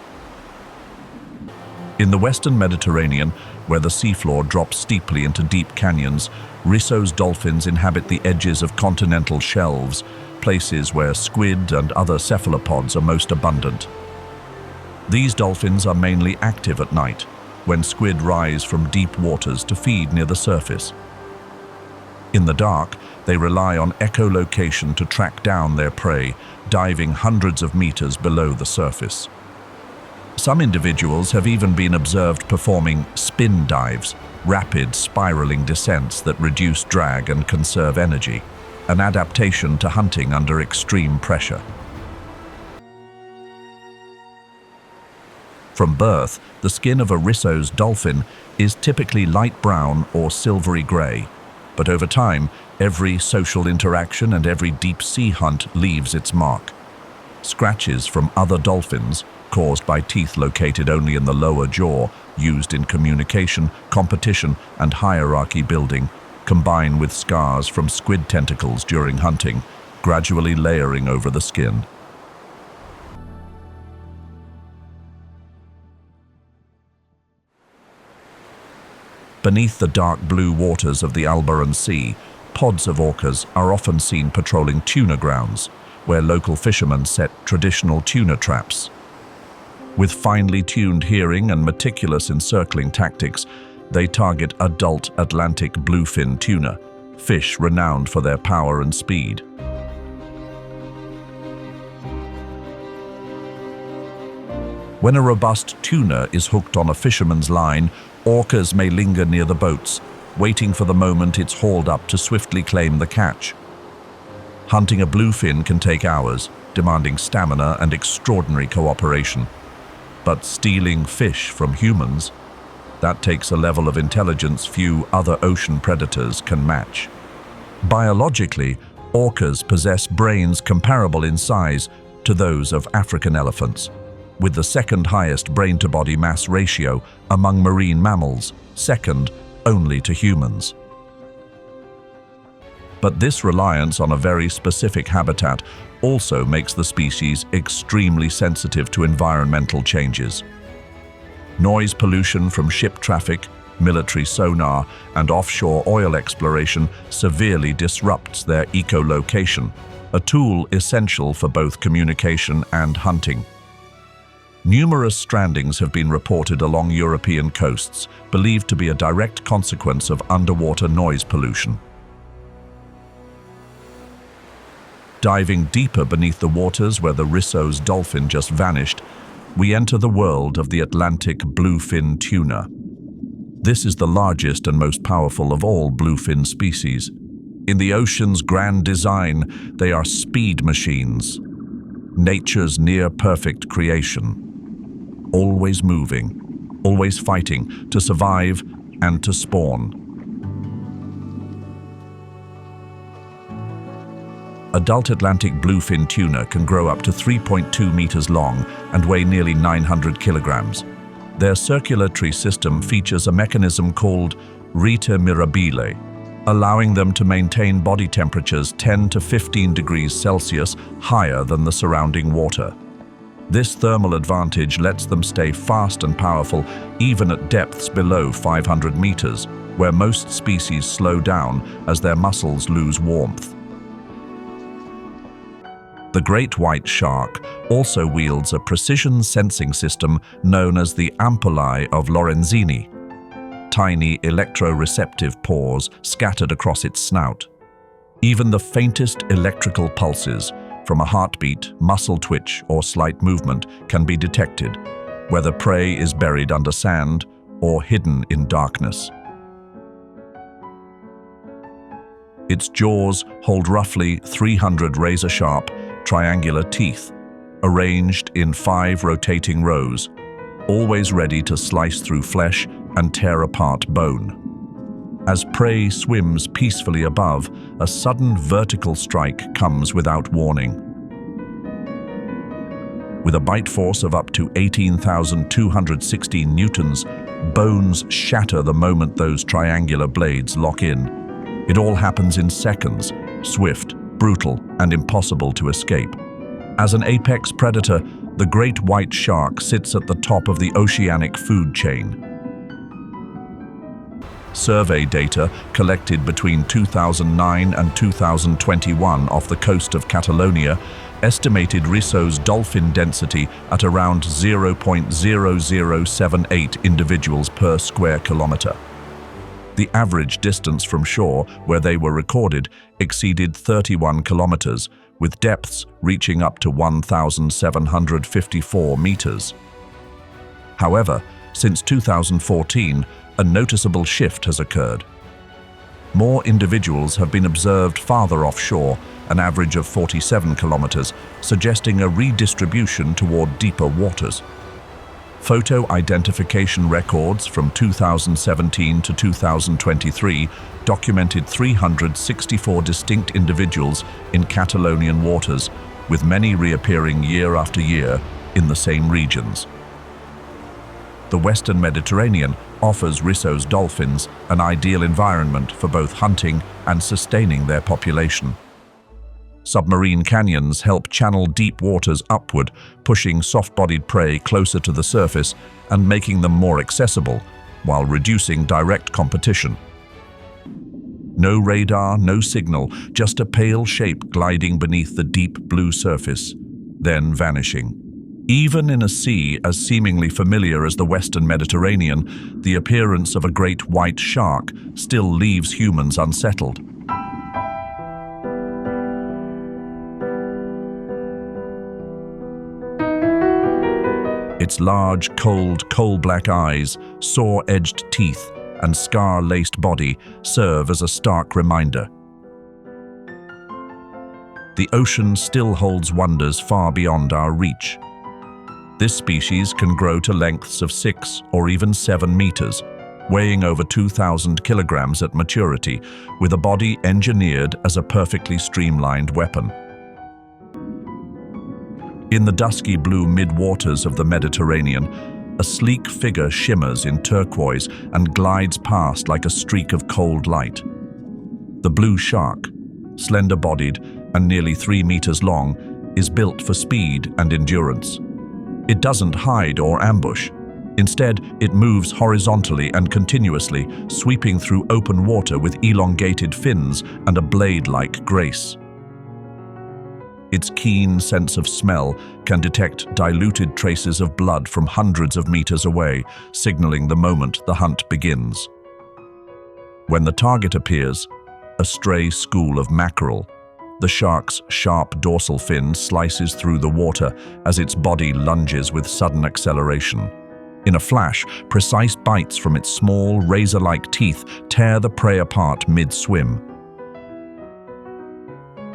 In the Western Mediterranean, where the seafloor drops steeply into deep canyons, Risso's dolphins inhabit the edges of continental shelves, places where squid and other cephalopods are most abundant. These dolphins are mainly active at night, when squid rise from deep waters to feed near the surface. In the dark, they rely on echolocation to track down their prey, diving hundreds of meters below the surface. Some individuals have even been observed performing spin dives, rapid spiraling descents that reduce drag and conserve energy, an adaptation to hunting under extreme pressure. From birth, the skin of a Risso's dolphin is typically light brown or silvery gray, but over time, every social interaction and every deep-sea hunt leaves its mark. Scratches from other dolphins, caused by teeth located only in the lower jaw, used in communication, competition, and hierarchy building, combine with scars from squid tentacles during hunting, gradually layering over the skin. Beneath the dark blue waters of the Albaran Sea, pods of orcas are often seen patrolling tuna grounds, where local fishermen set traditional tuna traps. With finely tuned hearing and meticulous encircling tactics, they target adult Atlantic bluefin tuna, fish renowned for their power and speed. When a robust tuna is hooked on a fisherman's line, orcas may linger near the boats, waiting for the moment it's hauled up to swiftly claim the catch. Hunting a bluefin can take hours, demanding stamina and extraordinary cooperation. But stealing fish from humans, that takes a level of intelligence few other ocean predators can match. Biologically, orcas possess brains comparable in size to those of African elephants, with the second highest brain-to-body mass ratio among marine mammals, second only to humans. But this reliance on a very specific habitat also makes the species extremely sensitive to environmental changes. Noise pollution from ship traffic, military sonar, and offshore oil exploration severely disrupts their echolocation, a tool essential for both communication and hunting. Numerous strandings have been reported along European coasts, believed to be a direct consequence of underwater noise pollution. Diving deeper beneath the waters where the Risso's dolphin just vanished, we enter the world of the Atlantic bluefin tuna. This is the largest and most powerful of all bluefin species. In the ocean's grand design, they are speed machines, nature's near-perfect creation. Always moving, always fighting to survive and to spawn. Adult Atlantic bluefin tuna can grow up to 3.2 meters long and weigh nearly 900 kilograms. Their circulatory system features a mechanism called rete mirabile, allowing them to maintain body temperatures 10 to 15 degrees Celsius higher than the surrounding water. This thermal advantage lets them stay fast and powerful even at depths below 500 meters, where most species slow down as their muscles lose warmth. The great white shark also wields a precision sensing system known as the ampullae of Lorenzini, tiny electroreceptive pores scattered across its snout. Even the faintest electrical pulses, from a heartbeat, muscle twitch, or slight movement, can be detected, whether prey is buried under sand or hidden in darkness. Its jaws hold roughly 300 razor-sharp, triangular teeth, arranged in 5 rotating rows, always ready to slice through flesh and tear apart bone. As prey swims peacefully above, a sudden vertical strike comes without warning. With a bite force of up to 18,216 newtons, bones shatter the moment those triangular blades lock in. It all happens in seconds, swift, brutal, and impossible to escape. As an apex predator, the great white shark sits at the top of the oceanic food chain. Survey data collected between 2009 and 2021 off the coast of Catalonia estimated Risso's dolphin density at around 0.0078 individuals per square kilometer. The average distance from shore where they were recorded exceeded 31 kilometers, with depths reaching up to 1,754 meters. However, since 2014, a noticeable shift has occurred. More individuals have been observed farther offshore, an average of 47 kilometers, suggesting a redistribution toward deeper waters. Photo identification records from 2017 to 2023 documented 364 distinct individuals in Catalonian waters, with many reappearing year after year in the same regions. The Western Mediterranean offers Risso's dolphins an ideal environment for both hunting and sustaining their population. Submarine canyons help channel deep waters upward, pushing soft-bodied prey closer to the surface and making them more accessible, while reducing direct competition. No radar, no signal, just a pale shape gliding beneath the deep blue surface, then vanishing. Even in a sea as seemingly familiar as the Western Mediterranean, the appearance of a great white shark still leaves humans unsettled. Its large, cold, coal-black eyes, saw-edged teeth, and scar-laced body serve as a stark reminder. The ocean still holds wonders far beyond our reach. This species can grow to lengths of 6 or even 7 meters, weighing over 2,000 kilograms at maturity, with a body engineered as a perfectly streamlined weapon. In the dusky blue mid-waters of the Mediterranean, a sleek figure shimmers in turquoise and glides past like a streak of cold light. The blue shark, slender-bodied and nearly 3 meters long, is built for speed and endurance. It doesn't hide or ambush. Instead, it moves horizontally and continuously, sweeping through open water with elongated fins and a blade-like grace. Its keen sense of smell can detect diluted traces of blood from hundreds of meters away, signaling the moment the hunt begins. When the target appears, a stray school of mackerel, the shark's sharp dorsal fin slices through the water as its body lunges with sudden acceleration. In a flash, precise bites from its small, razor-like teeth tear the prey apart mid-swim.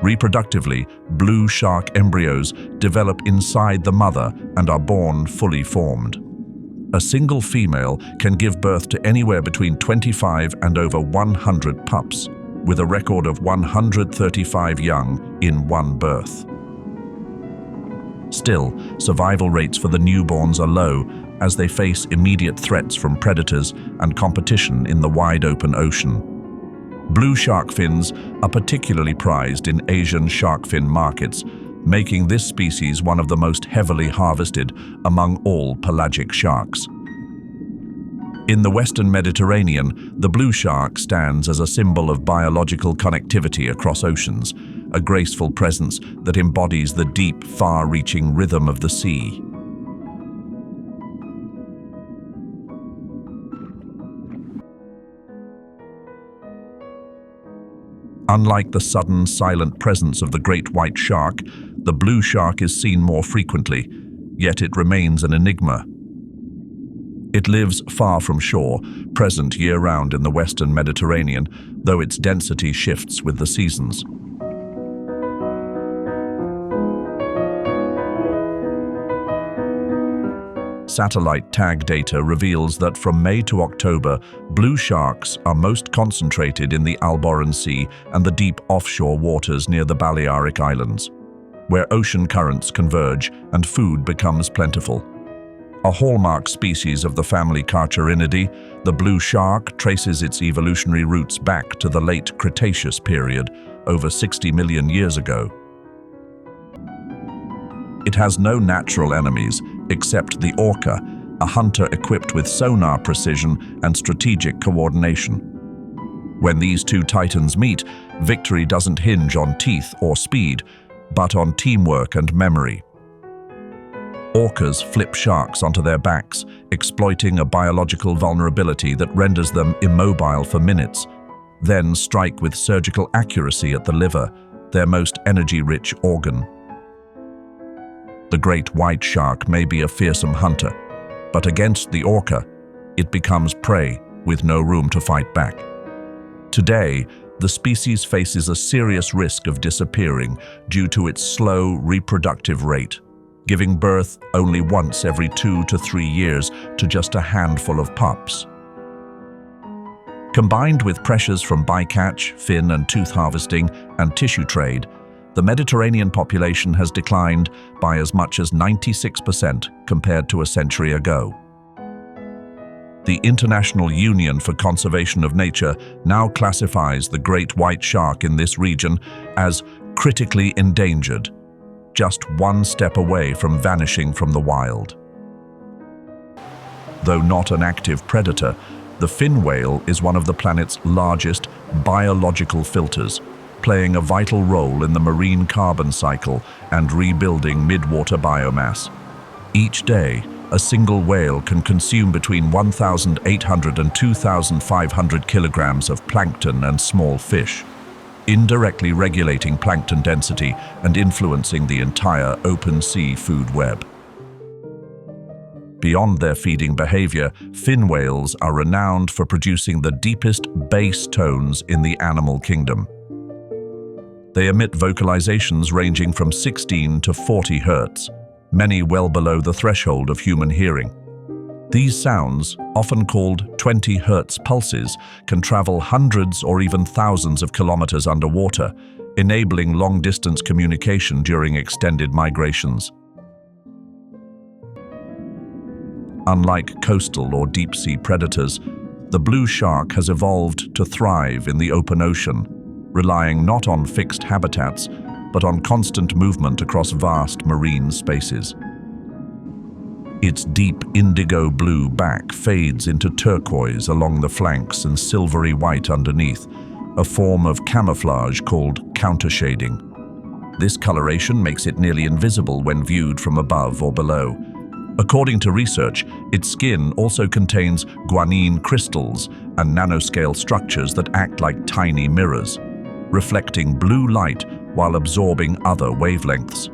Reproductively, blue shark embryos develop inside the mother and are born fully formed. A single female can give birth to anywhere between 25 and over 100 pups, with a record of 135 young in one birth. Still, survival rates for the newborns are low as they face immediate threats from predators and competition in the wide-open ocean. Blue shark fins are particularly prized in Asian shark fin markets, making this species one of the most heavily harvested among all pelagic sharks. In the Western Mediterranean, the blue shark stands as a symbol of biological connectivity across oceans, a graceful presence that embodies the deep, far-reaching rhythm of the sea. Unlike the sudden, silent presence of the great white shark, the blue shark is seen more frequently, yet it remains an enigma. It lives far from shore, present year-round in the Western Mediterranean, though its density shifts with the seasons. Satellite tag data reveals that from May to October, blue sharks are most concentrated in the Alboran Sea and the deep offshore waters near the Balearic Islands, where ocean currents converge and food becomes plentiful. A hallmark species of the family Carcharinidae, the blue shark traces its evolutionary roots back to the late Cretaceous period, over 60 million years ago. It has no natural enemies except the orca, a hunter equipped with sonar precision and strategic coordination. When these two titans meet, victory doesn't hinge on teeth or speed, but on teamwork and memory. Orcas flip sharks onto their backs, exploiting a biological vulnerability that renders them immobile for minutes, then strike with surgical accuracy at the liver, their most energy-rich organ. The great white shark may be a fearsome hunter, but against the orca, it becomes prey with no room to fight back. Today, the species faces a serious risk of disappearing due to its slow reproductive rate, giving birth only once every 2 to 3 years to just a handful of pups. Combined with pressures from bycatch, fin and tooth harvesting, and tissue trade, the Mediterranean population has declined by as much as 96% compared to a century ago. The International Union for Conservation of Nature now classifies the great white shark in this region as critically endangered, just one step away from vanishing from the wild. Though not an active predator, the fin whale is one of the planet's largest biological filters, playing a vital role in the marine carbon cycle and rebuilding midwater biomass. Each day, a single whale can consume between 1,800 and 2,500 kilograms of plankton and small fish, indirectly regulating plankton density and influencing the entire open sea food web. Beyond their feeding behavior, fin whales are renowned for producing the deepest bass tones in the animal kingdom. They emit vocalizations ranging from 16 to 40 hertz, many well below the threshold of human hearing. These sounds, often called 20 hertz pulses, can travel hundreds or even thousands of kilometers underwater, enabling long-distance communication during extended migrations. Unlike coastal or deep-sea predators, the blue shark has evolved to thrive in the open ocean, relying not on fixed habitats, but on constant movement across vast marine spaces. Its deep indigo blue back fades into turquoise along the flanks and silvery white underneath, a form of camouflage called countershading. This coloration makes it nearly invisible when viewed from above or below. According to research, its skin also contains guanine crystals and nanoscale structures that act like tiny mirrors, reflecting blue light while absorbing other wavelengths.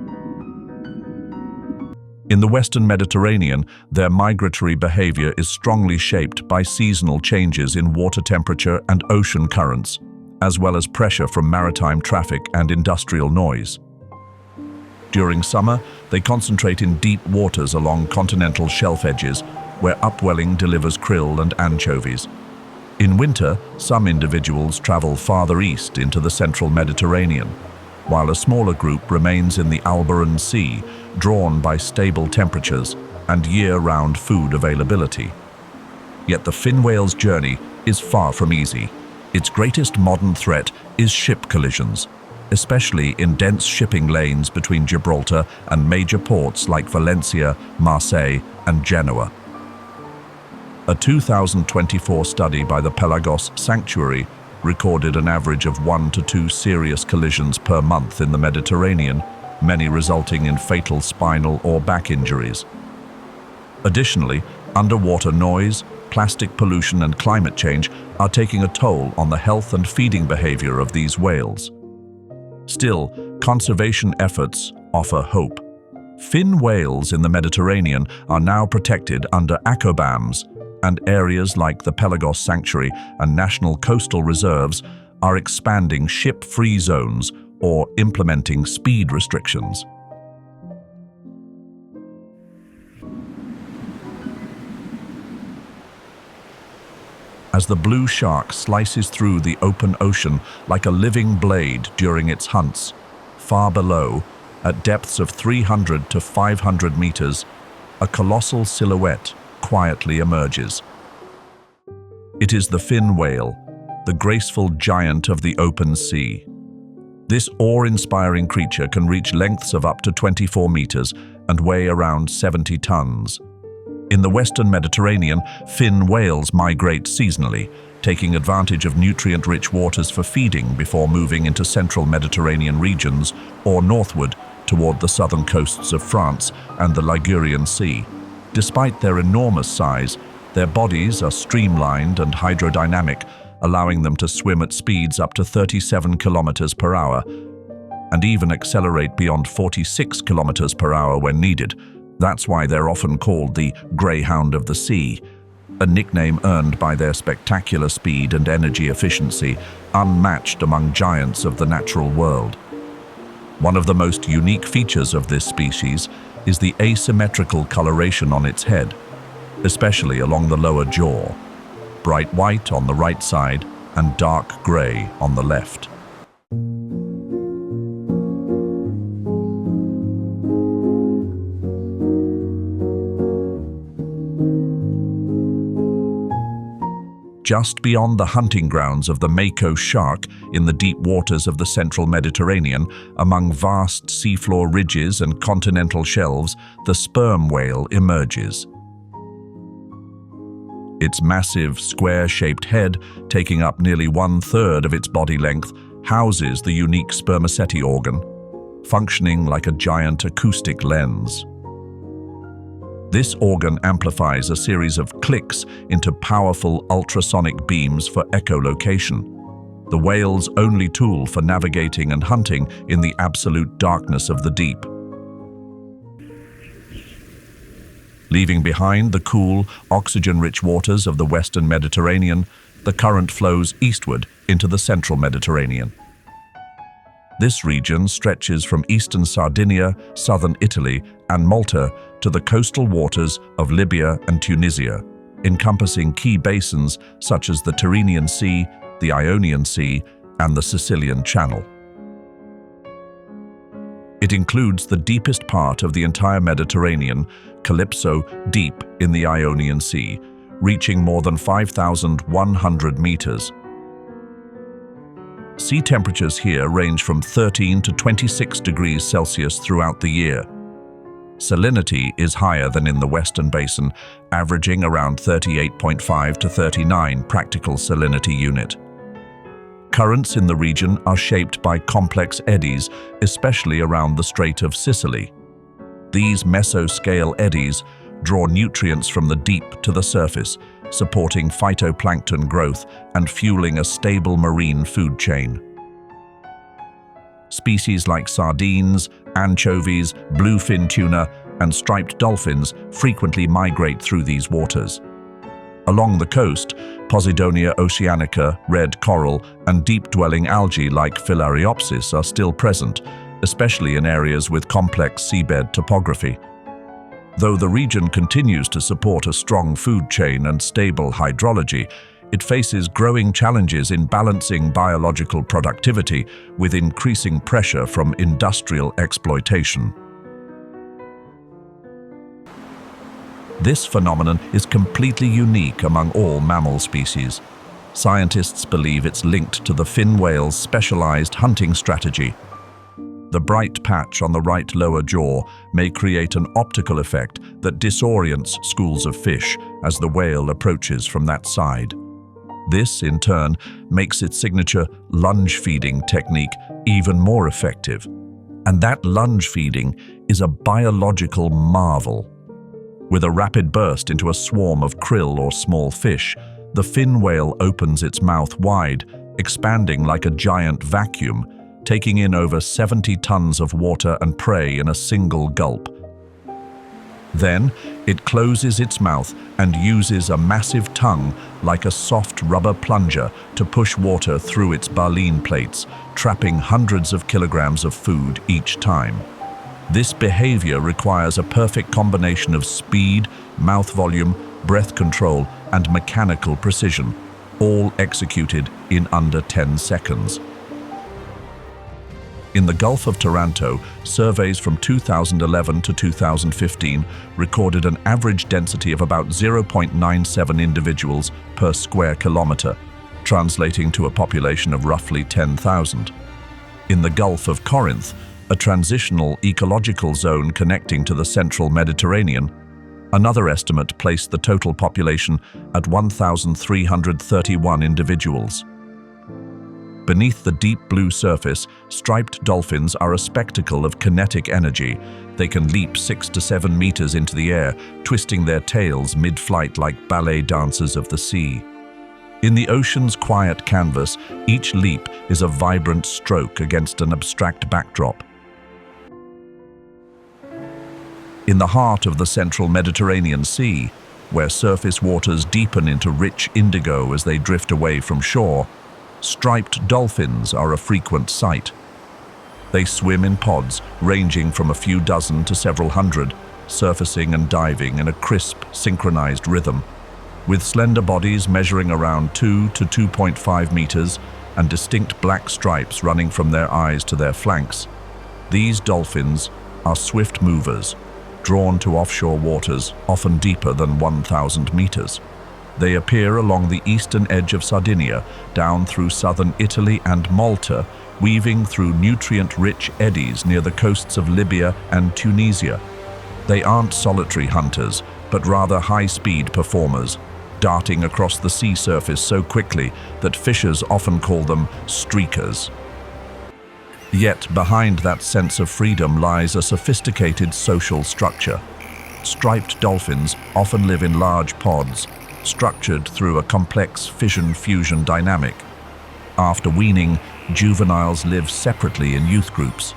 In the Western Mediterranean, their migratory behavior is strongly shaped by seasonal changes in water temperature and ocean currents, as well as pressure from maritime traffic and industrial noise. During summer, they concentrate in deep waters along continental shelf edges, where upwelling delivers krill and anchovies. In winter, some individuals travel farther east into the central Mediterranean, while a smaller group remains in the Alboran Sea, drawn by stable temperatures and year-round food availability. Yet the fin whale's journey is far from easy. Its greatest modern threat is ship collisions, especially in dense shipping lanes between Gibraltar and major ports like Valencia, Marseille, and Genoa. A 2024 study by the Pelagos Sanctuary recorded an average of 1 to 2 serious collisions per month in the Mediterranean, many resulting in fatal spinal or back injuries. Additionally, underwater noise, plastic pollution, and climate change are taking a toll on the health and feeding behavior of these whales. Still, conservation efforts offer hope. Fin whales in the Mediterranean are now protected under ACOBAMs, and areas like the Pelagos Sanctuary and National Coastal Reserves are expanding ship-free zones or implementing speed restrictions. As the blue shark slices through the open ocean like a living blade during its hunts, far below, at depths of 300 to 500 meters, a colossal silhouette quietly emerges. It is the fin whale, the graceful giant of the open sea. This awe-inspiring creature can reach lengths of up to 24 meters and weigh around 70 tons. In the Western Mediterranean, fin whales migrate seasonally, taking advantage of nutrient-rich waters for feeding before moving into central Mediterranean regions or northward toward the southern coasts of France and the Ligurian Sea. Despite their enormous size, their bodies are streamlined and hydrodynamic, allowing them to swim at speeds up to 37 kilometers per hour and even accelerate beyond 46 kilometers per hour when needed. That's why they're often called the Greyhound of the Sea, a nickname earned by their spectacular speed and energy efficiency, unmatched among giants of the natural world. One of the most unique features of this species is the asymmetrical coloration on its head, especially along the lower jaw, bright white on the right side and dark gray on the left. Just beyond the hunting grounds of the mako shark in the deep waters of the central Mediterranean, among vast seafloor ridges and continental shelves, the sperm whale emerges. Its massive, square-shaped head, taking up nearly 1/3 of its body length, houses the unique spermaceti organ, functioning like a giant acoustic lens. This organ amplifies a series of clicks into powerful ultrasonic beams for echolocation, the whale's only tool for navigating and hunting in the absolute darkness of the deep. Leaving behind the cool, oxygen-rich waters of the western Mediterranean, the current flows eastward into the central Mediterranean. This region stretches from eastern Sardinia, southern Italy, and Malta to the coastal waters of Libya and Tunisia, encompassing key basins such as the Tyrrhenian Sea, the Ionian Sea, and the Sicilian Channel. It includes the deepest part of the entire Mediterranean, Calypso Deep in the Ionian Sea, reaching more than 5,100 meters. Sea temperatures here range from 13 to 26 degrees Celsius throughout the year. Salinity is higher than in the Western Basin, averaging around 38.5 to 39 practical salinity unit. Currents in the region are shaped by complex eddies, especially around the Strait of Sicily. These mesoscale eddies draw nutrients from the deep to the surface, supporting phytoplankton growth and fueling a stable marine food chain. Species like sardines, anchovies, bluefin tuna, and striped dolphins frequently migrate through these waters. Along the coast, Posidonia oceanica, red coral, and deep-dwelling algae like Filariopsis are still present, especially in areas with complex seabed topography. Though the region continues to support a strong food chain and stable hydrology, it faces growing challenges in balancing biological productivity with increasing pressure from industrial exploitation. This phenomenon is completely unique among all mammal species. Scientists believe it's linked to the fin whale's specialized hunting strategy. The bright patch on the right lower jaw may create an optical effect that disorients schools of fish as the whale approaches from that side. This, in turn, makes its signature lunge feeding technique even more effective. And that lunge feeding is a biological marvel. With a rapid burst into a swarm of krill or small fish, the fin whale opens its mouth wide, expanding like a giant vacuum, taking in over 70 tons of water and prey in a single gulp. Then, it closes its mouth and uses a massive tongue like a soft rubber plunger to push water through its baleen plates, trapping hundreds of kilograms of food each time. This behavior requires a perfect combination of speed, mouth volume, breath control, and mechanical precision, all executed in under 10 seconds. In the Gulf of Taranto, surveys from 2011 to 2015 recorded an average density of about 0.97 individuals per square kilometer, translating to a population of roughly 10,000. In the Gulf of Corinth, a transitional ecological zone connecting to the central Mediterranean, another estimate placed the total population at 1,331 individuals. Beneath the deep blue surface, striped dolphins are a spectacle of kinetic energy. They can leap 6 to 7 meters into the air, twisting their tails mid-flight like ballet dancers of the sea. In the ocean's quiet canvas, each leap is a vibrant stroke against an abstract backdrop. In the heart of the central Mediterranean Sea, where surface waters deepen into rich indigo as they drift away from shore, striped dolphins are a frequent sight. They swim in pods, ranging from a few dozen to several hundred, surfacing and diving in a crisp, synchronized rhythm. With slender bodies measuring around 2 to 2.5 meters and distinct black stripes running from their eyes to their flanks, these dolphins are swift movers, drawn to offshore waters, often deeper than 1,000 meters. They appear along the eastern edge of Sardinia, down through southern Italy and Malta, weaving through nutrient-rich eddies near the coasts of Libya and Tunisia. They aren't solitary hunters, but rather high-speed performers, darting across the sea surface so quickly that fishers often call them streakers. Yet behind that sense of freedom lies a sophisticated social structure. Striped dolphins often live in large pods, structured through a complex fission-fusion dynamic. After weaning, juveniles live separately in youth groups.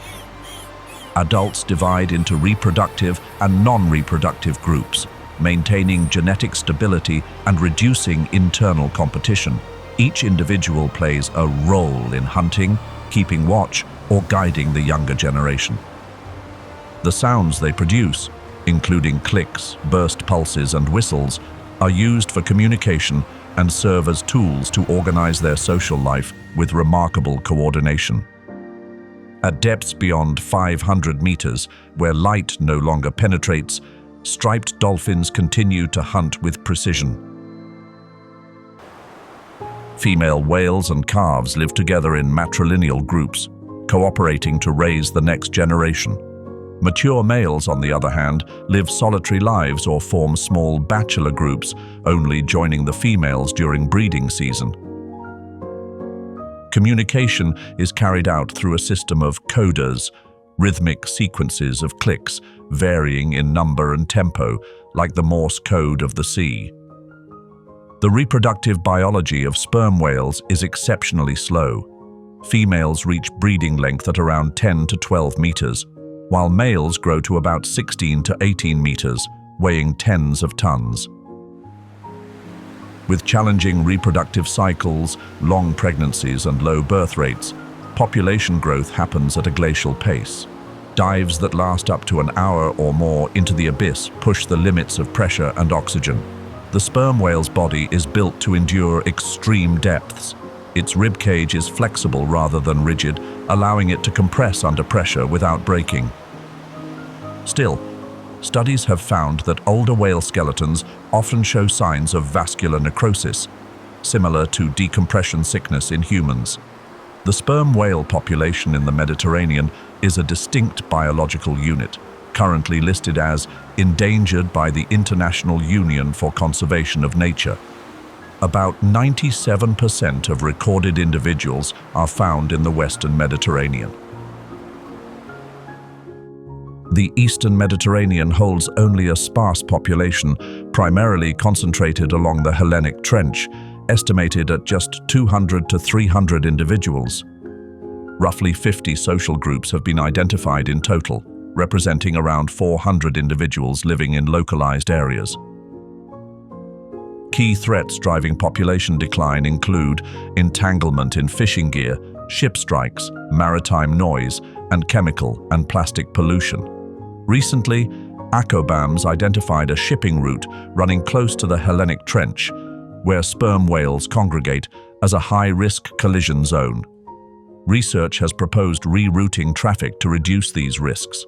Adults divide into reproductive and non-reproductive groups, maintaining genetic stability and reducing internal competition. Each individual plays a role in hunting, keeping watch, or guiding the younger generation. The sounds they produce, including clicks, burst pulses, and whistles, are used for communication and serve as tools to organize their social life with remarkable coordination. At depths beyond 500 meters, where light no longer penetrates, striped dolphins continue to hunt with precision. Female whales and calves live together in matrilineal groups, cooperating to raise the next generation. Mature males, on the other hand, live solitary lives or form small bachelor groups, only joining the females during breeding season. Communication is carried out through a system of codas, rhythmic sequences of clicks, varying in number and tempo, like the Morse code of the sea. The reproductive biology of sperm whales is exceptionally slow. Females reach breeding length at around 10 to 12 meters, while males grow to about 16 to 18 meters, weighing tens of tons. With challenging reproductive cycles, long pregnancies, and low birth rates, population growth happens at a glacial pace. Dives that last up to an hour or more into the abyss push the limits of pressure and oxygen. The sperm whale's body is built to endure extreme depths. Its ribcage is flexible rather than rigid, allowing it to compress under pressure without breaking. Still, studies have found that older whale skeletons often show signs of vascular necrosis, similar to decompression sickness in humans. The sperm whale population in the Mediterranean is a distinct biological unit, currently listed as endangered by the International Union for Conservation of Nature. About 97% of recorded individuals are found in the Western Mediterranean. The Eastern Mediterranean holds only a sparse population, primarily concentrated along the Hellenic Trench, estimated at just 200 to 300 individuals. Roughly 50 social groups have been identified in total, representing around 400 individuals living in localized areas. Key threats driving population decline include entanglement in fishing gear, ship strikes, maritime noise, and chemical and plastic pollution. Recently, ACOBAMS identified a shipping route running close to the Hellenic Trench, where sperm whales congregate, as a high-risk collision zone. Research has proposed rerouting traffic to reduce these risks.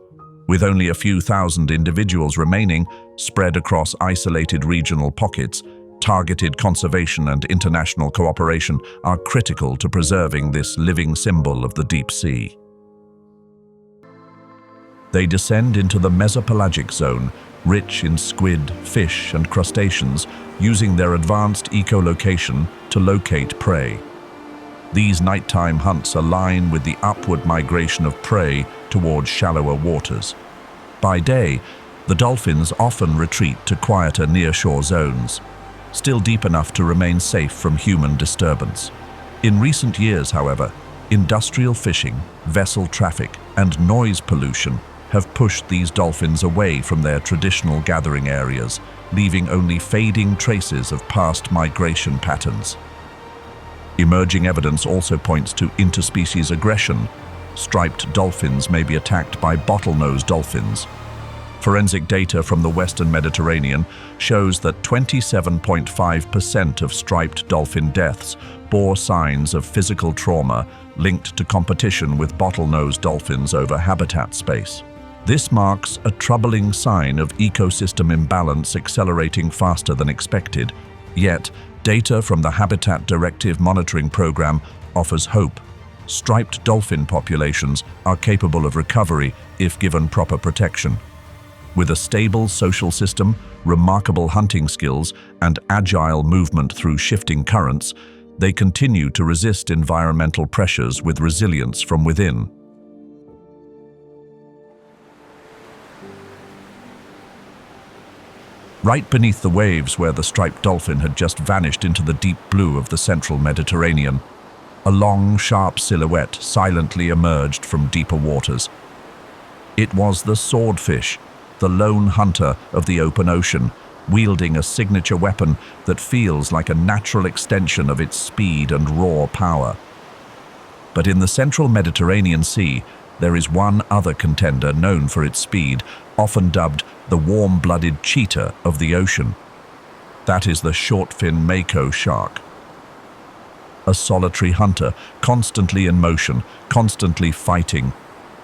With only a few thousand individuals remaining, spread across isolated regional pockets, targeted conservation and international cooperation are critical to preserving this living symbol of the deep sea. They descend into the mesopelagic zone, rich in squid, fish, and crustaceans, using their advanced echolocation to locate prey. These nighttime hunts align with the upward migration of prey towards shallower waters. By day, the dolphins often retreat to quieter nearshore zones, still deep enough to remain safe from human disturbance. In recent years, however, industrial fishing, vessel traffic, and noise pollution have pushed these dolphins away from their traditional gathering areas, leaving only fading traces of past migration patterns. Emerging evidence also points to interspecies aggression, Striped dolphins may be attacked by bottlenose dolphins. Forensic data from the Western Mediterranean shows that 27.5% of striped dolphin deaths bore signs of physical trauma linked to competition with bottlenose dolphins over habitat space. This marks a troubling sign of ecosystem imbalance accelerating faster than expected. Yet, data from the Habitat Directive Monitoring Program offers hope. Striped dolphin populations are capable of recovery if given proper protection. With a stable social system, remarkable hunting skills, and agile movement through shifting currents, they continue to resist environmental pressures with resilience from within. Right beneath the waves where the striped dolphin had just vanished into the deep blue of the central Mediterranean, a long, sharp silhouette silently emerged from deeper waters. It was the swordfish, the lone hunter of the open ocean, wielding a signature weapon that feels like a natural extension of its speed and raw power. But in the central Mediterranean Sea, there is one other contender known for its speed, often dubbed the warm-blooded cheetah of the ocean. That is the short-fin mako shark. A solitary hunter, constantly in motion, constantly fighting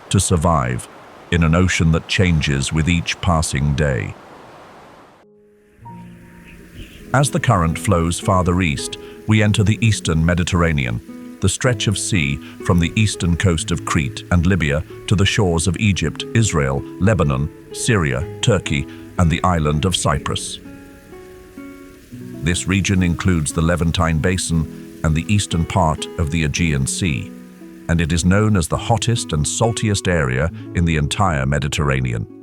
to survive in an ocean that changes with each passing day. As the current flows farther east, we enter the eastern Mediterranean, the stretch of sea from the eastern coast of Crete and Libya to the shores of Egypt, Israel, Lebanon, Syria, Turkey, and the island of Cyprus. This region includes the Levantine Basin and the eastern part of the Aegean Sea, and it is known as the hottest and saltiest area in the entire Mediterranean.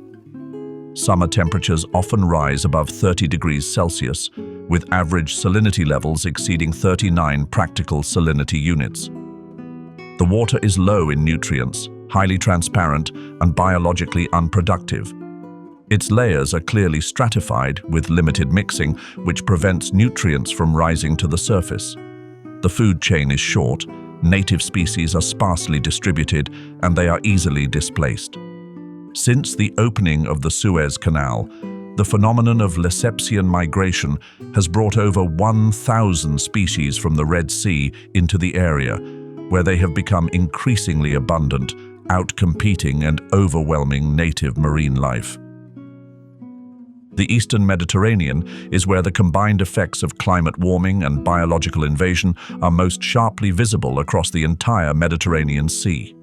Summer temperatures often rise above 30 degrees Celsius, with average salinity levels exceeding 39 practical salinity units. The water is low in nutrients, highly transparent, and biologically unproductive. Its layers are clearly stratified with limited mixing, which prevents nutrients from rising to the surface. The food chain is short, native species are sparsely distributed, and they are easily displaced. Since the opening of the Suez Canal, the phenomenon of Lessepian migration has brought over 1,000 species from the Red Sea into the area, where they have become increasingly abundant, outcompeting and overwhelming native marine life. The eastern Mediterranean is where the combined effects of climate warming and biological invasion are most sharply visible across the entire Mediterranean Sea.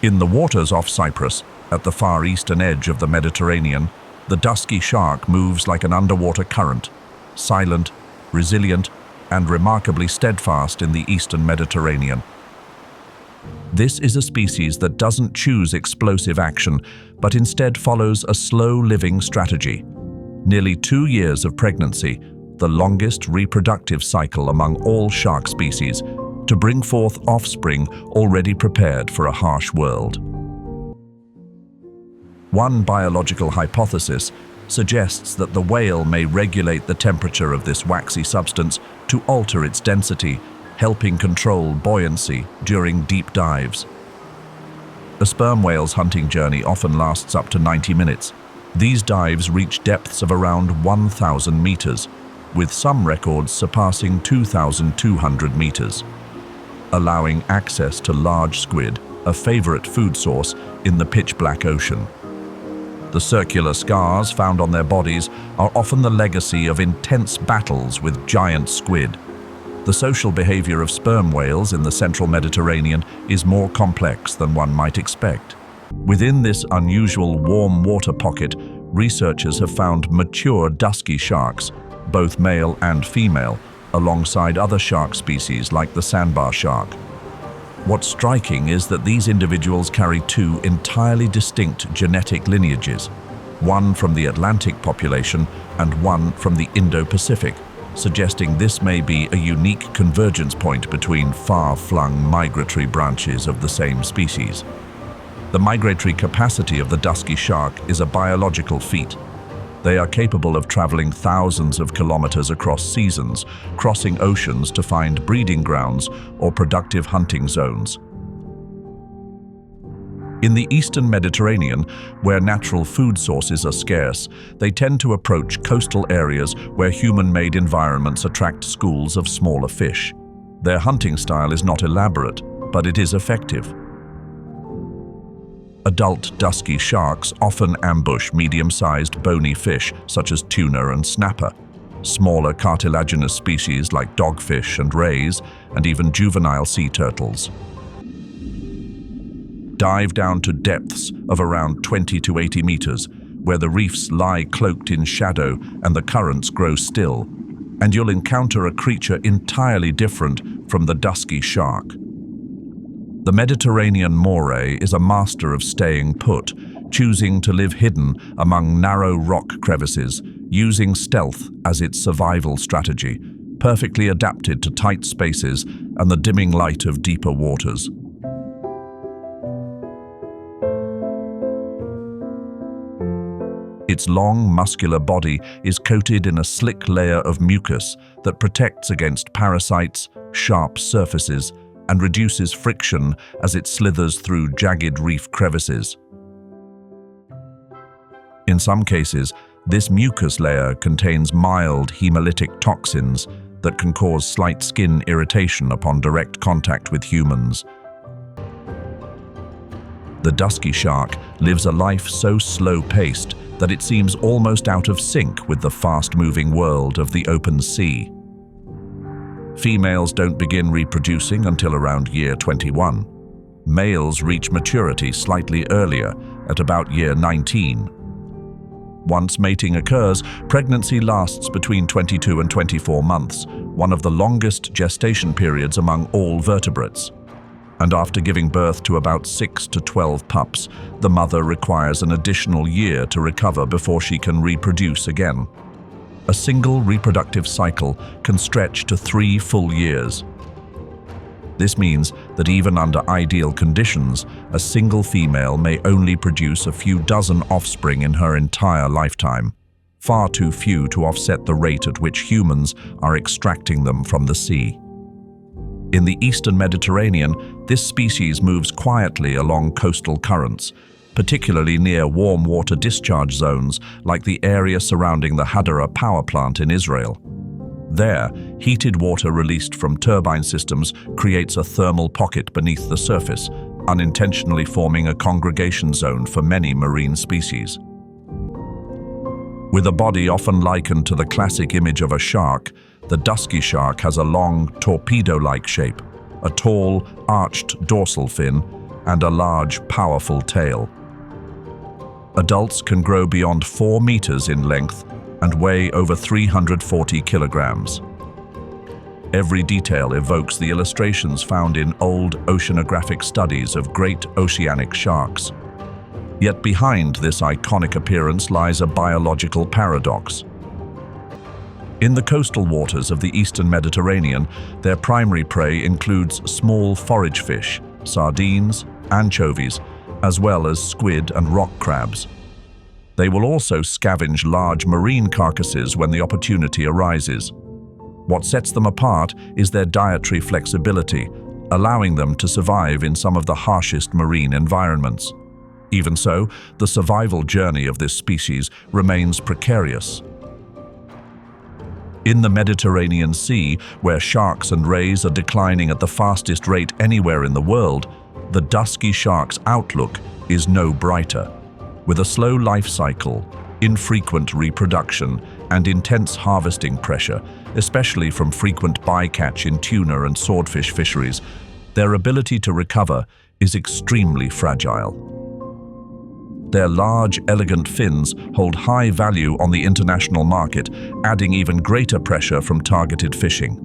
In the waters off Cyprus, at the far eastern edge of the Mediterranean, the dusky shark moves like an underwater current, silent, resilient, and remarkably steadfast in the eastern Mediterranean. This is a species that doesn't choose explosive action, but instead follows a slow-living strategy. Nearly 2 years of pregnancy, the longest reproductive cycle among all shark species, to bring forth offspring already prepared for a harsh world. One biological hypothesis suggests that the whale may regulate the temperature of this waxy substance to alter its density, helping control buoyancy during deep dives. A sperm whale's hunting journey often lasts up to 90 minutes. These dives reach depths of around 1,000 meters, with some records surpassing 2,200 meters, allowing access to large squid, a favorite food source in the pitch-black ocean. The circular scars found on their bodies are often the legacy of intense battles with giant squid. The social behavior of sperm whales in the central Mediterranean is more complex than one might expect. Within this unusual warm water pocket, researchers have found mature dusky sharks, both male and female, alongside other shark species like the sandbar shark. What's striking is that these individuals carry two entirely distinct genetic lineages, one from the Atlantic population and one from the Indo-Pacific, suggesting this may be a unique convergence point between far-flung migratory branches of the same species. The migratory capacity of the dusky shark is a biological feat. They are capable of traveling thousands of kilometers across seasons, crossing oceans to find breeding grounds or productive hunting zones. In the eastern Mediterranean, where natural food sources are scarce, they tend to approach coastal areas where human-made environments attract schools of smaller fish. Their hunting style is not elaborate, but it is effective. Adult dusky sharks often ambush medium-sized bony fish such as tuna and snapper, smaller cartilaginous species like dogfish and rays, and even juvenile sea turtles. Dive down to depths of around 20 to 80 meters, where the reefs lie cloaked in shadow and the currents grow still, and you'll encounter a creature entirely different from the dusky shark. The Mediterranean moray is a master of staying put, choosing to live hidden among narrow rock crevices, using stealth as its survival strategy, perfectly adapted to tight spaces and the dimming light of deeper waters. Its long, muscular body is coated in a slick layer of mucus that protects against parasites, sharp surfaces, and reduces friction as it slithers through jagged reef crevices. In some cases, this mucus layer contains mild hemolytic toxins that can cause slight skin irritation upon direct contact with humans. The dusky shark lives a life so slow-paced that it seems almost out of sync with the fast-moving world of the open sea. Females don't begin reproducing until around year 21. Males reach maturity slightly earlier, at about year 19. Once mating occurs, pregnancy lasts between 22 and 24 months, one of the longest gestation periods among all vertebrates. And after giving birth to about 6 to 12 pups, the mother requires an additional year to recover before she can reproduce again. A single reproductive cycle can stretch to 3 full years. This means that even under ideal conditions, a single female may only produce a few dozen offspring in her entire lifetime, far too few to offset the rate at which humans are extracting them from the sea. In the eastern Mediterranean, this species moves quietly along coastal currents, particularly near warm water discharge zones like the area surrounding the Hadara power plant in Israel. There, heated water released from turbine systems creates a thermal pocket beneath the surface, unintentionally forming a congregation zone for many marine species. With a body often likened to the classic image of a shark, the dusky shark has a long, torpedo-like shape, a tall, arched dorsal fin, and a large, powerful tail. Adults can grow beyond 4 meters in length and weigh over 340 kilograms. Every detail evokes the illustrations found in old oceanographic studies of great oceanic sharks. Yet behind this iconic appearance lies a biological paradox. In the coastal waters of the eastern Mediterranean, their primary prey includes small forage fish, sardines, anchovies, as well as squid and rock crabs. They will also scavenge large marine carcasses when the opportunity arises. What sets them apart is their dietary flexibility, allowing them to survive in some of the harshest marine environments. Even so, the survival journey of this species remains precarious. In the Mediterranean Sea, where sharks and rays are declining at the fastest rate anywhere in the world, the dusky shark's outlook is no brighter. With a slow life cycle, infrequent reproduction, and intense harvesting pressure, especially from frequent bycatch in tuna and swordfish fisheries, their ability to recover is extremely fragile. Their large, elegant fins hold high value on the international market, adding even greater pressure from targeted fishing.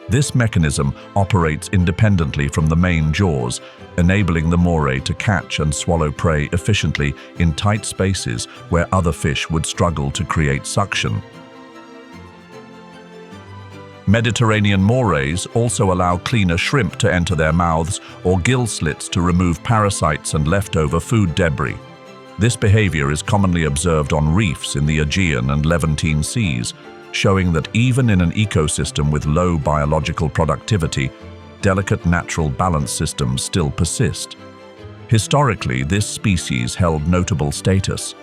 This mechanism operates independently from the main jaws, enabling the moray to catch and swallow prey efficiently in tight spaces where other fish would struggle to create suction. Mediterranean morays also allow cleaner shrimp to enter their mouths or gill slits to remove parasites and leftover food debris. This behavior is commonly observed on reefs in the Aegean and Levantine seas, showing that even in an ecosystem with low biological productivity, delicate natural balance systems still persist. Historically, this species held notable status.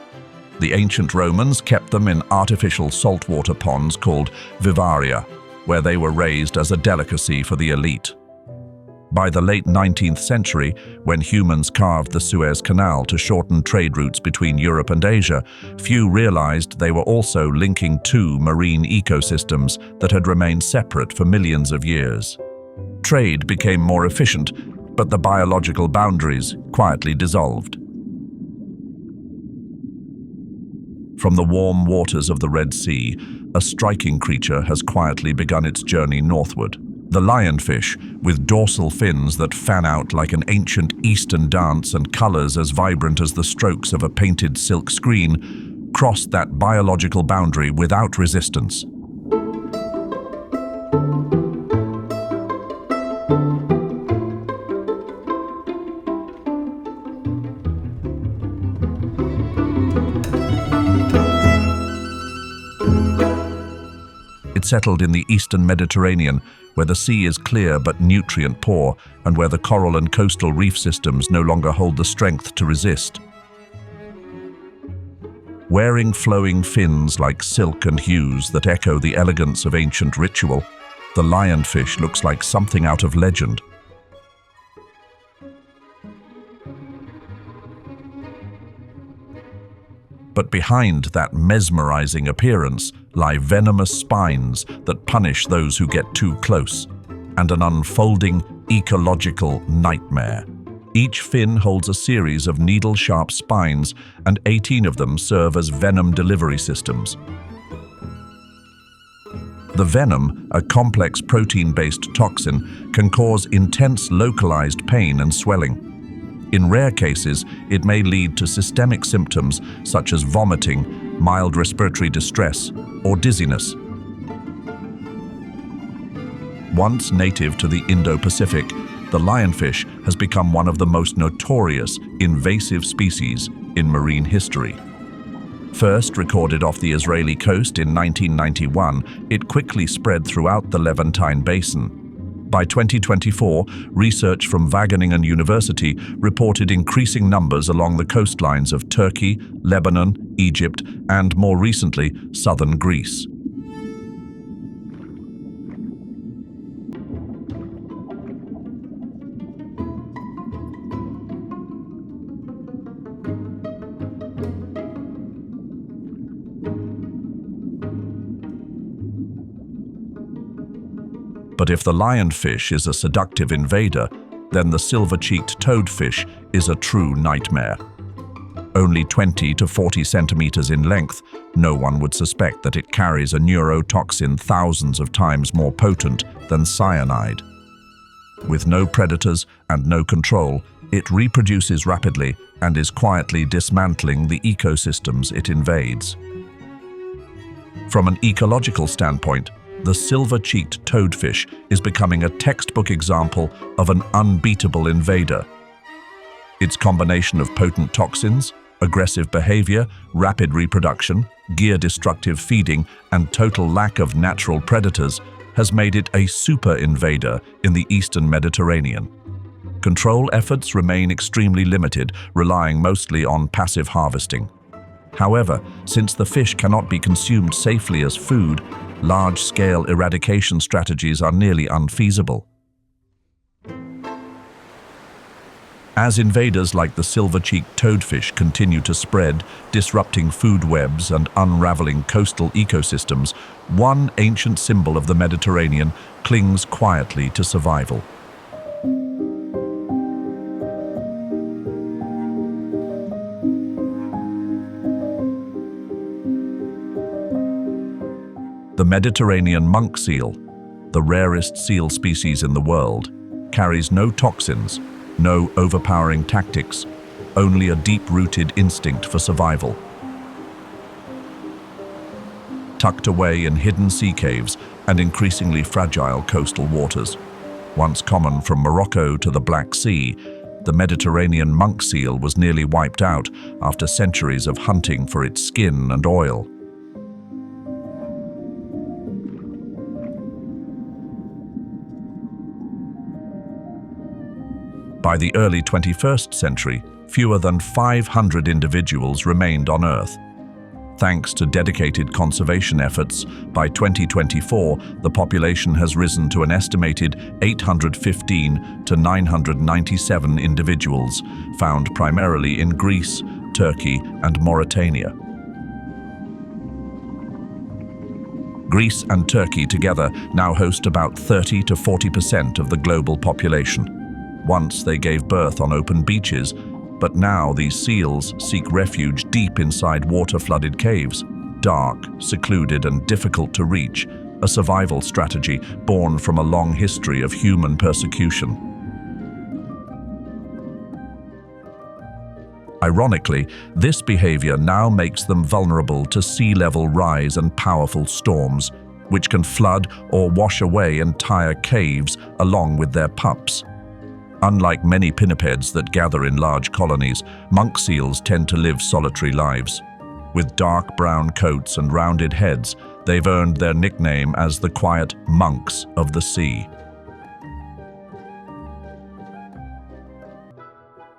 The ancient Romans kept them in artificial saltwater ponds called vivaria, where they were raised as a delicacy for the elite. By the late 19th century, when humans carved the Suez Canal to shorten trade routes between Europe and Asia, few realized they were also linking two marine ecosystems that had remained separate for millions of years. Trade became more efficient, but the biological boundaries quietly dissolved. From the warm waters of the Red Sea, a striking creature has quietly begun its journey northward. The lionfish, with dorsal fins that fan out like an ancient Eastern dance and colors as vibrant as the strokes of a painted silk screen, crossed that biological boundary without resistance. It settled in the eastern Mediterranean, where the sea is clear but nutrient-poor, and where the coral and coastal reef systems no longer hold the strength to resist. Wearing flowing fins like silk and hues that echo the elegance of ancient ritual, the lionfish looks like something out of legend. But behind that mesmerizing appearance lie venomous spines that punish those who get too close, and an unfolding ecological nightmare. Each fin holds a series of needle-sharp spines, and 18 of them serve as venom delivery systems. The venom, a complex protein-based toxin, can cause intense localized pain and swelling. In rare cases, it may lead to systemic symptoms such as vomiting, mild respiratory distress, or dizziness. Once native to the Indo-Pacific, the lionfish has become one of the most notorious invasive species in marine history. First recorded off the Israeli coast in 1991, it quickly spread throughout the Levantine basin. By 2024, research from Wageningen University reported increasing numbers along the coastlines of Turkey, Lebanon, Egypt, and more recently, southern Greece. But if the lionfish is a seductive invader, then the silver-cheeked toadfish is a true nightmare. Only 20 to 40 centimeters in length, no one would suspect that it carries a neurotoxin thousands of times more potent than cyanide. With no predators and no control, it reproduces rapidly and is quietly dismantling the ecosystems it invades. From an ecological standpoint, the silver-cheeked toadfish is becoming a textbook example of an unbeatable invader. Its combination of potent toxins, aggressive behavior, rapid reproduction, gear-destructive feeding, and total lack of natural predators has made it a super invader in the eastern Mediterranean. Control efforts remain extremely limited, relying mostly on passive harvesting. However, since the fish cannot be consumed safely as food, large-scale eradication strategies are nearly unfeasible. As invaders like the silver-cheeked toadfish continue to spread, disrupting food webs and unraveling coastal ecosystems, one ancient symbol of the Mediterranean clings quietly to survival. The Mediterranean monk seal, the rarest seal species in the world, carries no toxins, no overpowering tactics, only a deep-rooted instinct for survival. Tucked away in hidden sea caves and increasingly fragile coastal waters, once common from Morocco to the Black Sea, The Mediterranean monk seal was nearly wiped out after centuries of hunting for its skin and oil. By the early 21st century, fewer than 500 individuals remained on Earth. Thanks to dedicated conservation efforts, by 2024, the population has risen to an estimated 815 to 997 individuals, found primarily in Greece, Turkey, and Mauritania. Greece and Turkey together now host about 30 to 40% of the global population. Once they gave birth on open beaches, but now these seals seek refuge deep inside water-flooded caves, dark, secluded, and difficult to reach, a survival strategy born from a long history of human persecution. Ironically, this behavior now makes them vulnerable to sea level rise and powerful storms, which can flood or wash away entire caves along with their pups. Unlike many pinnipeds that gather in large colonies, monk seals tend to live solitary lives. With dark brown coats and rounded heads, they've earned their nickname as the quiet monks of the sea.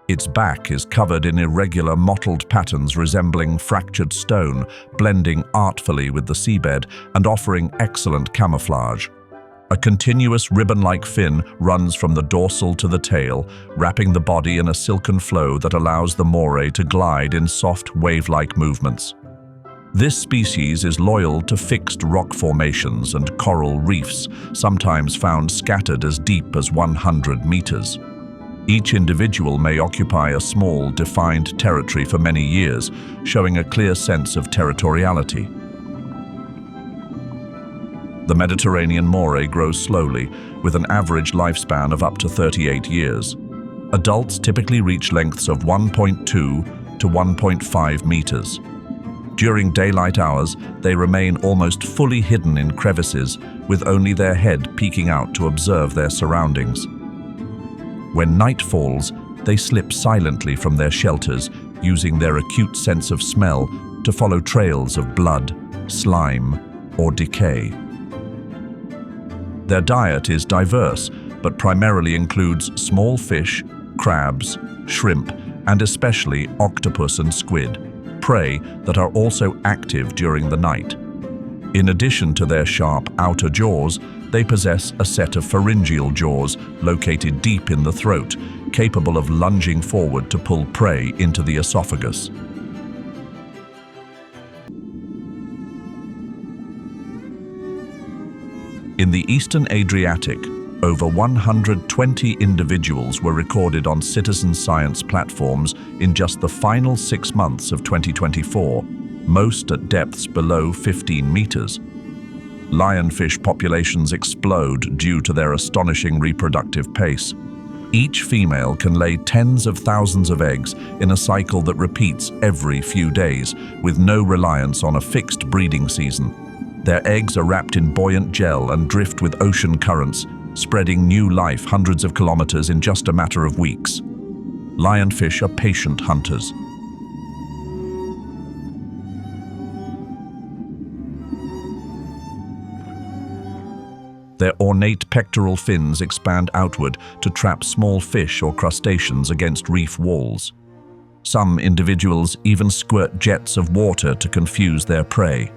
Its back is covered in irregular mottled patterns resembling fractured stone, blending artfully with the seabed and offering excellent camouflage. A continuous ribbon-like fin runs from the dorsal to the tail, wrapping the body in a silken flow that allows the moray to glide in soft, wave-like movements. This species is loyal to fixed rock formations and coral reefs, sometimes found scattered as deep as 100 meters. Each individual may occupy a small, defined territory for many years, showing a clear sense of territoriality. The Mediterranean moray grows slowly, with an average lifespan of up to 38 years. Adults typically reach lengths of 1.2 to 1.5 meters. During daylight hours, they remain almost fully hidden in crevices, with only their head peeking out to observe their surroundings. When night falls, they slip silently from their shelters, using their acute sense of smell to follow trails of blood, slime, or decay. Their diet is diverse, but primarily includes small fish, crabs, shrimp, and especially octopus and squid, prey that are also active during the night. In addition to their sharp outer jaws, they possess a set of pharyngeal jaws located deep in the throat, capable of lunging forward to pull prey into the esophagus. In the Eastern Adriatic, over 120 individuals were recorded on citizen science platforms in just the final 6 months of 2024, most at depths below 15 meters. Lionfish populations explode due to their astonishing reproductive pace. Each female can lay tens of thousands of eggs in a cycle that repeats every few days, with no reliance on a fixed breeding season. Their eggs are wrapped in buoyant gel and drift with ocean currents, spreading new life hundreds of kilometers in just a matter of weeks. Lionfish are patient hunters. Their ornate pectoral fins expand outward to trap small fish or crustaceans against reef walls. Some individuals even squirt jets of water to confuse their prey.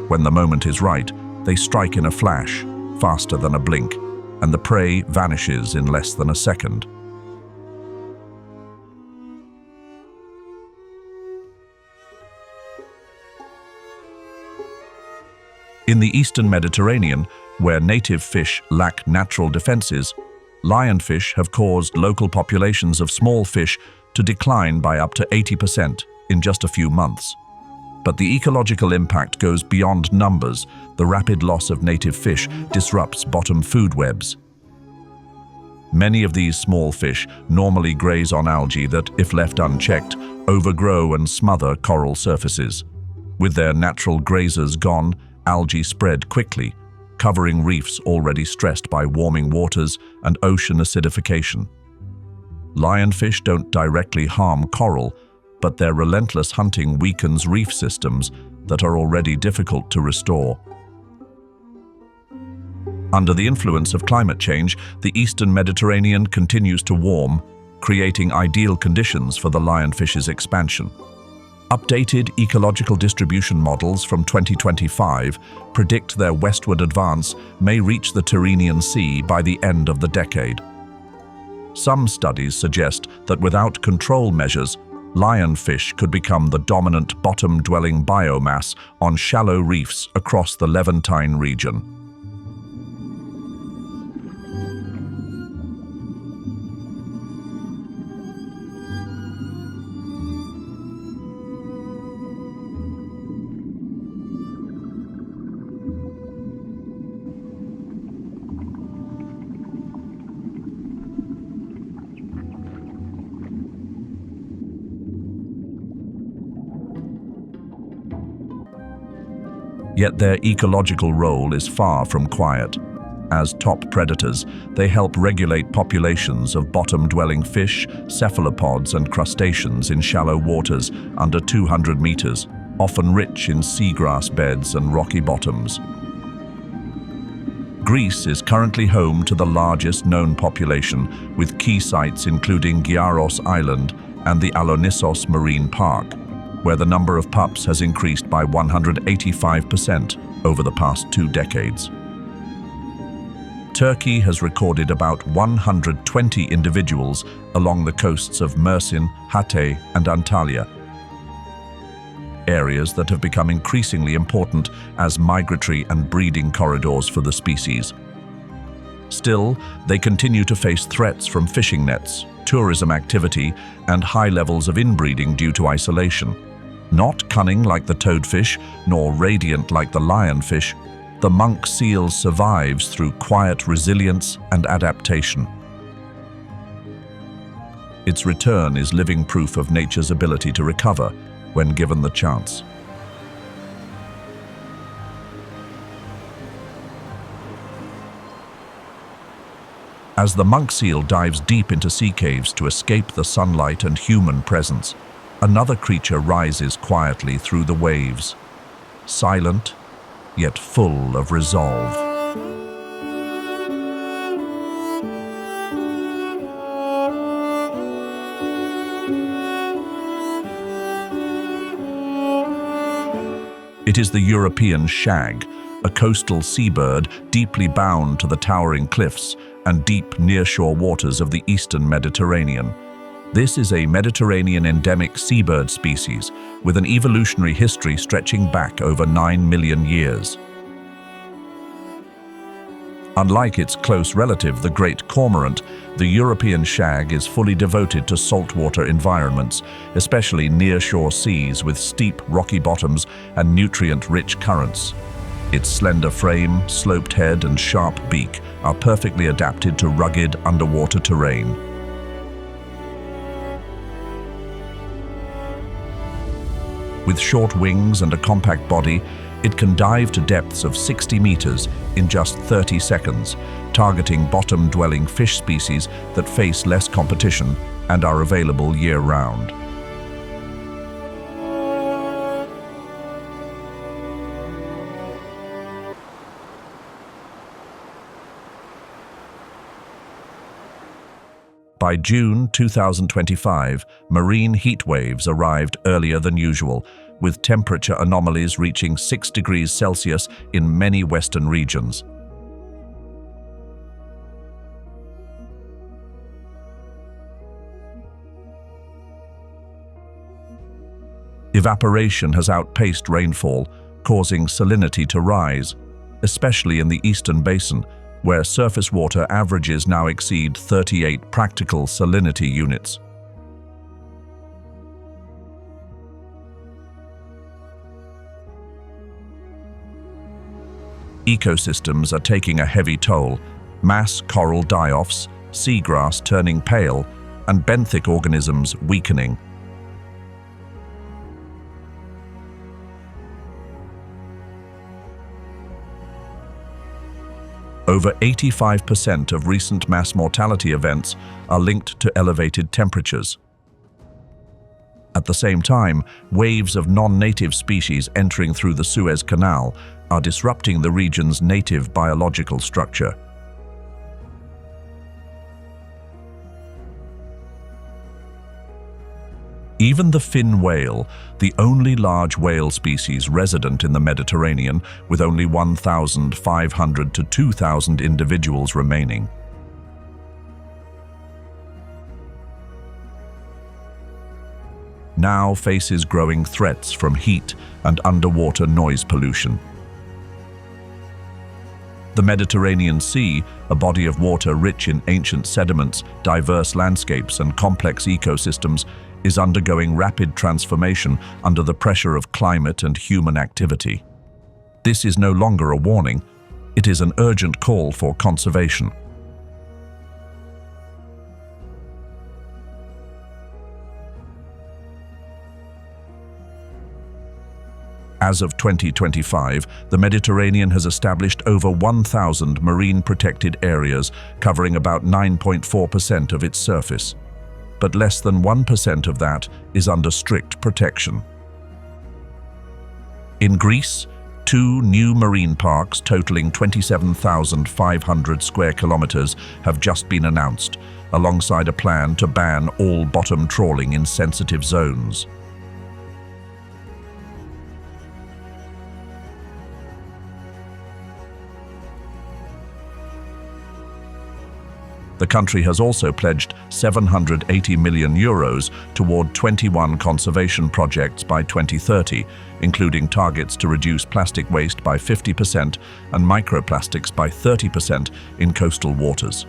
When the moment is right, they strike in a flash, faster than a blink, and the prey vanishes in less than a second. In the Eastern Mediterranean, where native fish lack natural defenses, lionfish have caused local populations of small fish to decline by up to 80% in just a few months. But the ecological impact goes beyond numbers. The rapid loss of native fish disrupts bottom food webs. Many of these small fish normally graze on algae that, if left unchecked, overgrow and smother coral surfaces. With their natural grazers gone, algae spread quickly, covering reefs already stressed by warming waters and ocean acidification. Lionfish don't directly harm coral, but their relentless hunting weakens reef systems that are already difficult to restore. Under the influence of climate change, the eastern Mediterranean continues to warm, creating ideal conditions for the lionfish's expansion. Updated ecological distribution models from 2025 predict their westward advance may reach the Tyrrhenian Sea by the end of the decade. Some studies suggest that without control measures, lionfish could become the dominant bottom-dwelling biomass on shallow reefs across the Levantine region. Yet their ecological role is far from quiet. As top predators, they help regulate populations of bottom-dwelling fish, cephalopods, and crustaceans in shallow waters under 200 meters, often rich in seagrass beds and rocky bottoms. Greece is currently home to the largest known population, with key sites including Giaros Island and the Alonissos Marine Park, where the number of pups has increased by 185% over the past 2 decades. Turkey has recorded about 120 individuals along the coasts of Mersin, Hatay, and Antalya, areas that have become increasingly important as migratory and breeding corridors for the species. Still, they continue to face threats from fishing nets, tourism activity, and high levels of inbreeding due to isolation. Not cunning like the toadfish, nor radiant like the lionfish, the monk seal survives through quiet resilience and adaptation. Its return is living proof of nature's ability to recover when given the chance. As the monk seal dives deep into sea caves to escape the sunlight and human presence, another creature rises quietly through the waves, silent, yet full of resolve. It is the European shag, a coastal seabird deeply bound to the towering cliffs and deep nearshore waters of the eastern Mediterranean. This is a Mediterranean endemic seabird species with an evolutionary history stretching back over 9 million years. Unlike its close relative, the great cormorant, the European shag is fully devoted to saltwater environments, especially nearshore seas with steep rocky bottoms and nutrient-rich currents. Its slender frame, sloped head, and sharp beak are perfectly adapted to rugged underwater terrain. With short wings and a compact body, it can dive to depths of 60 meters in just 30 seconds, targeting bottom-dwelling fish species that face less competition and are available year-round. By June 2025, marine heat waves arrived earlier than usual, with temperature anomalies reaching 6 degrees Celsius in many western regions. Evaporation has outpaced rainfall, causing salinity to rise, especially in the eastern basin, where surface water averages now exceed 38 practical salinity units. Ecosystems are taking a heavy toll. Mass coral die-offs, seagrass turning pale, and benthic organisms weakening. Over 85% of recent mass mortality events are linked to elevated temperatures. At the same time, waves of non-native species entering through the Suez Canal are disrupting the region's native biological structure. Even the fin whale, the only large whale species resident in the Mediterranean, with only 1,500 to 2,000 individuals remaining, now faces growing threats from heat and underwater noise pollution. The Mediterranean Sea, a body of water rich in ancient sediments, diverse landscapes, and complex ecosystems, is undergoing rapid transformation under the pressure of climate and human activity. This is no longer a warning, it is an urgent call for conservation. As of 2025, the Mediterranean has established over 1,000 marine protected areas covering about 9.4% of its surface. But less than 1% of that is under strict protection. In Greece, 2 new marine parks totaling 27,500 square kilometers have just been announced, alongside a plan to ban all bottom trawling in sensitive zones. The country has also pledged €780 million toward 21 conservation projects by 2030, including targets to reduce plastic waste by 50% and microplastics by 30% in coastal waters.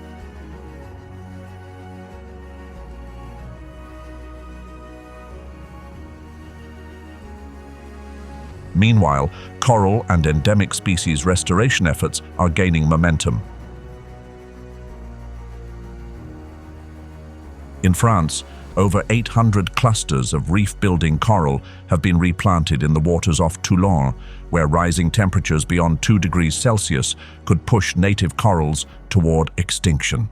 Meanwhile, coral and endemic species restoration efforts are gaining momentum. In France, over 800 clusters of reef-building coral have been replanted in the waters off Toulon, where rising temperatures beyond 2 degrees Celsius could push native corals toward extinction.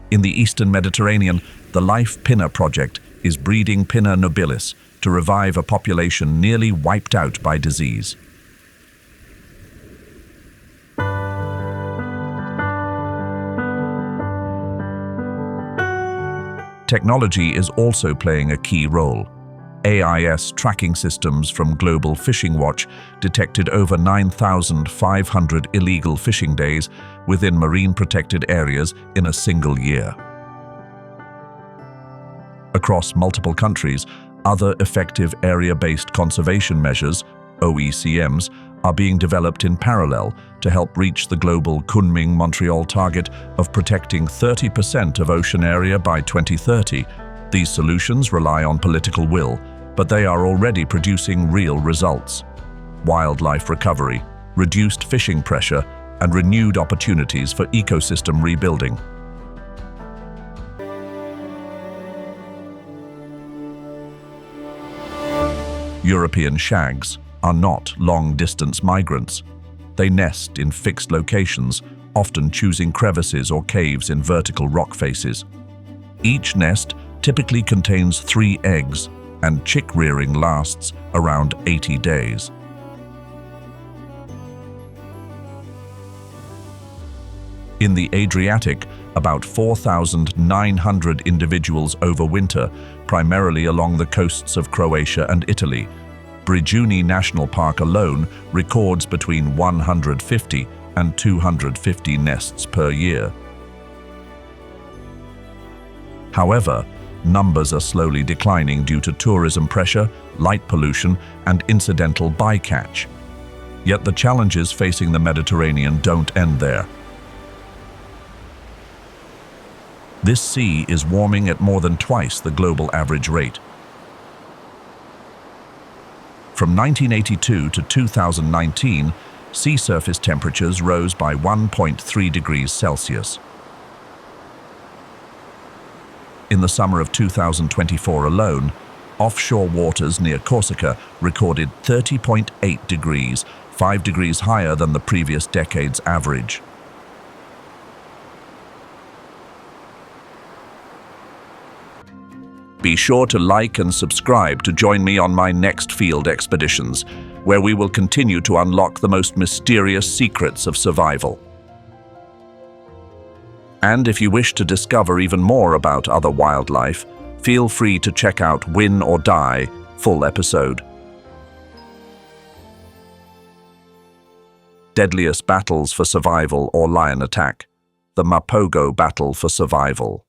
In the eastern Mediterranean, the Life Pinna project is breeding Pinna nobilis to revive a population nearly wiped out by disease. Technology is also playing a key role. AIS tracking systems from Global Fishing Watch detected over 9,500 illegal fishing days within marine protected areas in a single year. Across multiple countries, other effective area-based conservation measures, OECMs, are being developed in parallel to help reach the global Kunming-Montreal target of protecting 30% of ocean area by 2030. These solutions rely on political will, but they are already producing real results. Wildlife recovery, reduced fishing pressure, and renewed opportunities for ecosystem rebuilding. European shags are not long-distance migrants. They nest in fixed locations, often choosing crevices or caves in vertical rock faces. Each nest typically contains 3 eggs, and chick rearing lasts around 80 days. In the Adriatic, about 4,900 individuals overwinter, primarily along the coasts of Croatia and Italy. Brijuni National Park alone records between 150 and 250 nests per year. However, numbers are slowly declining due to tourism pressure, light pollution, and incidental bycatch. Yet the challenges facing the Mediterranean don't end there. This sea is warming at more than twice the global average rate. From 1982 to 2019, sea surface temperatures rose by 1.3 degrees Celsius. In the summer of 2024 alone, offshore waters near Corsica recorded 30.8 degrees, 5 degrees higher than the previous decade's average. Be sure to like and subscribe to join me on my next field expeditions, where we will continue to unlock the most mysterious secrets of survival. And if you wish to discover even more about other wildlife, feel free to check out Win or Die full episode. Deadliest battles for survival or lion attack. The Mapogo battle for survival.